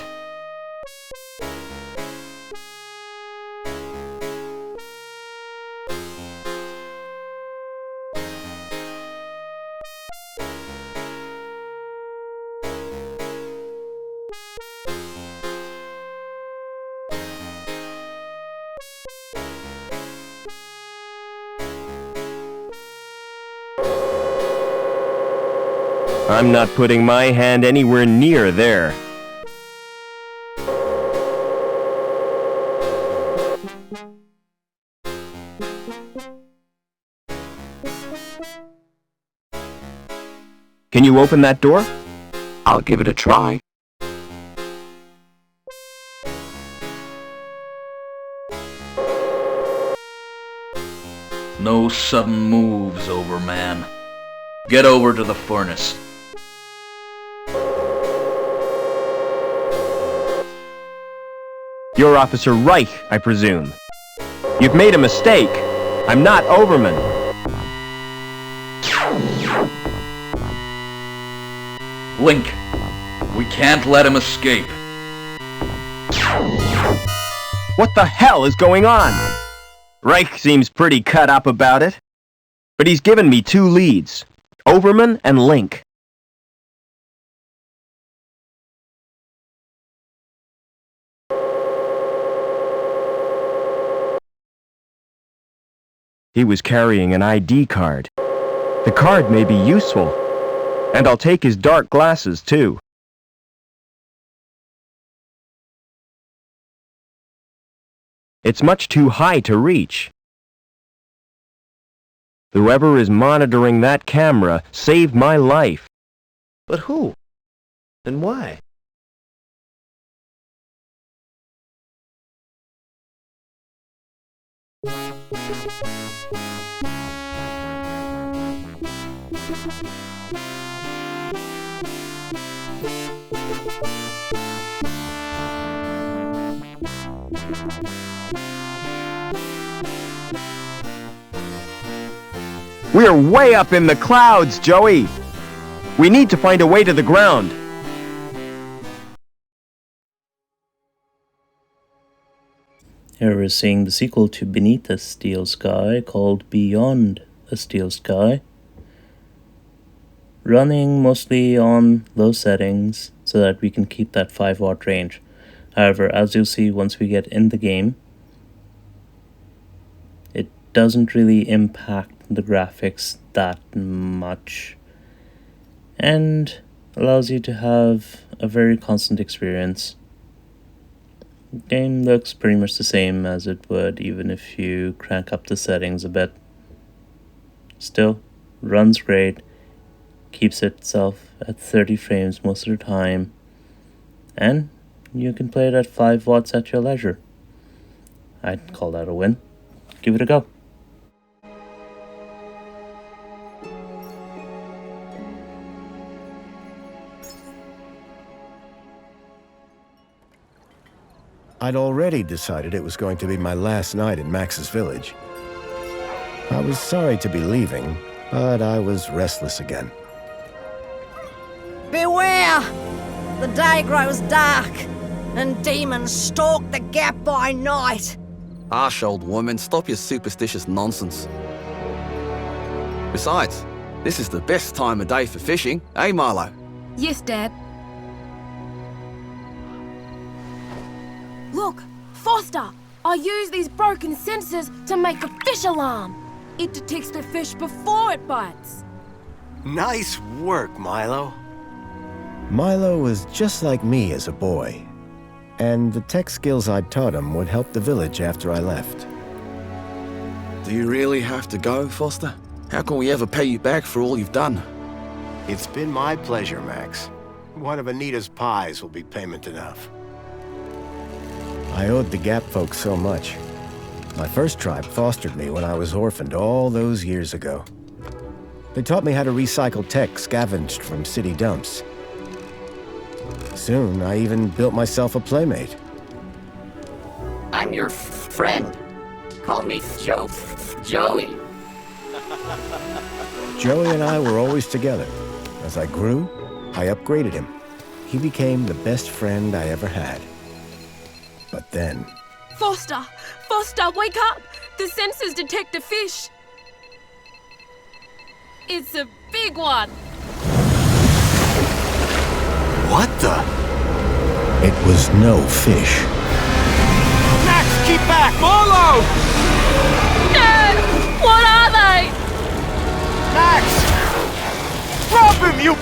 I'm not putting my hand anywhere near there. Can you open that door? I'll give it a try. No sudden moves, Overman. Get over to the furnace. You're Officer Reich, I presume. You've made a mistake. I'm not Overman. Link, we can't let him escape. What the hell is going on? Reich seems pretty cut up about it. But he's given me 2 leads. Overman and Link. He was carrying an ID card. The card may be useful. And I'll take his dark glasses, too. It's much too high to reach. Whoever is monitoring that camera saved my life. But who? And why? We're way up in the clouds, Joey! We need to find a way to the ground. Here we're seeing the sequel to Beneath a Steel Sky called Beyond a Steel Sky. Running mostly on low settings so that we can keep that 5-watt range. However, as you'll see once we get in the game, it doesn't really impact the graphics that much and allows you to have a very constant experience. The game looks pretty much the same as it would even if you crank up the settings a bit. Still, runs great, keeps itself at 30 frames most of the time, and you can play it at 5 watts at your leisure. I'd call that a win. Give it a go. I'd already decided it was going to be my last night in Max's village. I was sorry to be leaving, but I was restless again. Beware! The day grows dark, and demons stalk the gap by night. Harsh old woman, stop your superstitious nonsense. Besides, this is the best time of day for fishing, eh, Milo? Yes, Dad. Look, Foster! I use these broken sensors to make a fish alarm. It detects the fish before it bites. Nice work, Milo. Milo was just like me as a boy, and the tech skills I'd taught him would help the village after I left. Do you really have to go, Foster? How can we ever pay you back for all you've done? It's been my pleasure, Max. One of Anita's pies will be payment enough. I owed the Gap folks so much. My first tribe fostered me when I was orphaned all those years ago. They taught me how to recycle tech scavenged from city dumps. Soon, I even built myself a playmate. I'm your friend. Call me Joey. Joey and I were always together. As I grew, I upgraded him. He became the best friend I ever had. But then... Foster! Foster, wake up! The sensors detect a fish. It's a big one. What the? It was no fish. Max, keep back! Milo! Dad! What are they? Max! Drop him, you...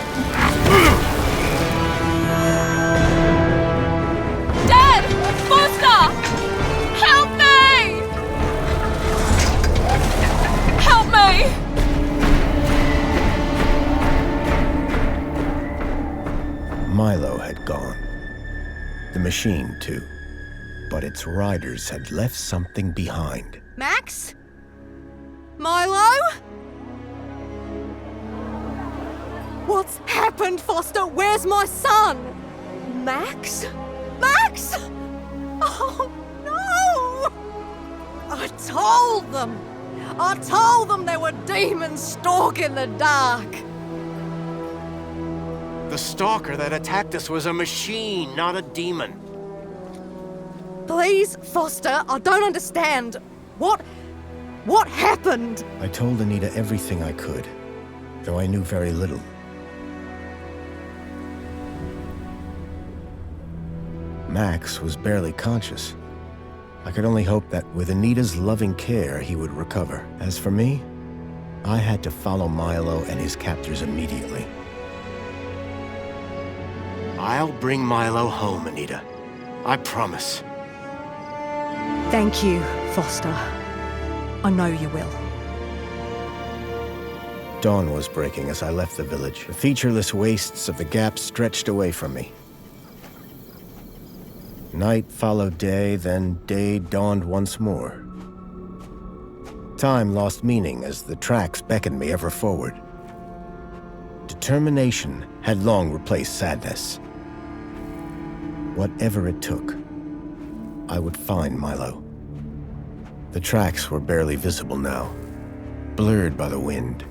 Dad! Foster! Help me! Help me! Milo had gone. The machine, too. But its riders had left something behind. Max? Milo? What's happened, Foster? Where's my son? Max? Max! Oh, no! I told them there were demons stalking the dark. The stalker that attacked us was a machine, not a demon. Please, Foster, I don't understand. What happened? I told Anita everything I could, though I knew very little. Max was barely conscious. I could only hope that with Anita's loving care, he would recover. As for me, I had to follow Milo and his captors immediately. I'll bring Milo home, Anita. I promise. Thank you, Foster. I know you will. Dawn was breaking as I left the village. The featureless wastes of the Gap stretched away from me. Night followed day, then day dawned once more. Time lost meaning as the tracks beckoned me ever forward. Determination had long replaced sadness. Whatever it took, I would find Milo. The tracks were barely visible now, blurred by the wind.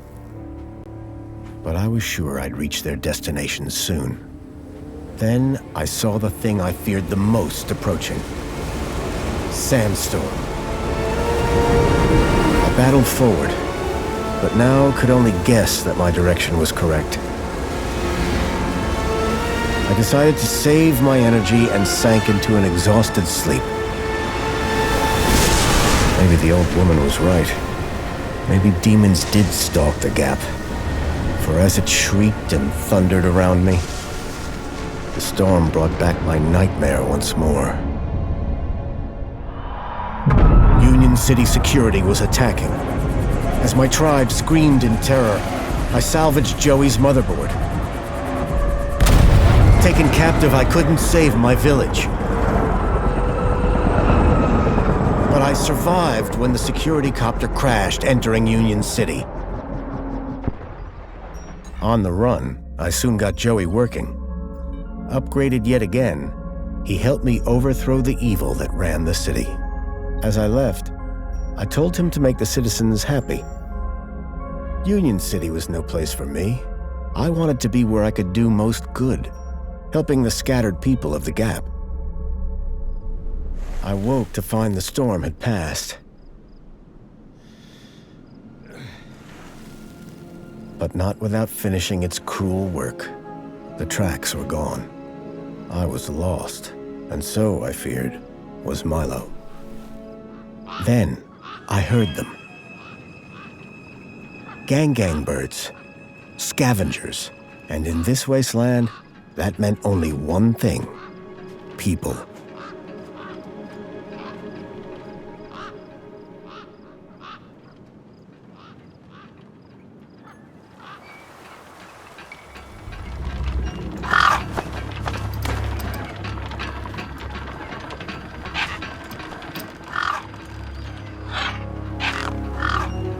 But I was sure I'd reach their destination soon. Then I saw the thing I feared the most approaching. Sandstorm. I battled forward, but now could only guess that my direction was correct. I decided to save my energy and sank into an exhausted sleep. Maybe the old woman was right. Maybe demons did stalk the gap. For as it shrieked and thundered around me, the storm brought back my nightmare once more. Union City security was attacking. As my tribe screamed in terror, I salvaged Joey's motherboard. Taken captive, I couldn't save my village. But I survived when the security copter crashed, entering Union City. On the run, I soon got Joey working. Upgraded yet again, he helped me overthrow the evil that ran the city. As I left, I told him to make the citizens happy. Union City was no place for me. I wanted to be where I could do most good, helping the scattered people of the Gap. I woke to find the storm had passed. But not without finishing its cruel work. The tracks were gone. I was lost, and so, I feared, was Milo. Then, I heard them. Gang birds, scavengers, and in this wasteland, that meant only one thing: people.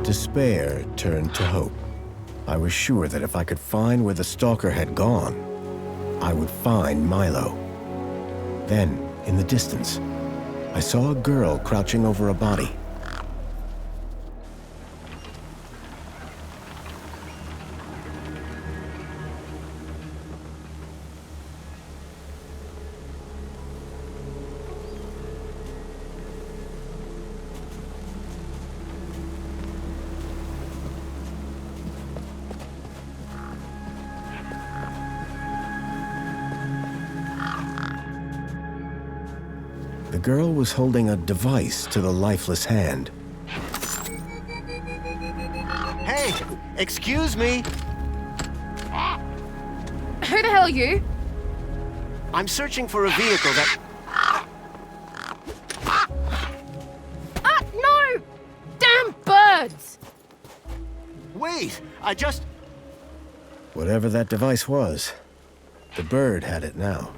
Despair turned to hope. I was sure that if I could find where the stalker had gone, I would find Milo. Then, in the distance, I saw a girl crouching over a body. The girl was holding a device to the lifeless hand. Hey, excuse me. Who the hell are you? I'm searching for a vehicle that... No! Damn birds! Wait, I just... Whatever that device was, the bird had it now.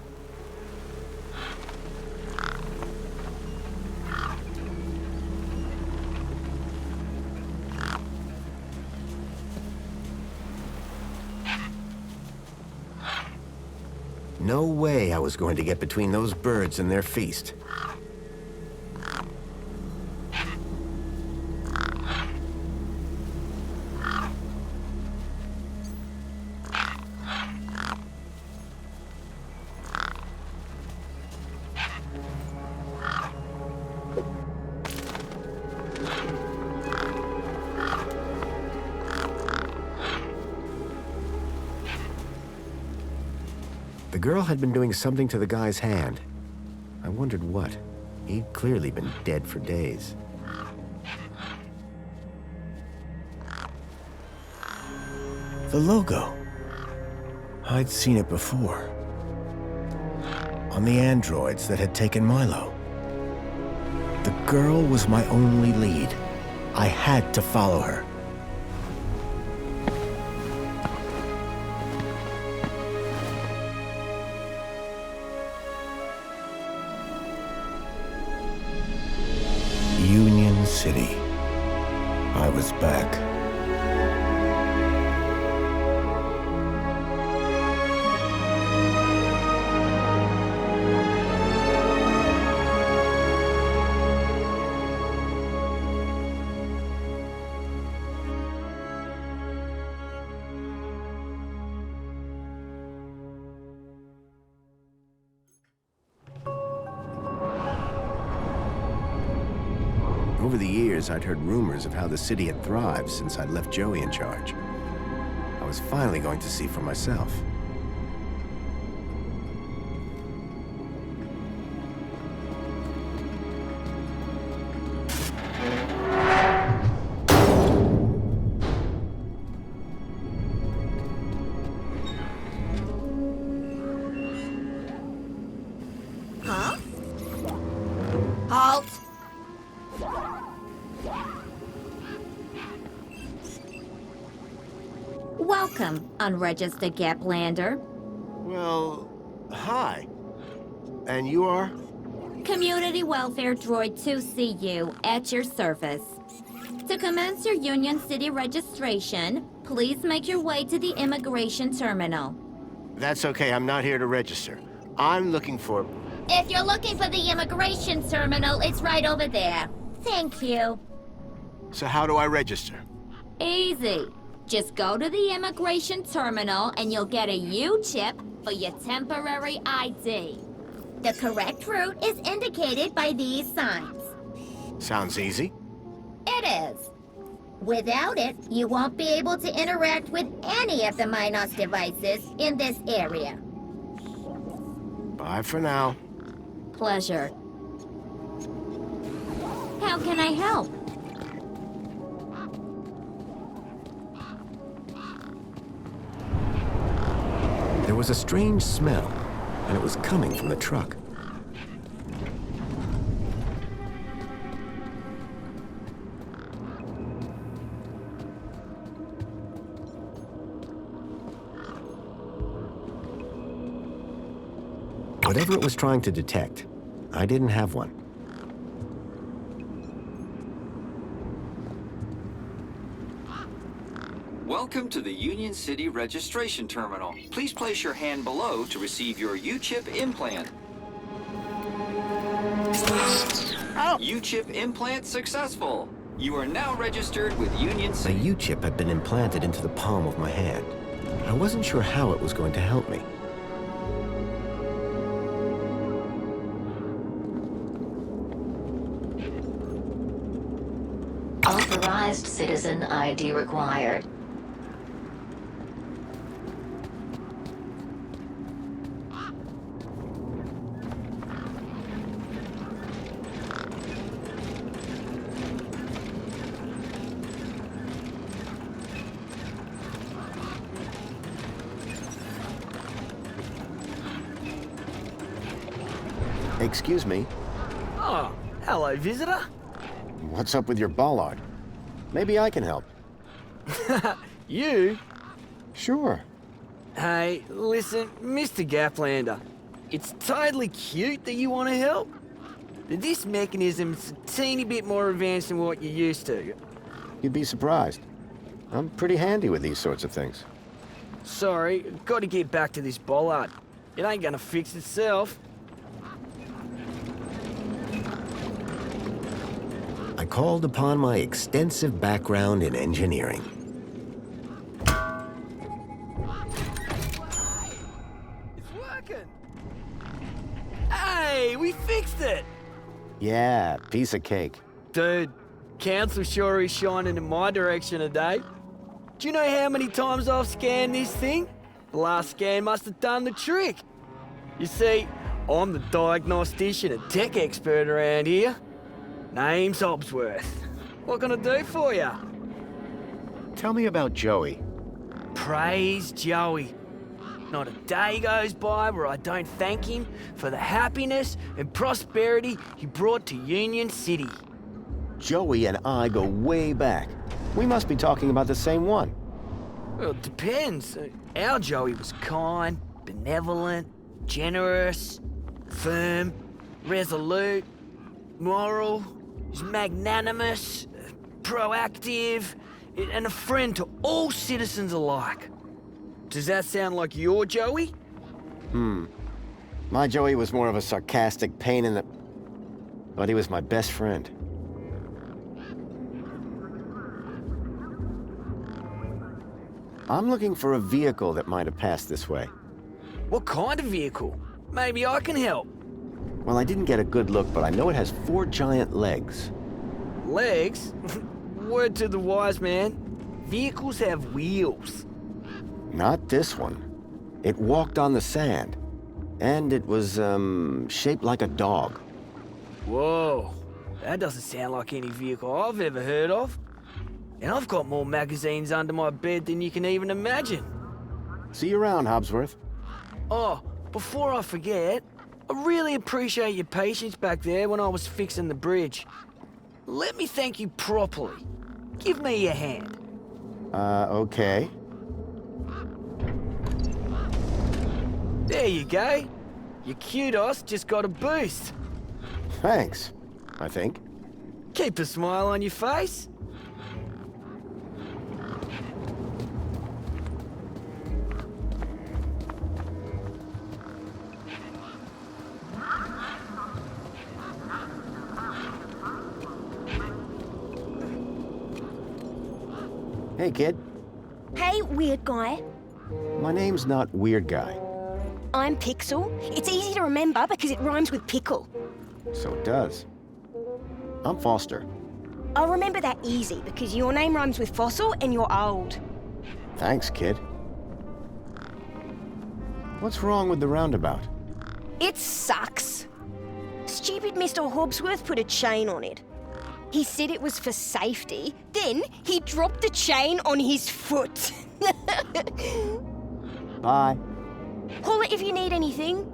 No way I was going to get between those birds and their feast. The girl had been doing something to the guy's hand. I wondered what. He'd clearly been dead for days. The logo. I'd seen it before. On the androids that had taken Milo. The girl was my only lead. I had to follow her. Union City. I was back. Over the years, I'd heard rumors of how the city had thrived since I'd left Joey in charge. I was finally going to see for myself. Huh? Halt! Welcome, unregistered Gaplander. Well, hi. And you are? Community Welfare Droid 2CU at your service. To commence your Union City registration, please make your way to the immigration terminal. That's okay, I'm not here to register. I'm looking for... If you're looking for the immigration terminal, it's right over there. Thank you. So how do I register? Easy. Just go to the immigration terminal and you'll get a U-chip for your temporary ID. The correct route is indicated by these signs. Sounds easy. It is. Without it, you won't be able to interact with any of the Minos devices in this area. Bye for now. Pleasure. How can I help? There was a strange smell, and it was coming from the truck. Whatever it was trying to detect, I didn't have one. Welcome to the Union City Registration Terminal. Please place your hand below to receive your U-chip implant. U-chip implant successful. You are now registered with Union A City. U-chip had been implanted into the palm of my hand. I wasn't sure how it was going to help me. Authorized citizen ID required. Excuse me. Oh, hello, visitor. What's up with your bollard? Maybe I can help. You? Sure. Hey, listen, Mr. Gaplander. It's totally cute that you want to help. But this mechanism's a teeny bit more advanced than what you're used to. You'd be surprised. I'm pretty handy with these sorts of things. Sorry, got to get back to this bollard. It ain't gonna fix itself. I called upon my extensive background in engineering. It's working! Hey, we fixed it! Yeah, piece of cake. Dude, council sure is shining in my direction today. Do you know how many times I've scanned this thing? The last scan must have done the trick. You see, I'm the diagnostician and tech expert around here. Name's Hobsworth. What can I do for you? Tell me about Joey. Praise Joey. Not a day goes by where I don't thank him for the happiness and prosperity he brought to Union City. Joey and I go way back. We must be talking about the same one. Well, it depends. Our Joey was kind, benevolent, generous, firm, resolute, moral, he's magnanimous, proactive, and a friend to all citizens alike. Does that sound like your Joey? My Joey was more of a sarcastic pain in the... But he was my best friend. I'm looking for a vehicle that might have passed this way. What kind of vehicle? Maybe I can help. Well, I didn't get a good look, but I know it has 4 giant legs. Legs? Word to the wise man. Vehicles have wheels. Not this one. It walked on the sand. And it was, shaped like a dog. Whoa. That doesn't sound like any vehicle I've ever heard of. And I've got more magazines under my bed than you can even imagine. See you around, Hobsworth. Oh, before I forget, I really appreciate your patience back there when I was fixing the bridge. Let me thank you properly. Give me your hand. Okay. There you go. Your kudos just got a boost. Thanks, I think. Keep a smile on your face. Hey, kid. Hey, weird guy. My name's not Weird Guy. I'm Pixel. It's easy to remember because it rhymes with pickle. So it does. I'm Foster. I'll remember that easy because your name rhymes with fossil and you're old. Thanks, kid. What's wrong with the roundabout? It sucks. Stupid Mr. Hobsworth put a chain on it. He said it was for safety, then he dropped the chain on his foot. Bye. Call it if you need anything.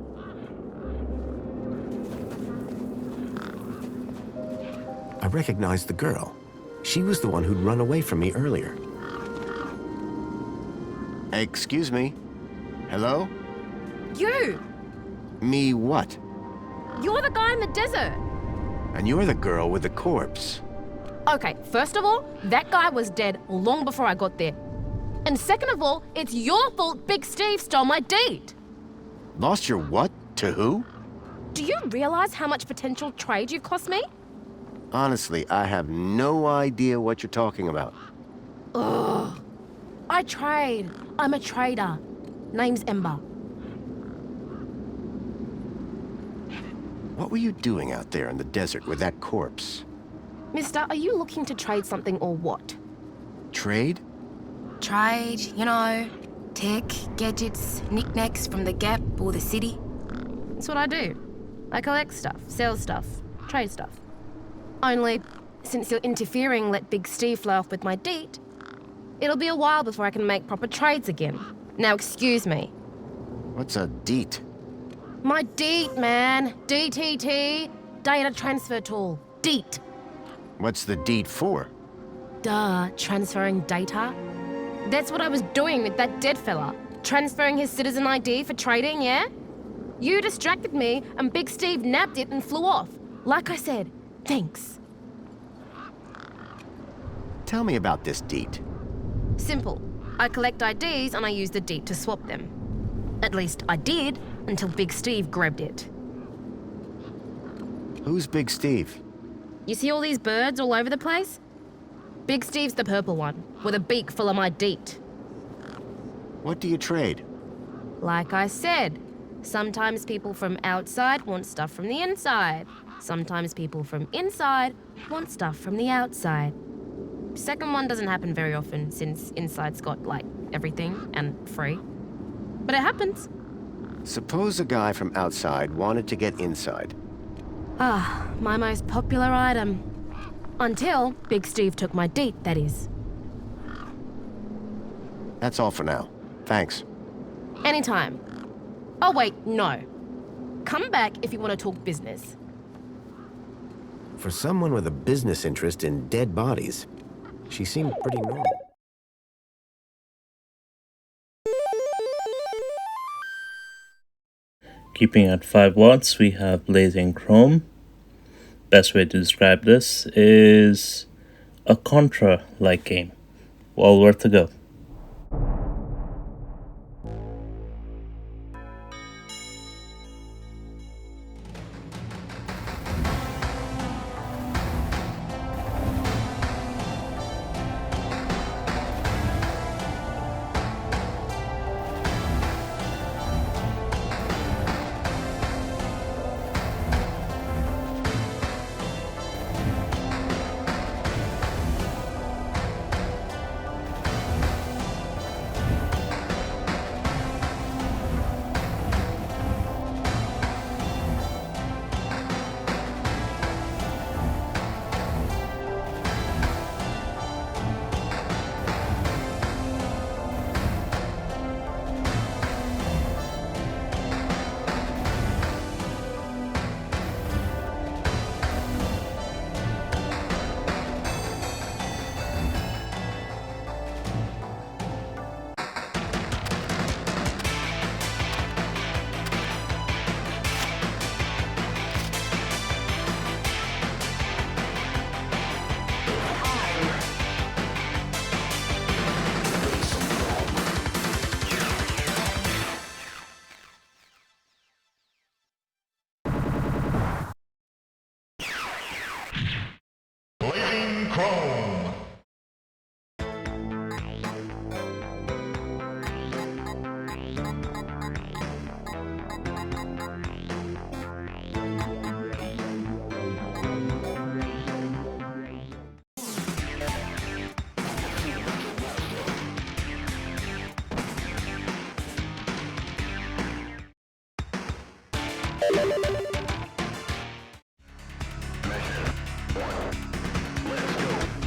I recognized the girl. She was the one who'd run away from me earlier. Excuse me. Hello? You! Me what? You're the guy in the desert. And you're the girl with the corpse. Okay, first of all, that guy was dead long before I got there. And second of all, it's your fault Big Steve stole my deed. Lost your what? To who? Do you realize how much potential trade you've cost me? Honestly, I have no idea what you're talking about. Ugh. I trade. I'm a trader. Name's Ember. What were you doing out there in the desert with that corpse? Mister, are you looking to trade something or what? Trade? Trade, you know, tech, gadgets, knickknacks from the Gap or the city. That's what I do. I collect stuff, sell stuff, trade stuff. Only, since you're interfering, let Big Steve fly off with my deed, it'll be a while before I can make proper trades again. Now excuse me. What's a deet? My DEET, man. DTT. Data transfer tool. DEET. What's the deed for? Duh, transferring data. That's what I was doing with that dead fella. Transferring his citizen ID for trading, yeah? You distracted me and Big Steve nabbed it and flew off. Like I said, thanks. Tell me about this deed. Simple. I collect IDs and I use the DEET to swap them. At least I did, until Big Steve grabbed it. Who's Big Steve? You see all these birds all over the place? Big Steve's the purple one, with a beak full of my DEET. What do you trade? Like I said, sometimes people from outside want stuff from the inside. Sometimes people from inside want stuff from the outside. Second one doesn't happen very often, since inside's got, like, everything and free. But it happens. Suppose a guy from outside wanted to get inside. Ah, my most popular item. Until Big Steve took my DEET, that is. That's all for now. Thanks. Anytime. Oh wait, no. Come back if you want to talk business. For someone with a business interest in dead bodies, she seemed pretty normal. Keeping at 5 watts, we have Blazing Chrome. Best way to describe this is a Contra-like game. Well worth a go. Chrome. Let's go.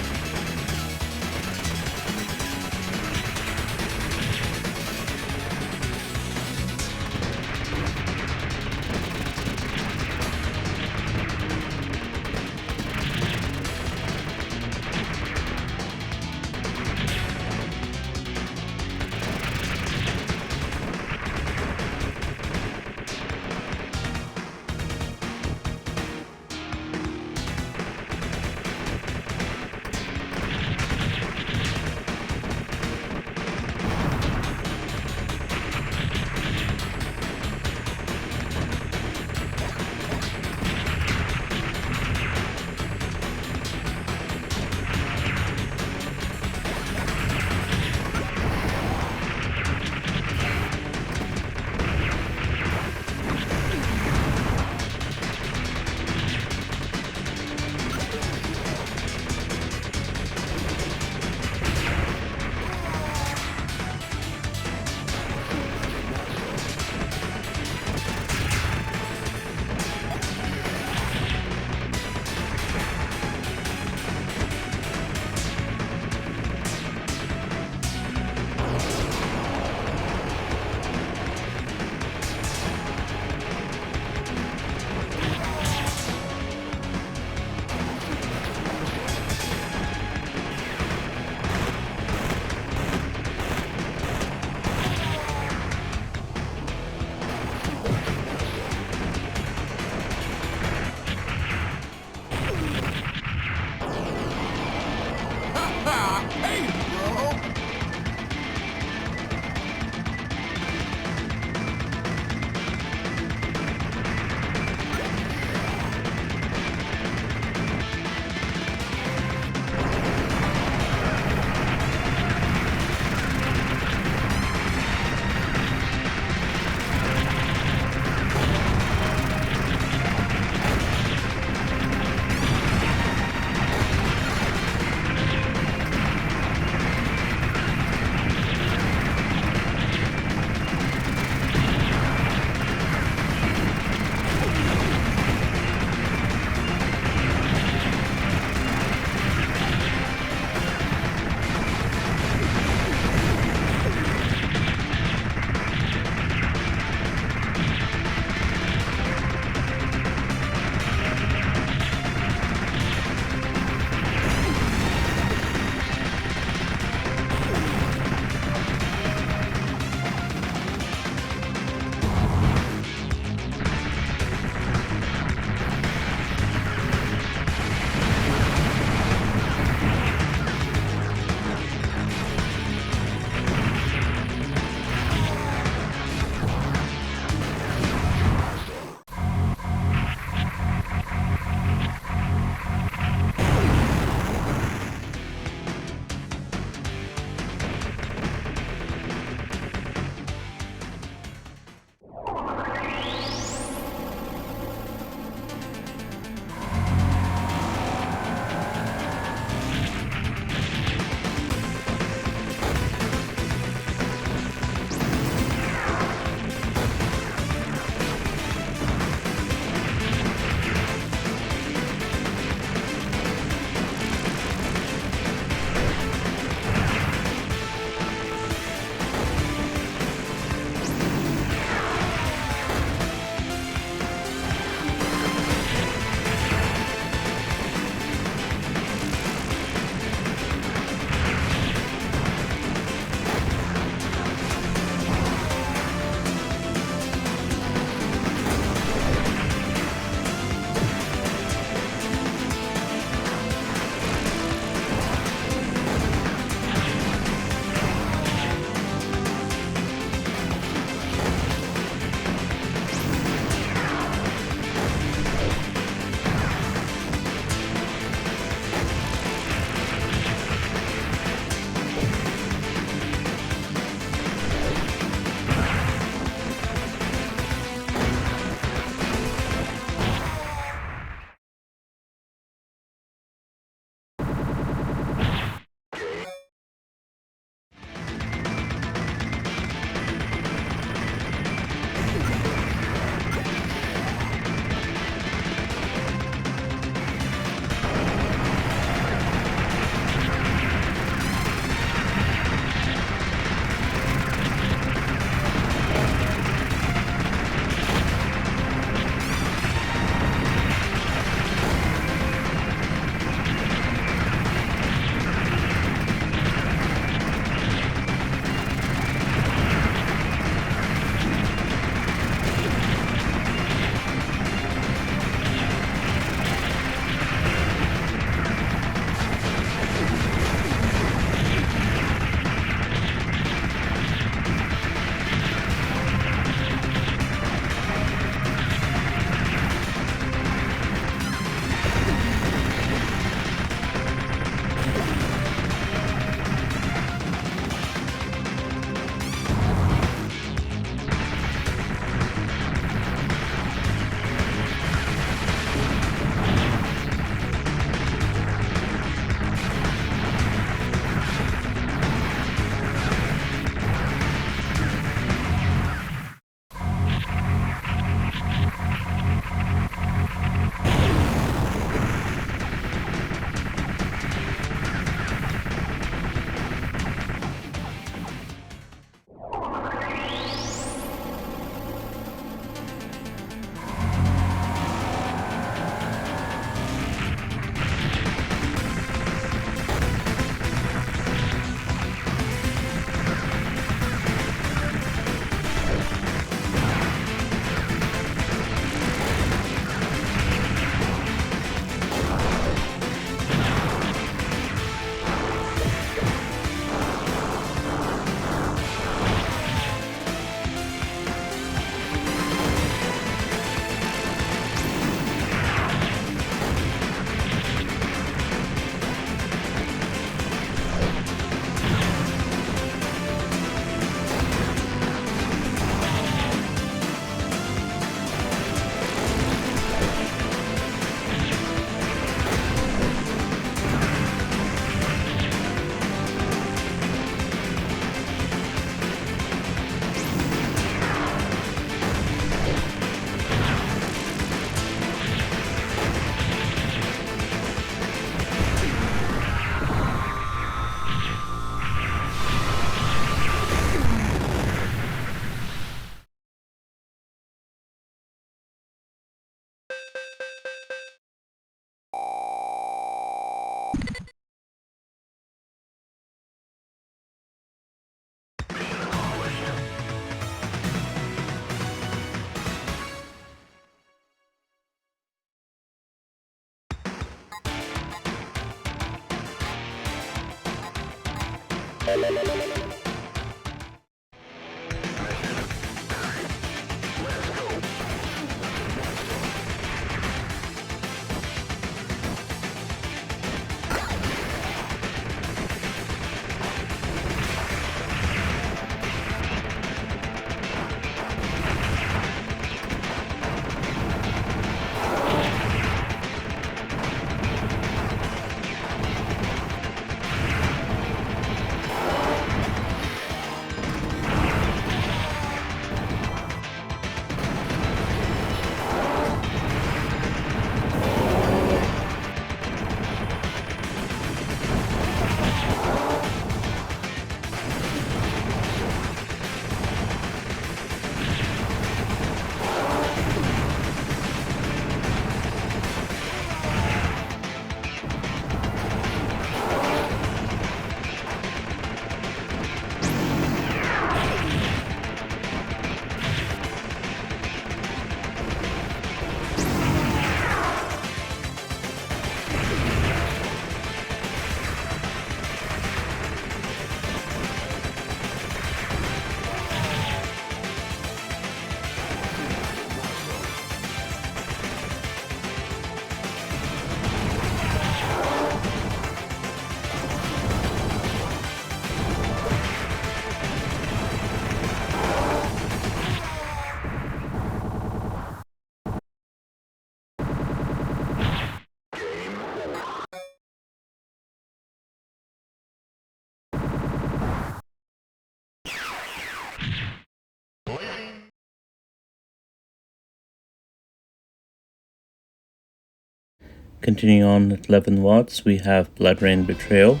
Continuing on at 11 watts, we have BloodRayne Betrayal.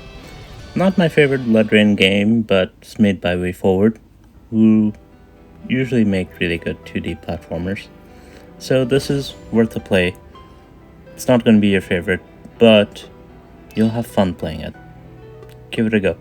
Not my favorite BloodRayne game, but it's made by WayForward, who usually make really good 2D platformers. So this is worth a play. It's not going to be your favorite, but you'll have fun playing it. Give it a go.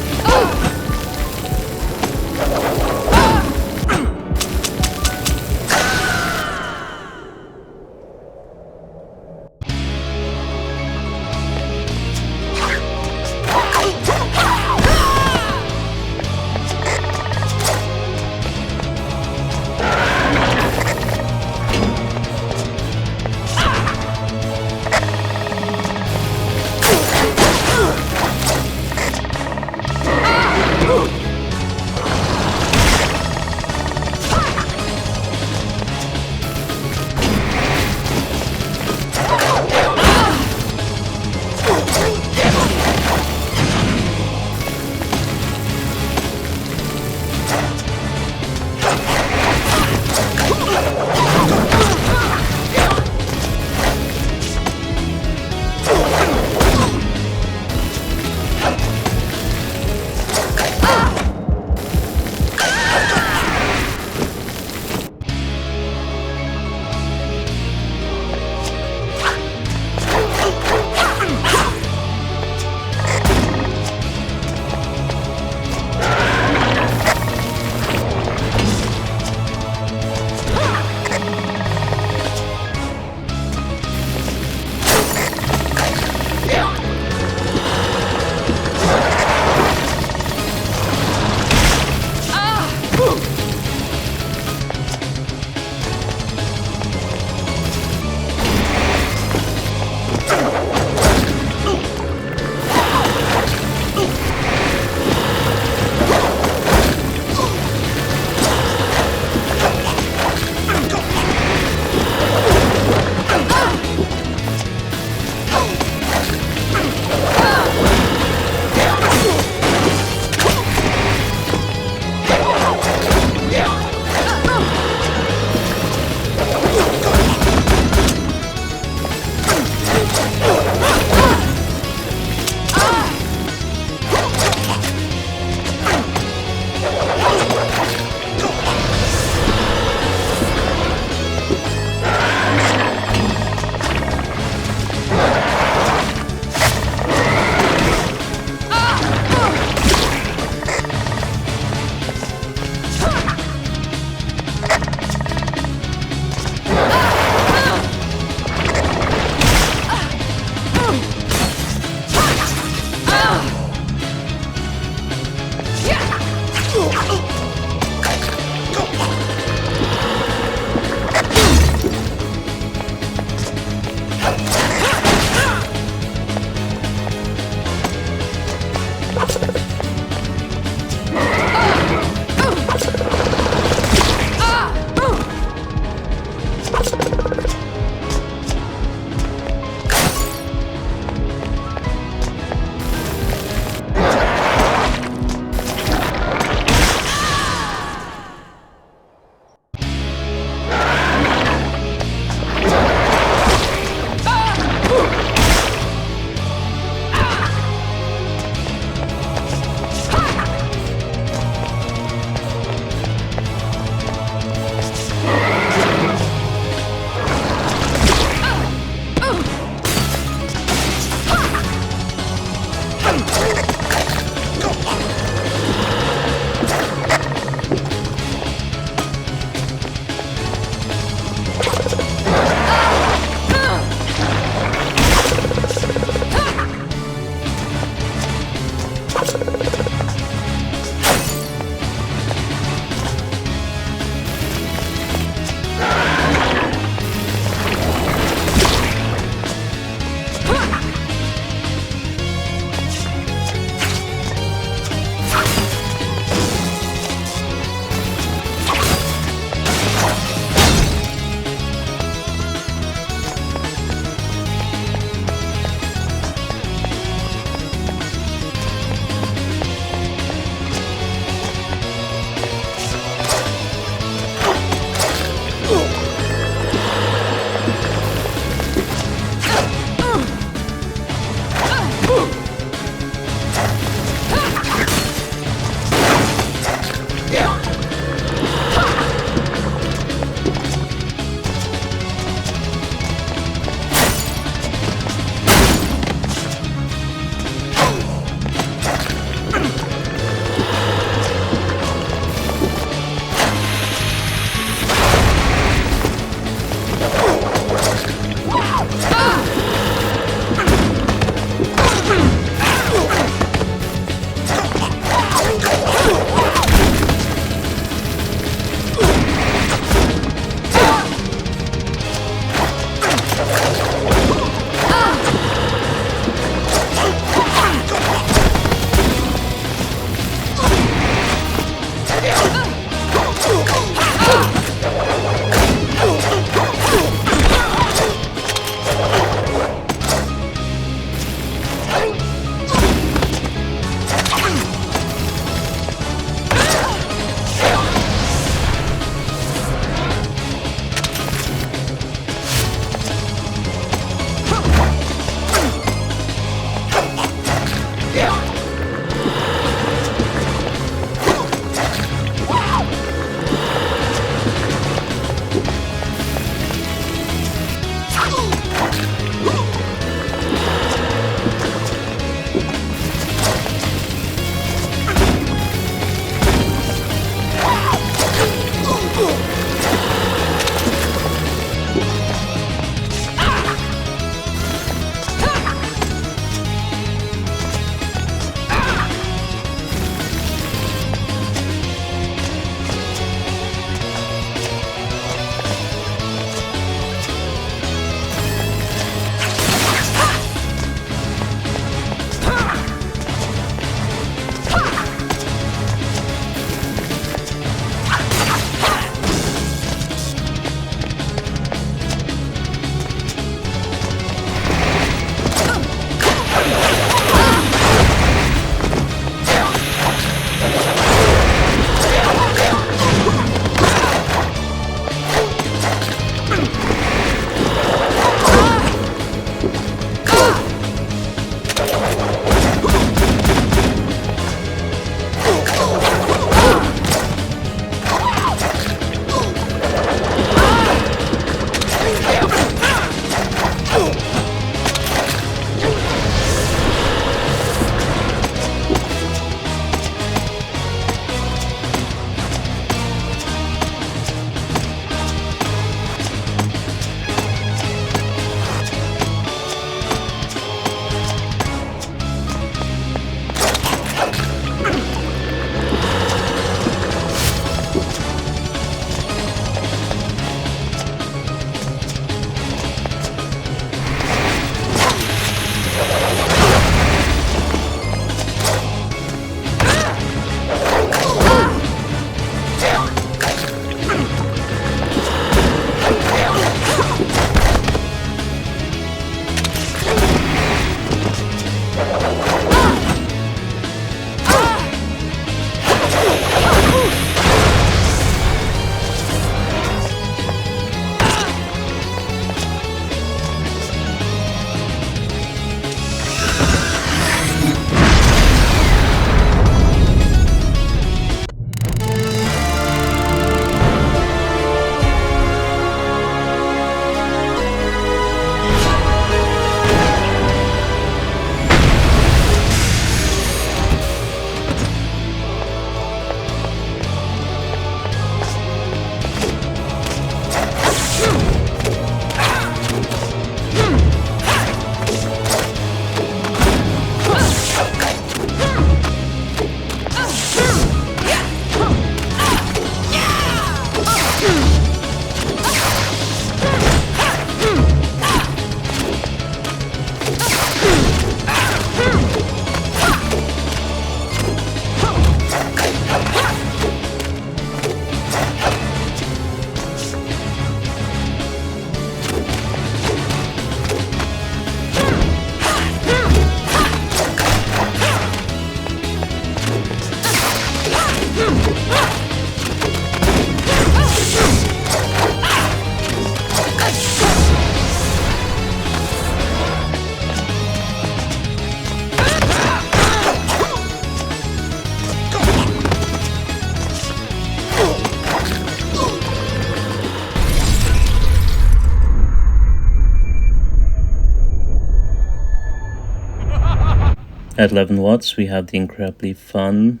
At 11 watts, we have the incredibly fun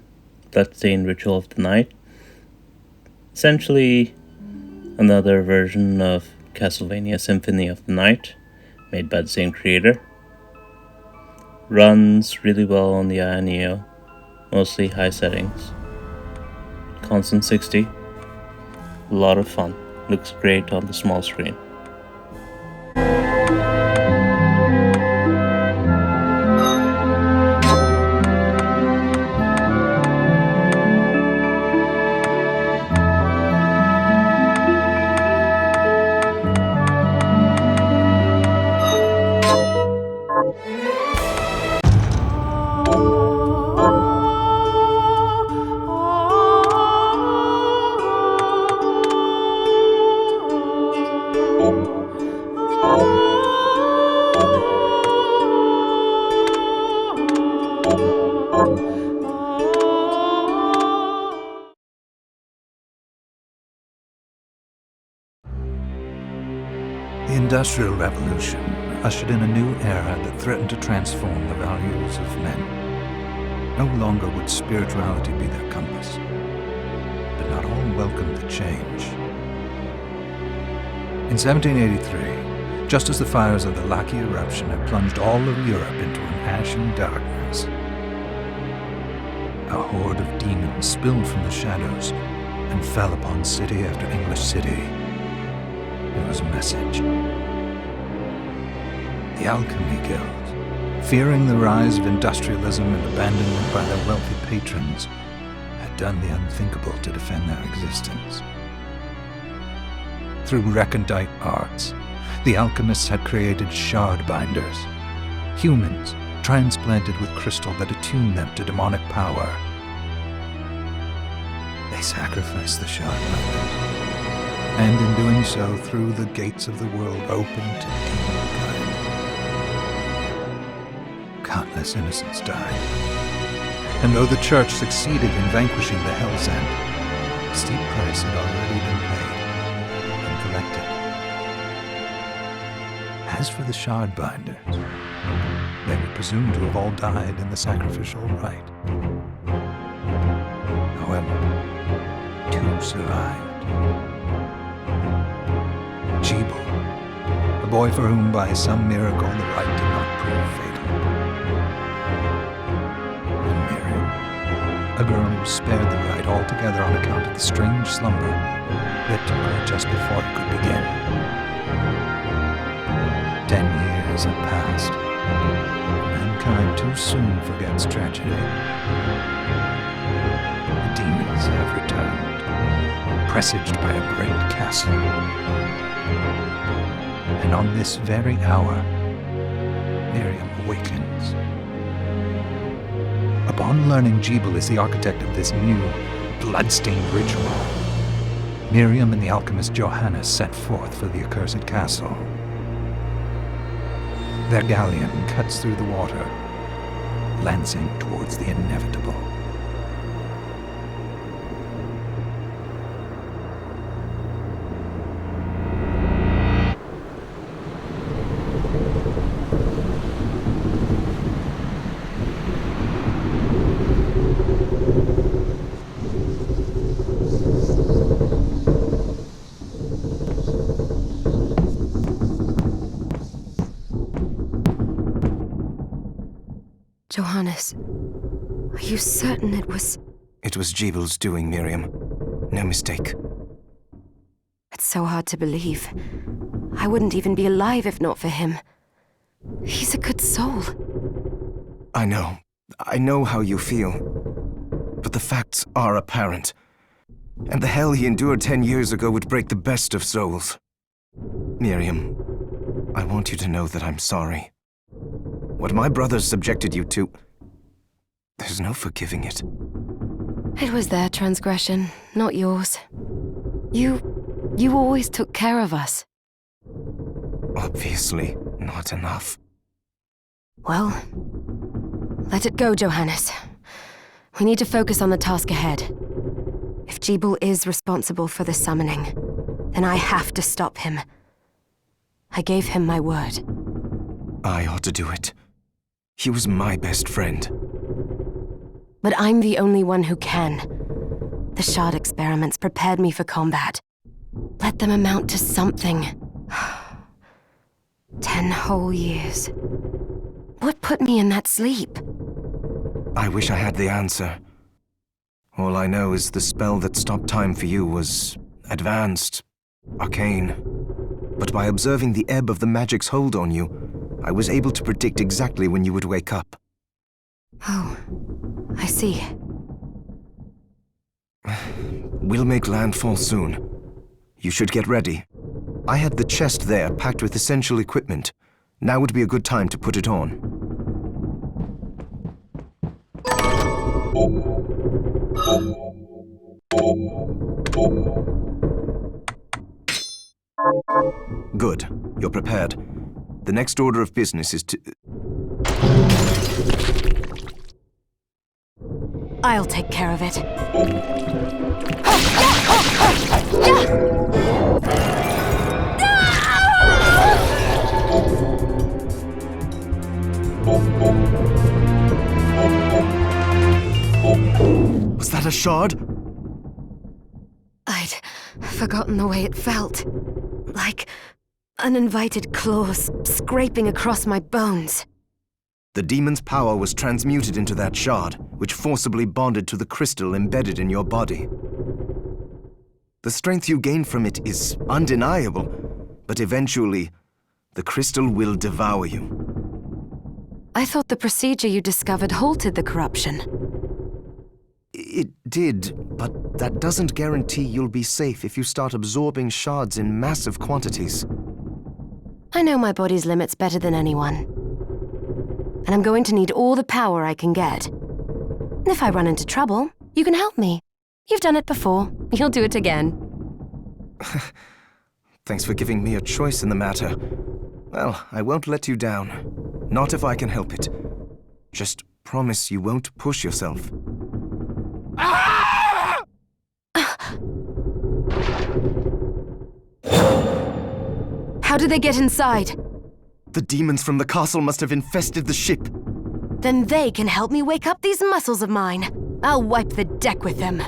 Bloodstained Ritual of the Night. Essentially, another version of Castlevania Symphony of the Night, made by the same creator. Runs really well on the Aya Neo, mostly high settings. Constant 60. A lot of fun. Looks great on the small screen. The Industrial Revolution ushered in a new era that threatened to transform the values of men. No longer would spirituality be their compass, but not all welcomed the change. In 1783, just as the fires of the Laki eruption had plunged all of Europe into an ashen darkness, a horde of demons spilled from the shadows and fell upon city after English city. It was a message. The Alchemy Guild, fearing the rise of industrialism and abandonment by their wealthy patrons, had done the unthinkable to defend their existence. Through recondite arts, the alchemists had created shardbinders, humans transplanted with crystal that attuned them to demonic power. They sacrificed the shardbinders, and in doing so threw the gates of the world open to demonkind. Countless innocents died, and though the Church succeeded in vanquishing the Hell's End, a steep price had already been paid and collected. As for the shardbinders, they were presumed to have all died in the sacrificial rite. However, 2 survived. Jebel, a boy for whom by some miracle the rite did not prove fatal. And Miriam, a girl who was spared the rite altogether on account of the strange slumber that took her just before it could begin. 10 years have passed. Mankind too soon forgets tragedy. The demons have returned, presaged by a great castle. And on this very hour, Miriam awakens. Upon learning Jebel is the architect of this new, blood-stained ritual, Miriam and the alchemist Johannes set forth for the accursed castle. Their galleon cuts through the water, lancing towards the inevitable. Johannes, are you certain it was... It was Jebel's doing, Miriam. No mistake. It's so hard to believe. I wouldn't even be alive if not for him. He's a good soul. I know how you feel. But the facts are apparent. And the hell he endured 10 years ago would break the best of souls. Miriam, I want you to know that I'm sorry. What my brothers subjected you to, there's no forgiving it. It was their transgression, not yours. You always took care of us. Obviously, not enough. Well, let it go, Johannes. We need to focus on the task ahead. If Jebel is responsible for the summoning, then I have to stop him. I gave him my word. I ought to do it. He was my best friend. But I'm the only one who can. The shard experiments prepared me for combat. Let them amount to something. 10 whole years. What put me in that sleep? I wish I had the answer. All I know is the spell that stopped time for you was advanced, arcane. But by observing the ebb of the magic's hold on you, I was able to predict exactly when you would wake up. Oh, I see. We'll make landfall soon. You should get ready. I had the chest there packed with essential equipment. Now would be a good time to put it on. Good. You're prepared. The next order of business is to... I'll take care of it. Was that a shard? I'd forgotten the way it felt. Like uninvited claws scraping across my bones. The demon's power was transmuted into that shard, which forcibly bonded to the crystal embedded in your body. The strength you gain from it is undeniable, but eventually, the crystal will devour you. I thought the procedure you discovered halted the corruption. It did, but that doesn't guarantee you'll be safe if you start absorbing shards in massive quantities. I know my body's limits better than anyone. And I'm going to need all the power I can get. And if I run into trouble, you can help me. You've done it before. You'll do it again. Thanks for giving me a choice in the matter. Well, I won't let you down. Not if I can help it. Just promise you won't push yourself. How did they get inside? The demons from the castle must have infested the ship. Then they can help me wake up these muscles of mine. I'll wipe the deck with them.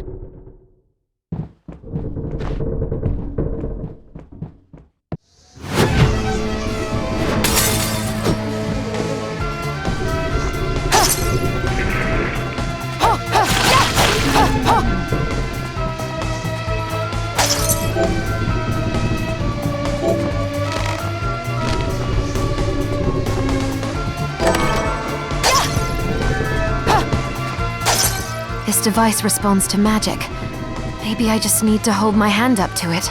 This device responds to magic. Maybe I just need to hold my hand up to it.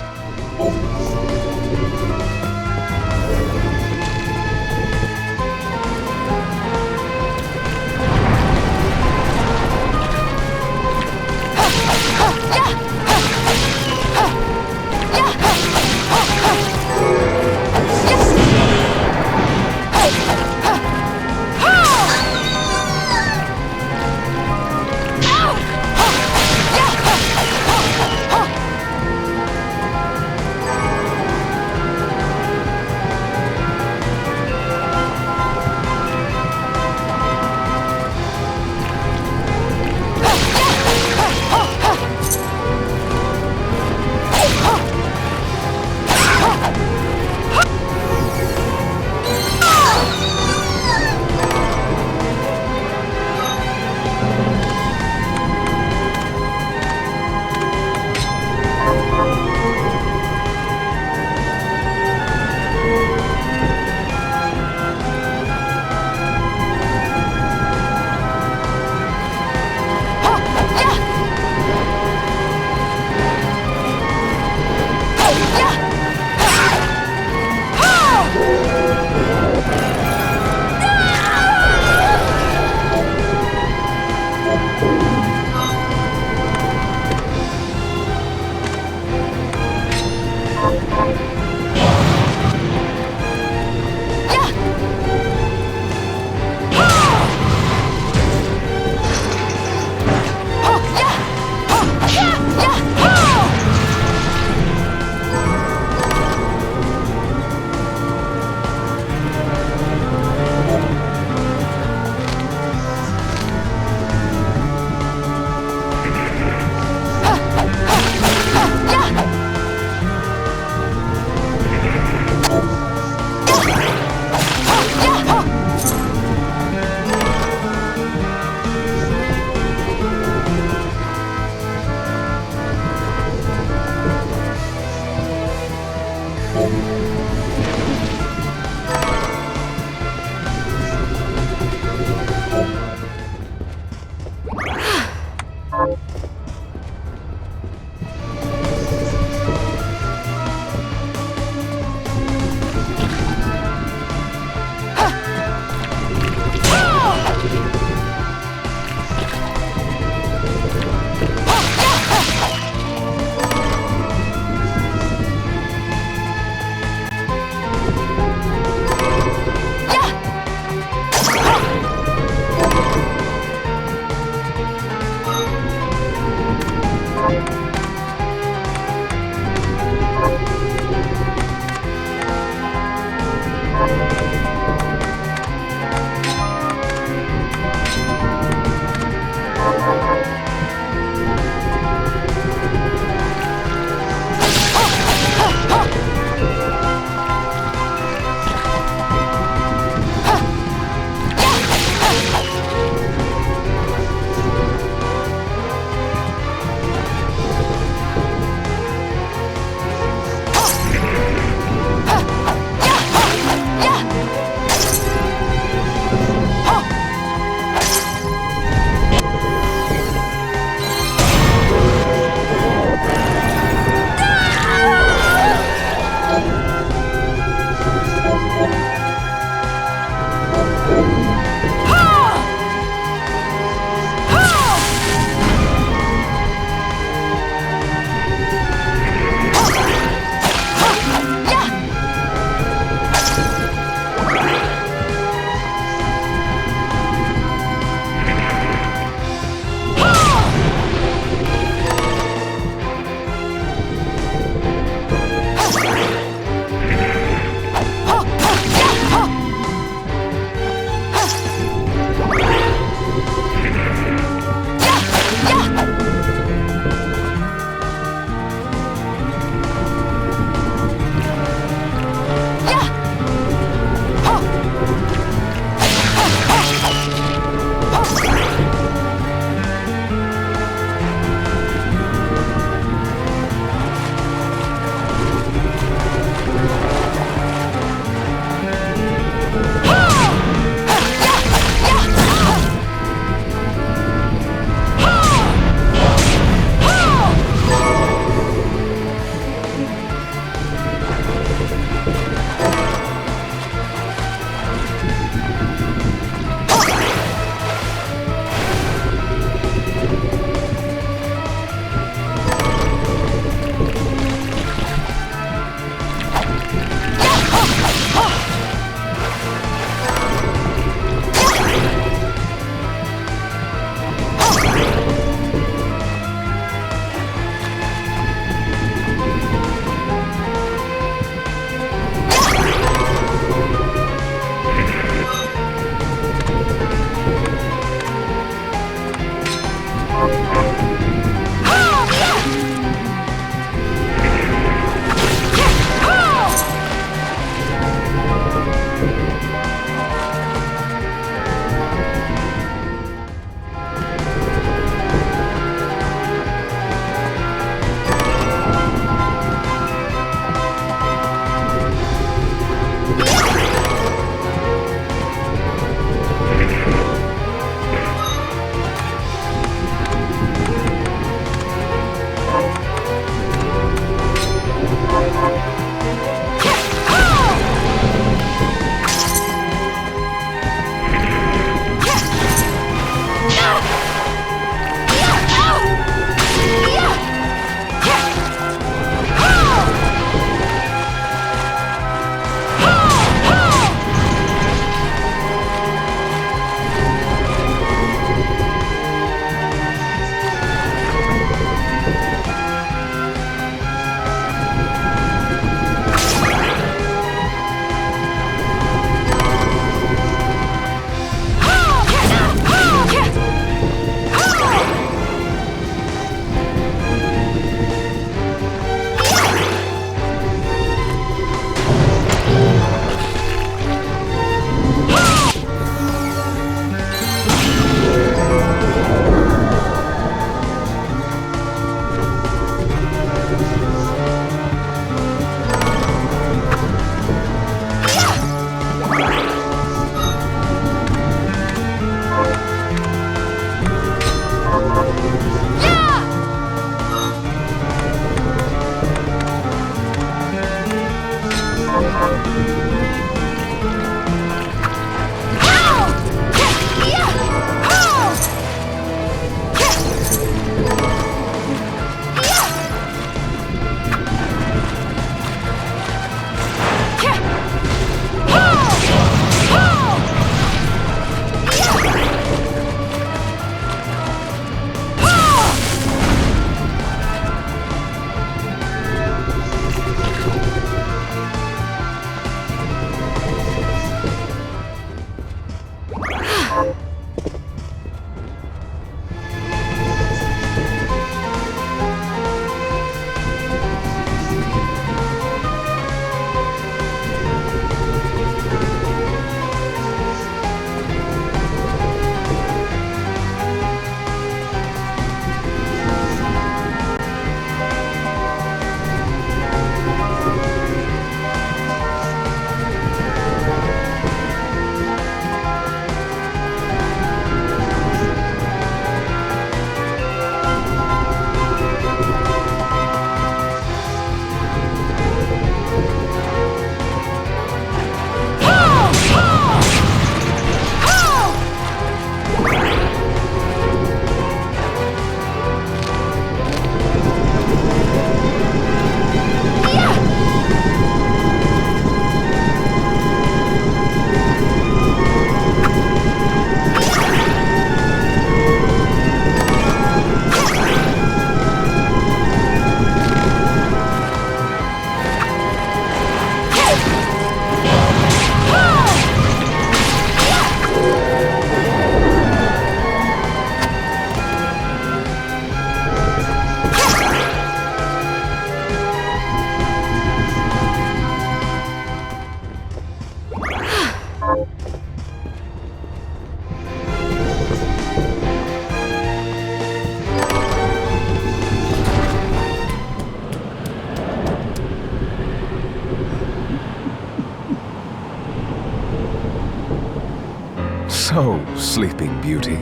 So, Sleeping Beauty,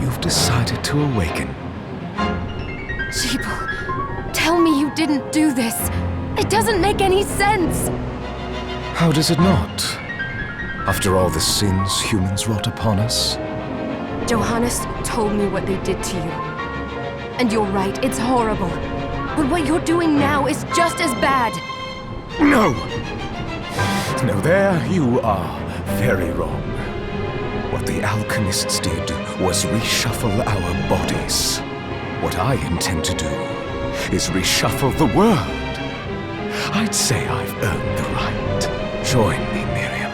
you've decided to awaken. Sheeple, tell me you didn't do this. It doesn't make any sense. How does it not? After all the sins humans wrought upon us? Johannes told me what they did to you. And you're right, it's horrible. But what you're doing now is just as bad. No! No, there you are very wrong. What the alchemists did was reshuffle our bodies. What I intend to do is reshuffle the world. I'd say I've earned the right. Join me, Miriam.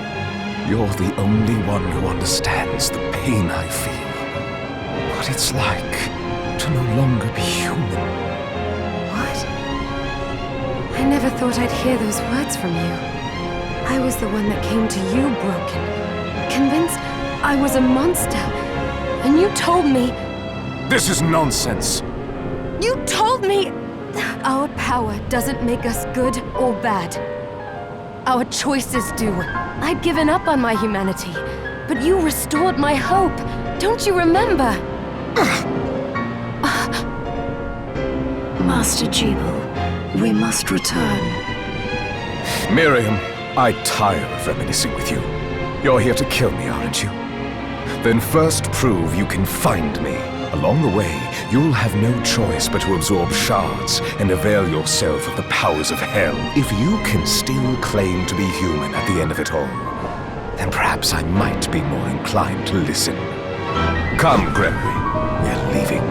You're the only one who understands the pain I feel. What it's like to no longer be human. What? I never thought I'd hear those words from you. I was the one that came to you broken, convinced I was a monster. And you told me... This is nonsense. You told me... Our power doesn't make us good or bad. Our choices do. I'd given up on my humanity, but you restored my hope. Don't you remember? Master Jeeble, we must return. Miriam, I tire of reminiscing with you. You're here to kill me, aren't you? Then first prove you can find me. Along the way, you'll have no choice but to absorb shards and avail yourself of the powers of hell. If you can still claim to be human at the end of it all, then perhaps I might be more inclined to listen. Come, Gregory, we're leaving.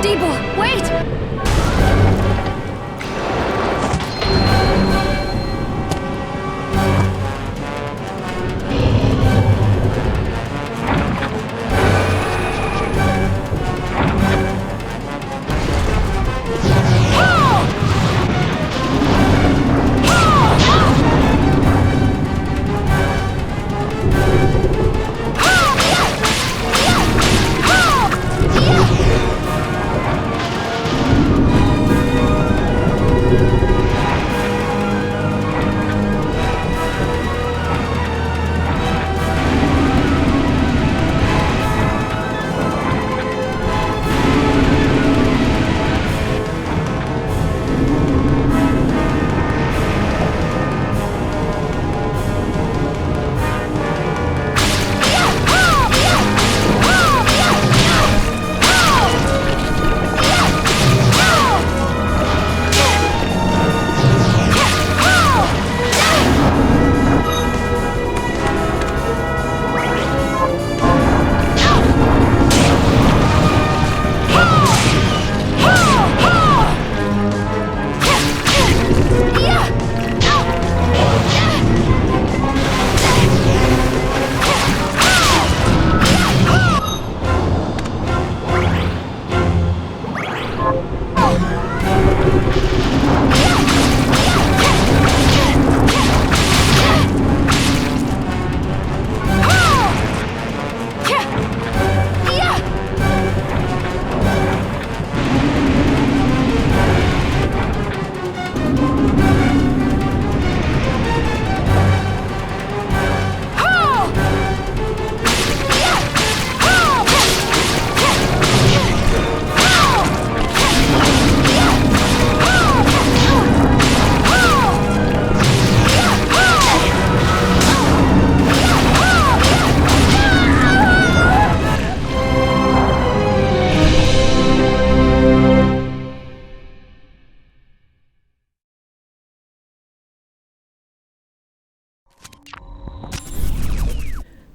Deeble, wait!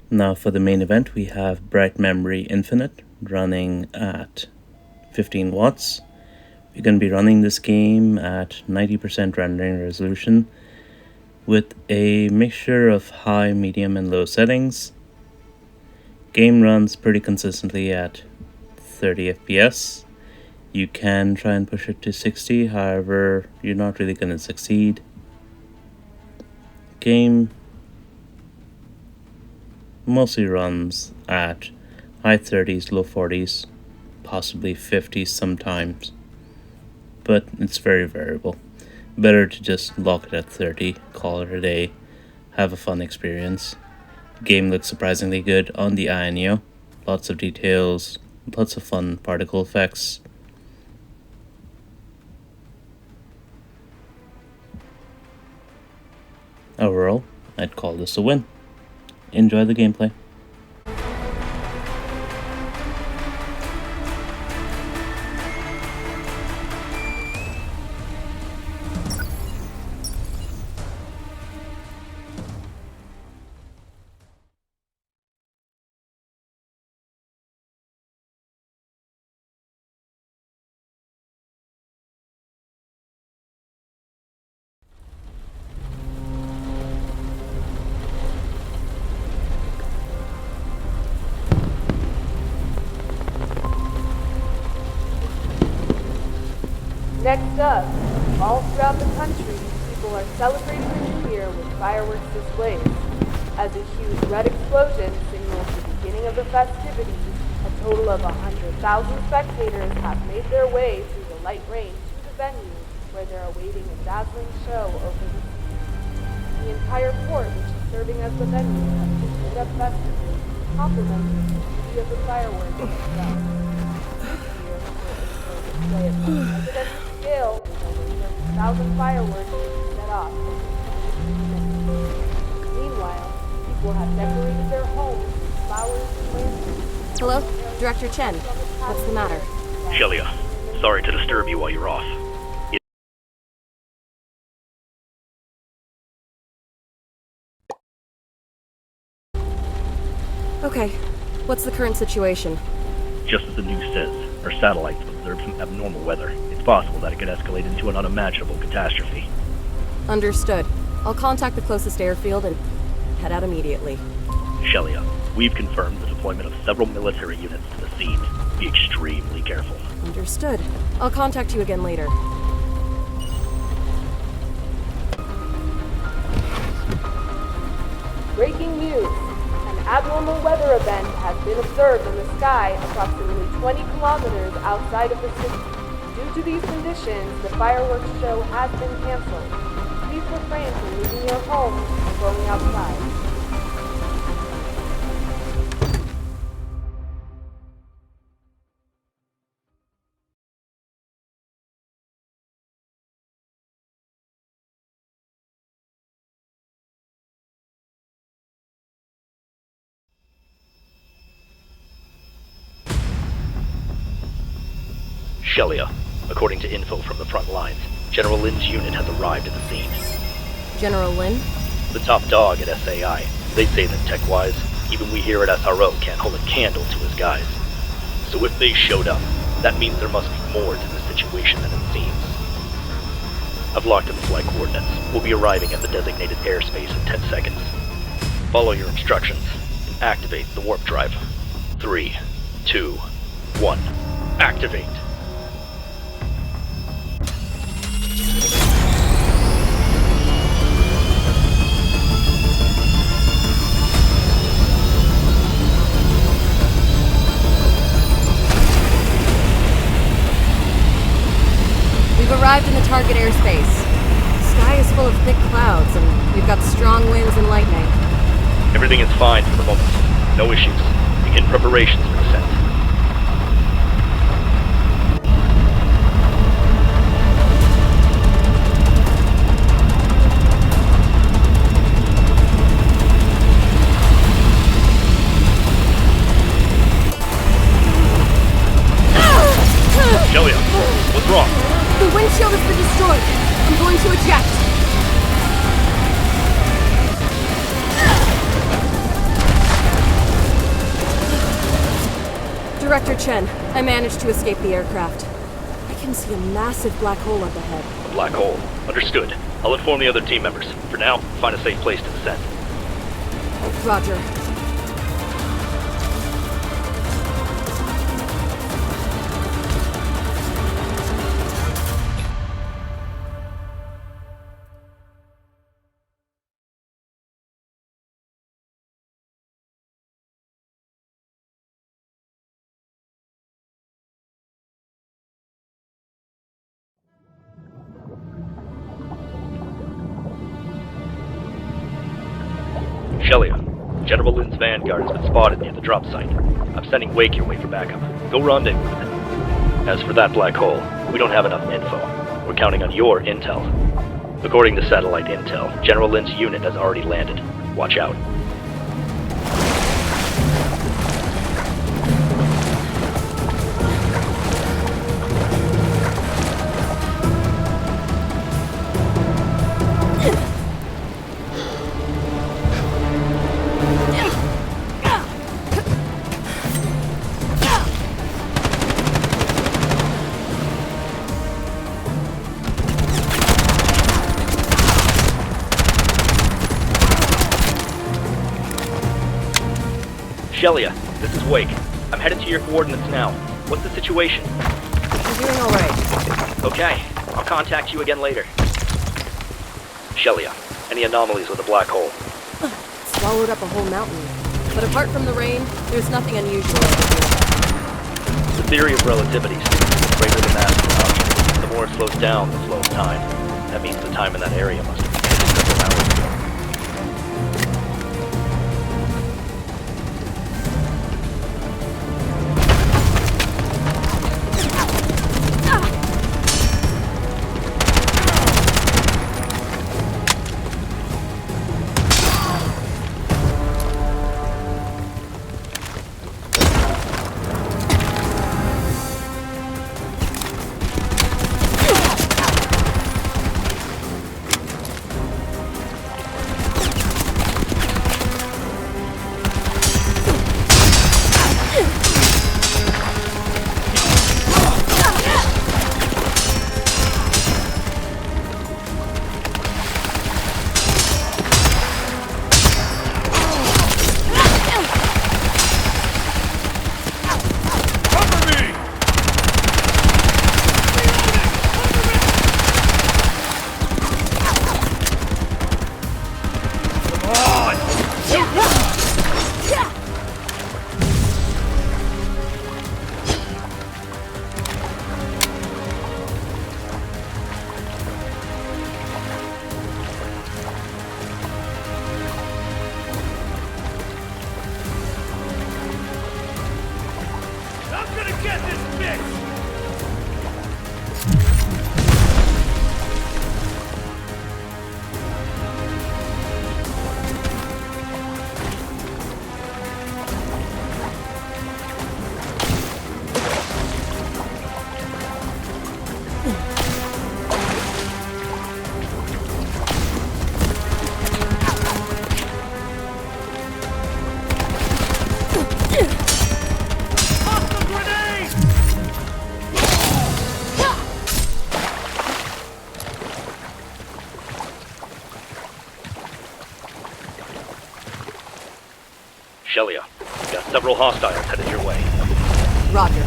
Now for the main event, we have Bright Memory Infinite running at 15 watts. We're going to be running this game at 90% rendering resolution with a mixture of high, medium and low settings. Game runs pretty consistently at 30 FPS. You can try and push it to 60, however, you're not really going to succeed. Game mostly runs at high 30s, low 40s, possibly 50s sometimes, but it's very variable. better to just lock it at 30, call it a day, have a fun experience. Game looks surprisingly good on the Aeneo. Lots of details, lots of fun particle effects. Overall, I'd call this a win. Enjoy the gameplay. Next up, all throughout the country, people are celebrating the new year with fireworks displays. As a huge red explosion signals the beginning of the festivities, a total of 100,000 spectators have made their way through the light rain to the venue, where they're awaiting a dazzling show over the sea. The entire port, which is serving as the venue, has been lit up festively, complementing the beauty of the fireworks itself. This year, for a display of unprecedented scale, with over 30,000 fireworks being set off. Meanwhile, people have decorated their homes with flowers and lanterns. Hello? Director Chen. What's the matter? Shelia, sorry to disturb you while you're off. Okay. What's the current situation? Just as the news says, our satellites have observed some abnormal weather. It's possible that it could escalate into an unimaginable catastrophe. Understood. I'll contact the closest airfield and head out immediately. Shelia, we've confirmed the deployment of several military units to the scene. Be extremely careful. Understood. I'll contact you again later. Breaking news. An abnormal weather event has been observed in the sky approximately 20 kilometers outside of the city. Due to these conditions, the fireworks show has been canceled. Please refrain from leaving your home and going outside. Shelia, according to info from the front lines, General Lin's unit has arrived at the scene. General Lin? The top dog at SAI. They say that tech-wise, even we here at SRO can't hold a candle to his guys. So if they showed up, that means there must be more to the situation than it seems. I've locked in the flight coordinates. We'll be arriving at the designated airspace in 10 seconds. Follow your instructions and activate the warp drive. 3, 2, 1. Activate. We've arrived in the target airspace. The sky is full of thick clouds, and we've got strong winds and lightning. Everything is fine for the moment. No issues. Begin preparations for descent. Shelia, what's wrong? The windshield has been destroyed. I'm going to eject. Director Chen, I managed to escape the aircraft. I can see a massive black hole up ahead. A black hole. Understood. I'll inform the other team members. For now, find a safe place to descend. Roger. Shelia, General Lynn's vanguard has been spotted near the drop site. I'm sending Wake your way for backup. Go rendezvous with it. As for that black hole, we don't have enough info. We're counting on your intel. According to satellite intel, General Lynn's unit has already landed. Watch out. Shelia, this is Wake. I'm headed to your coordinates now. What's the situation? I'm doing alright. Okay, I'll contact you again later. Shelia, any anomalies with the black hole? Swallowed up a whole mountain. But apart from the rain, there's nothing unusual. The theory of relativity is greater than that of an object. The more it slows down the flow of time. That means the time in that area must have been several hours ago. Shelia, we've got several hostiles headed your way. Roger.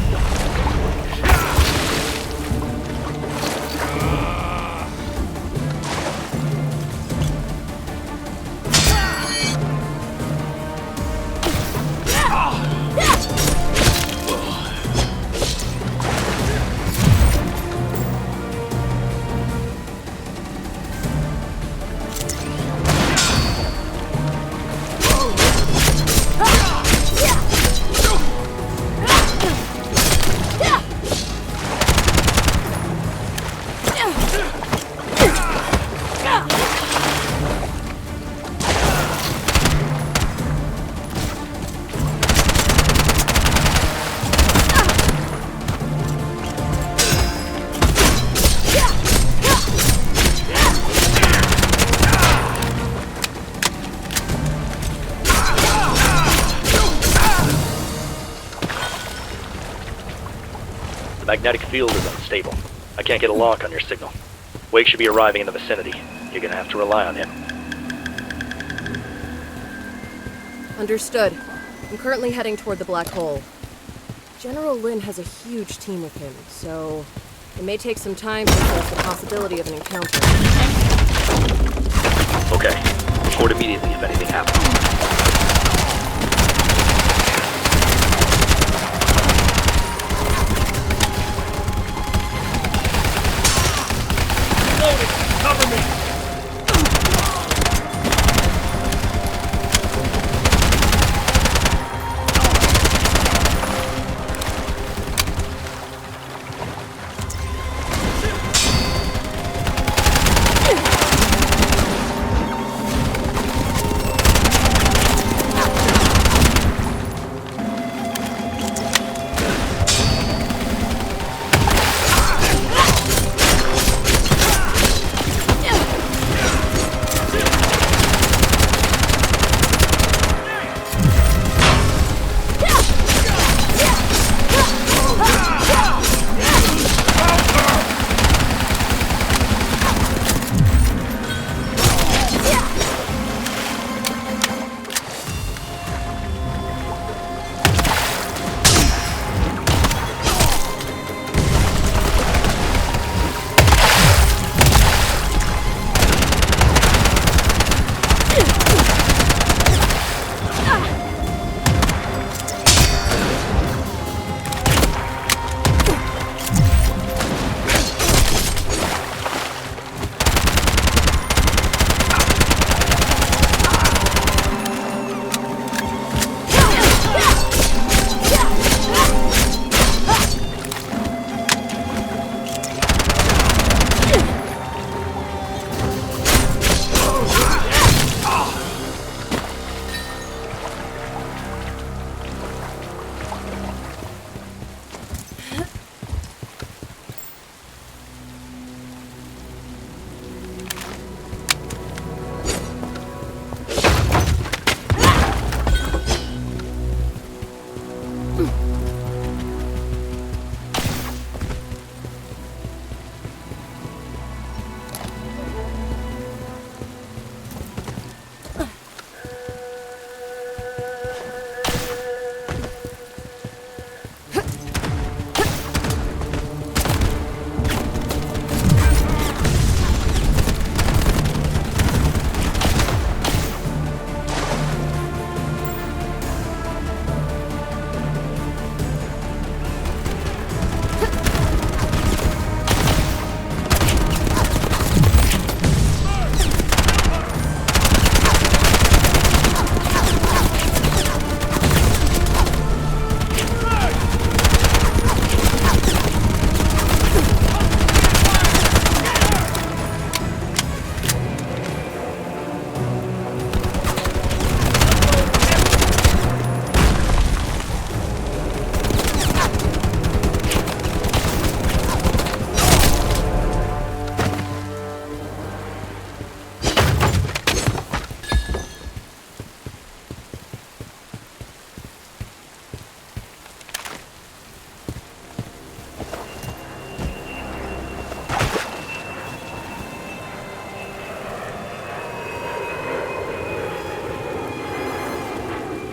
The magnetic field is unstable. I can't get a lock on your signal. Wake should be arriving in the vicinity. You're gonna have to rely on him. Understood. I'm currently heading toward the black hole. General Lynn has a huge team with him, so it may take some time to assess the possibility of an encounter. Okay. Report immediately if anything happens. Cover me!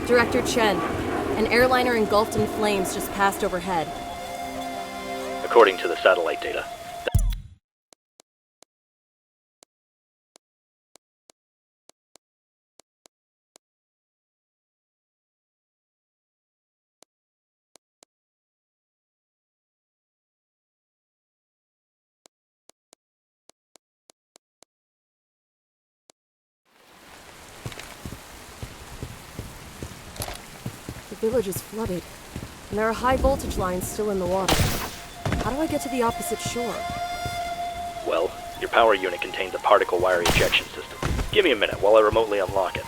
Director Chen, an airliner engulfed in flames just passed overhead. According to the satellite data. The village is flooded, and there are high voltage lines still in the water. How do I get to the opposite shore? Well, your power unit contains a particle wire ejection system. Give me a minute while I remotely unlock it.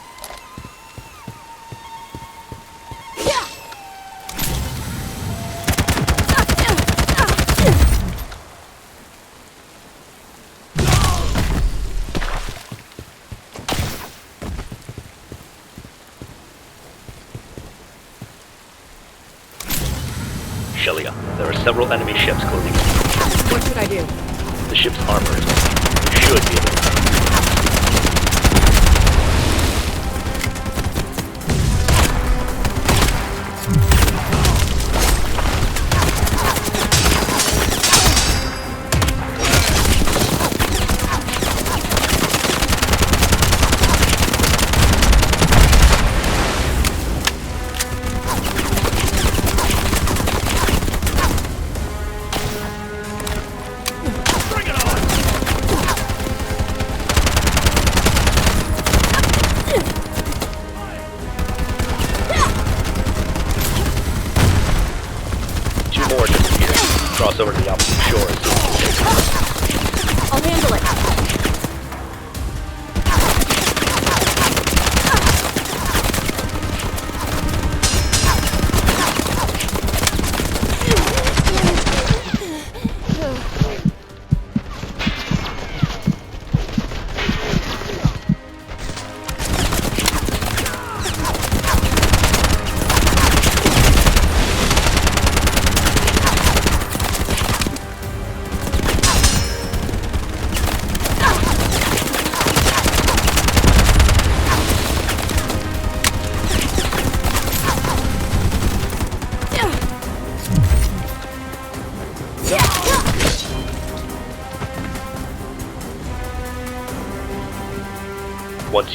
Shelia, there are several enemy ships closing in. What should I do? The ship's armor is missing. You should be able to. Cross over to the opposite shore as soon as you take it. I'll handle it.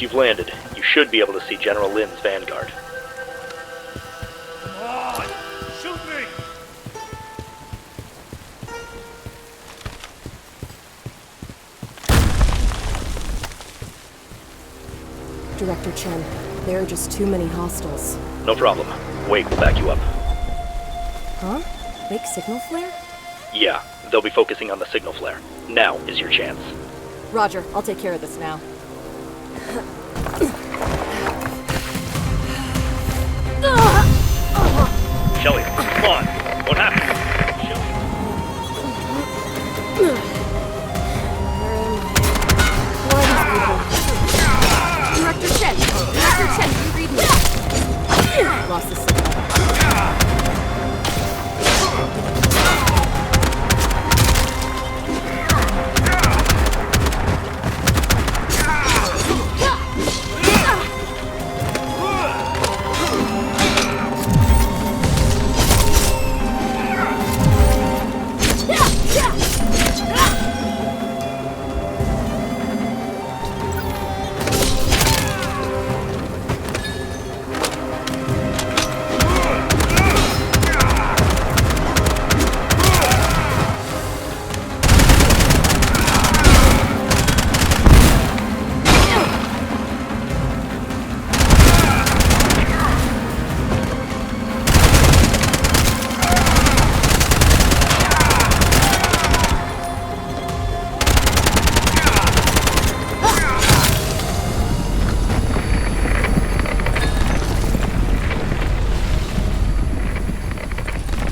Once you've landed, you should be able to see General Lin's vanguard. Come on! Shoot me! Director Chen, there are just too many hostiles. No problem. Wake will back you up. Huh? Fake signal flare? Yeah, they'll be focusing on the signal flare. Now is your chance. Roger, I'll take care of this now. Shelly, spawn! What happened? Director Chen! Director Chen, can you read me? Lost the signal.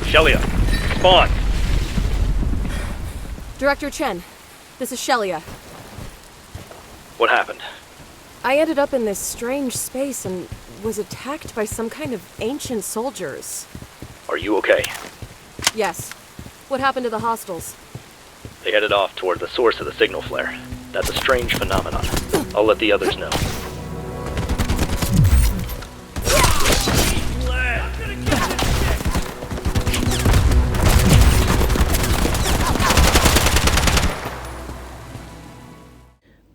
Shelia, spawn! Director Chen, this is Shelia. What happened? I ended up in this strange space and was attacked by some kind of ancient soldiers. Are you okay? Yes. What happened to the hostiles? They headed off toward the source of the signal flare. That's a strange phenomenon. I'll let the others know.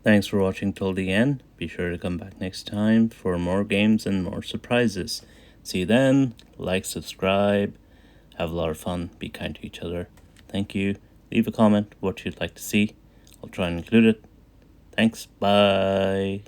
Thanks for watching till the end. Be sure to come back next time for more games and more surprises. See you then. Like, subscribe. Have a lot of fun. Be kind to each other. Thank you. Leave a comment what you'd like to see. I'll try and include it. Thanks. Bye.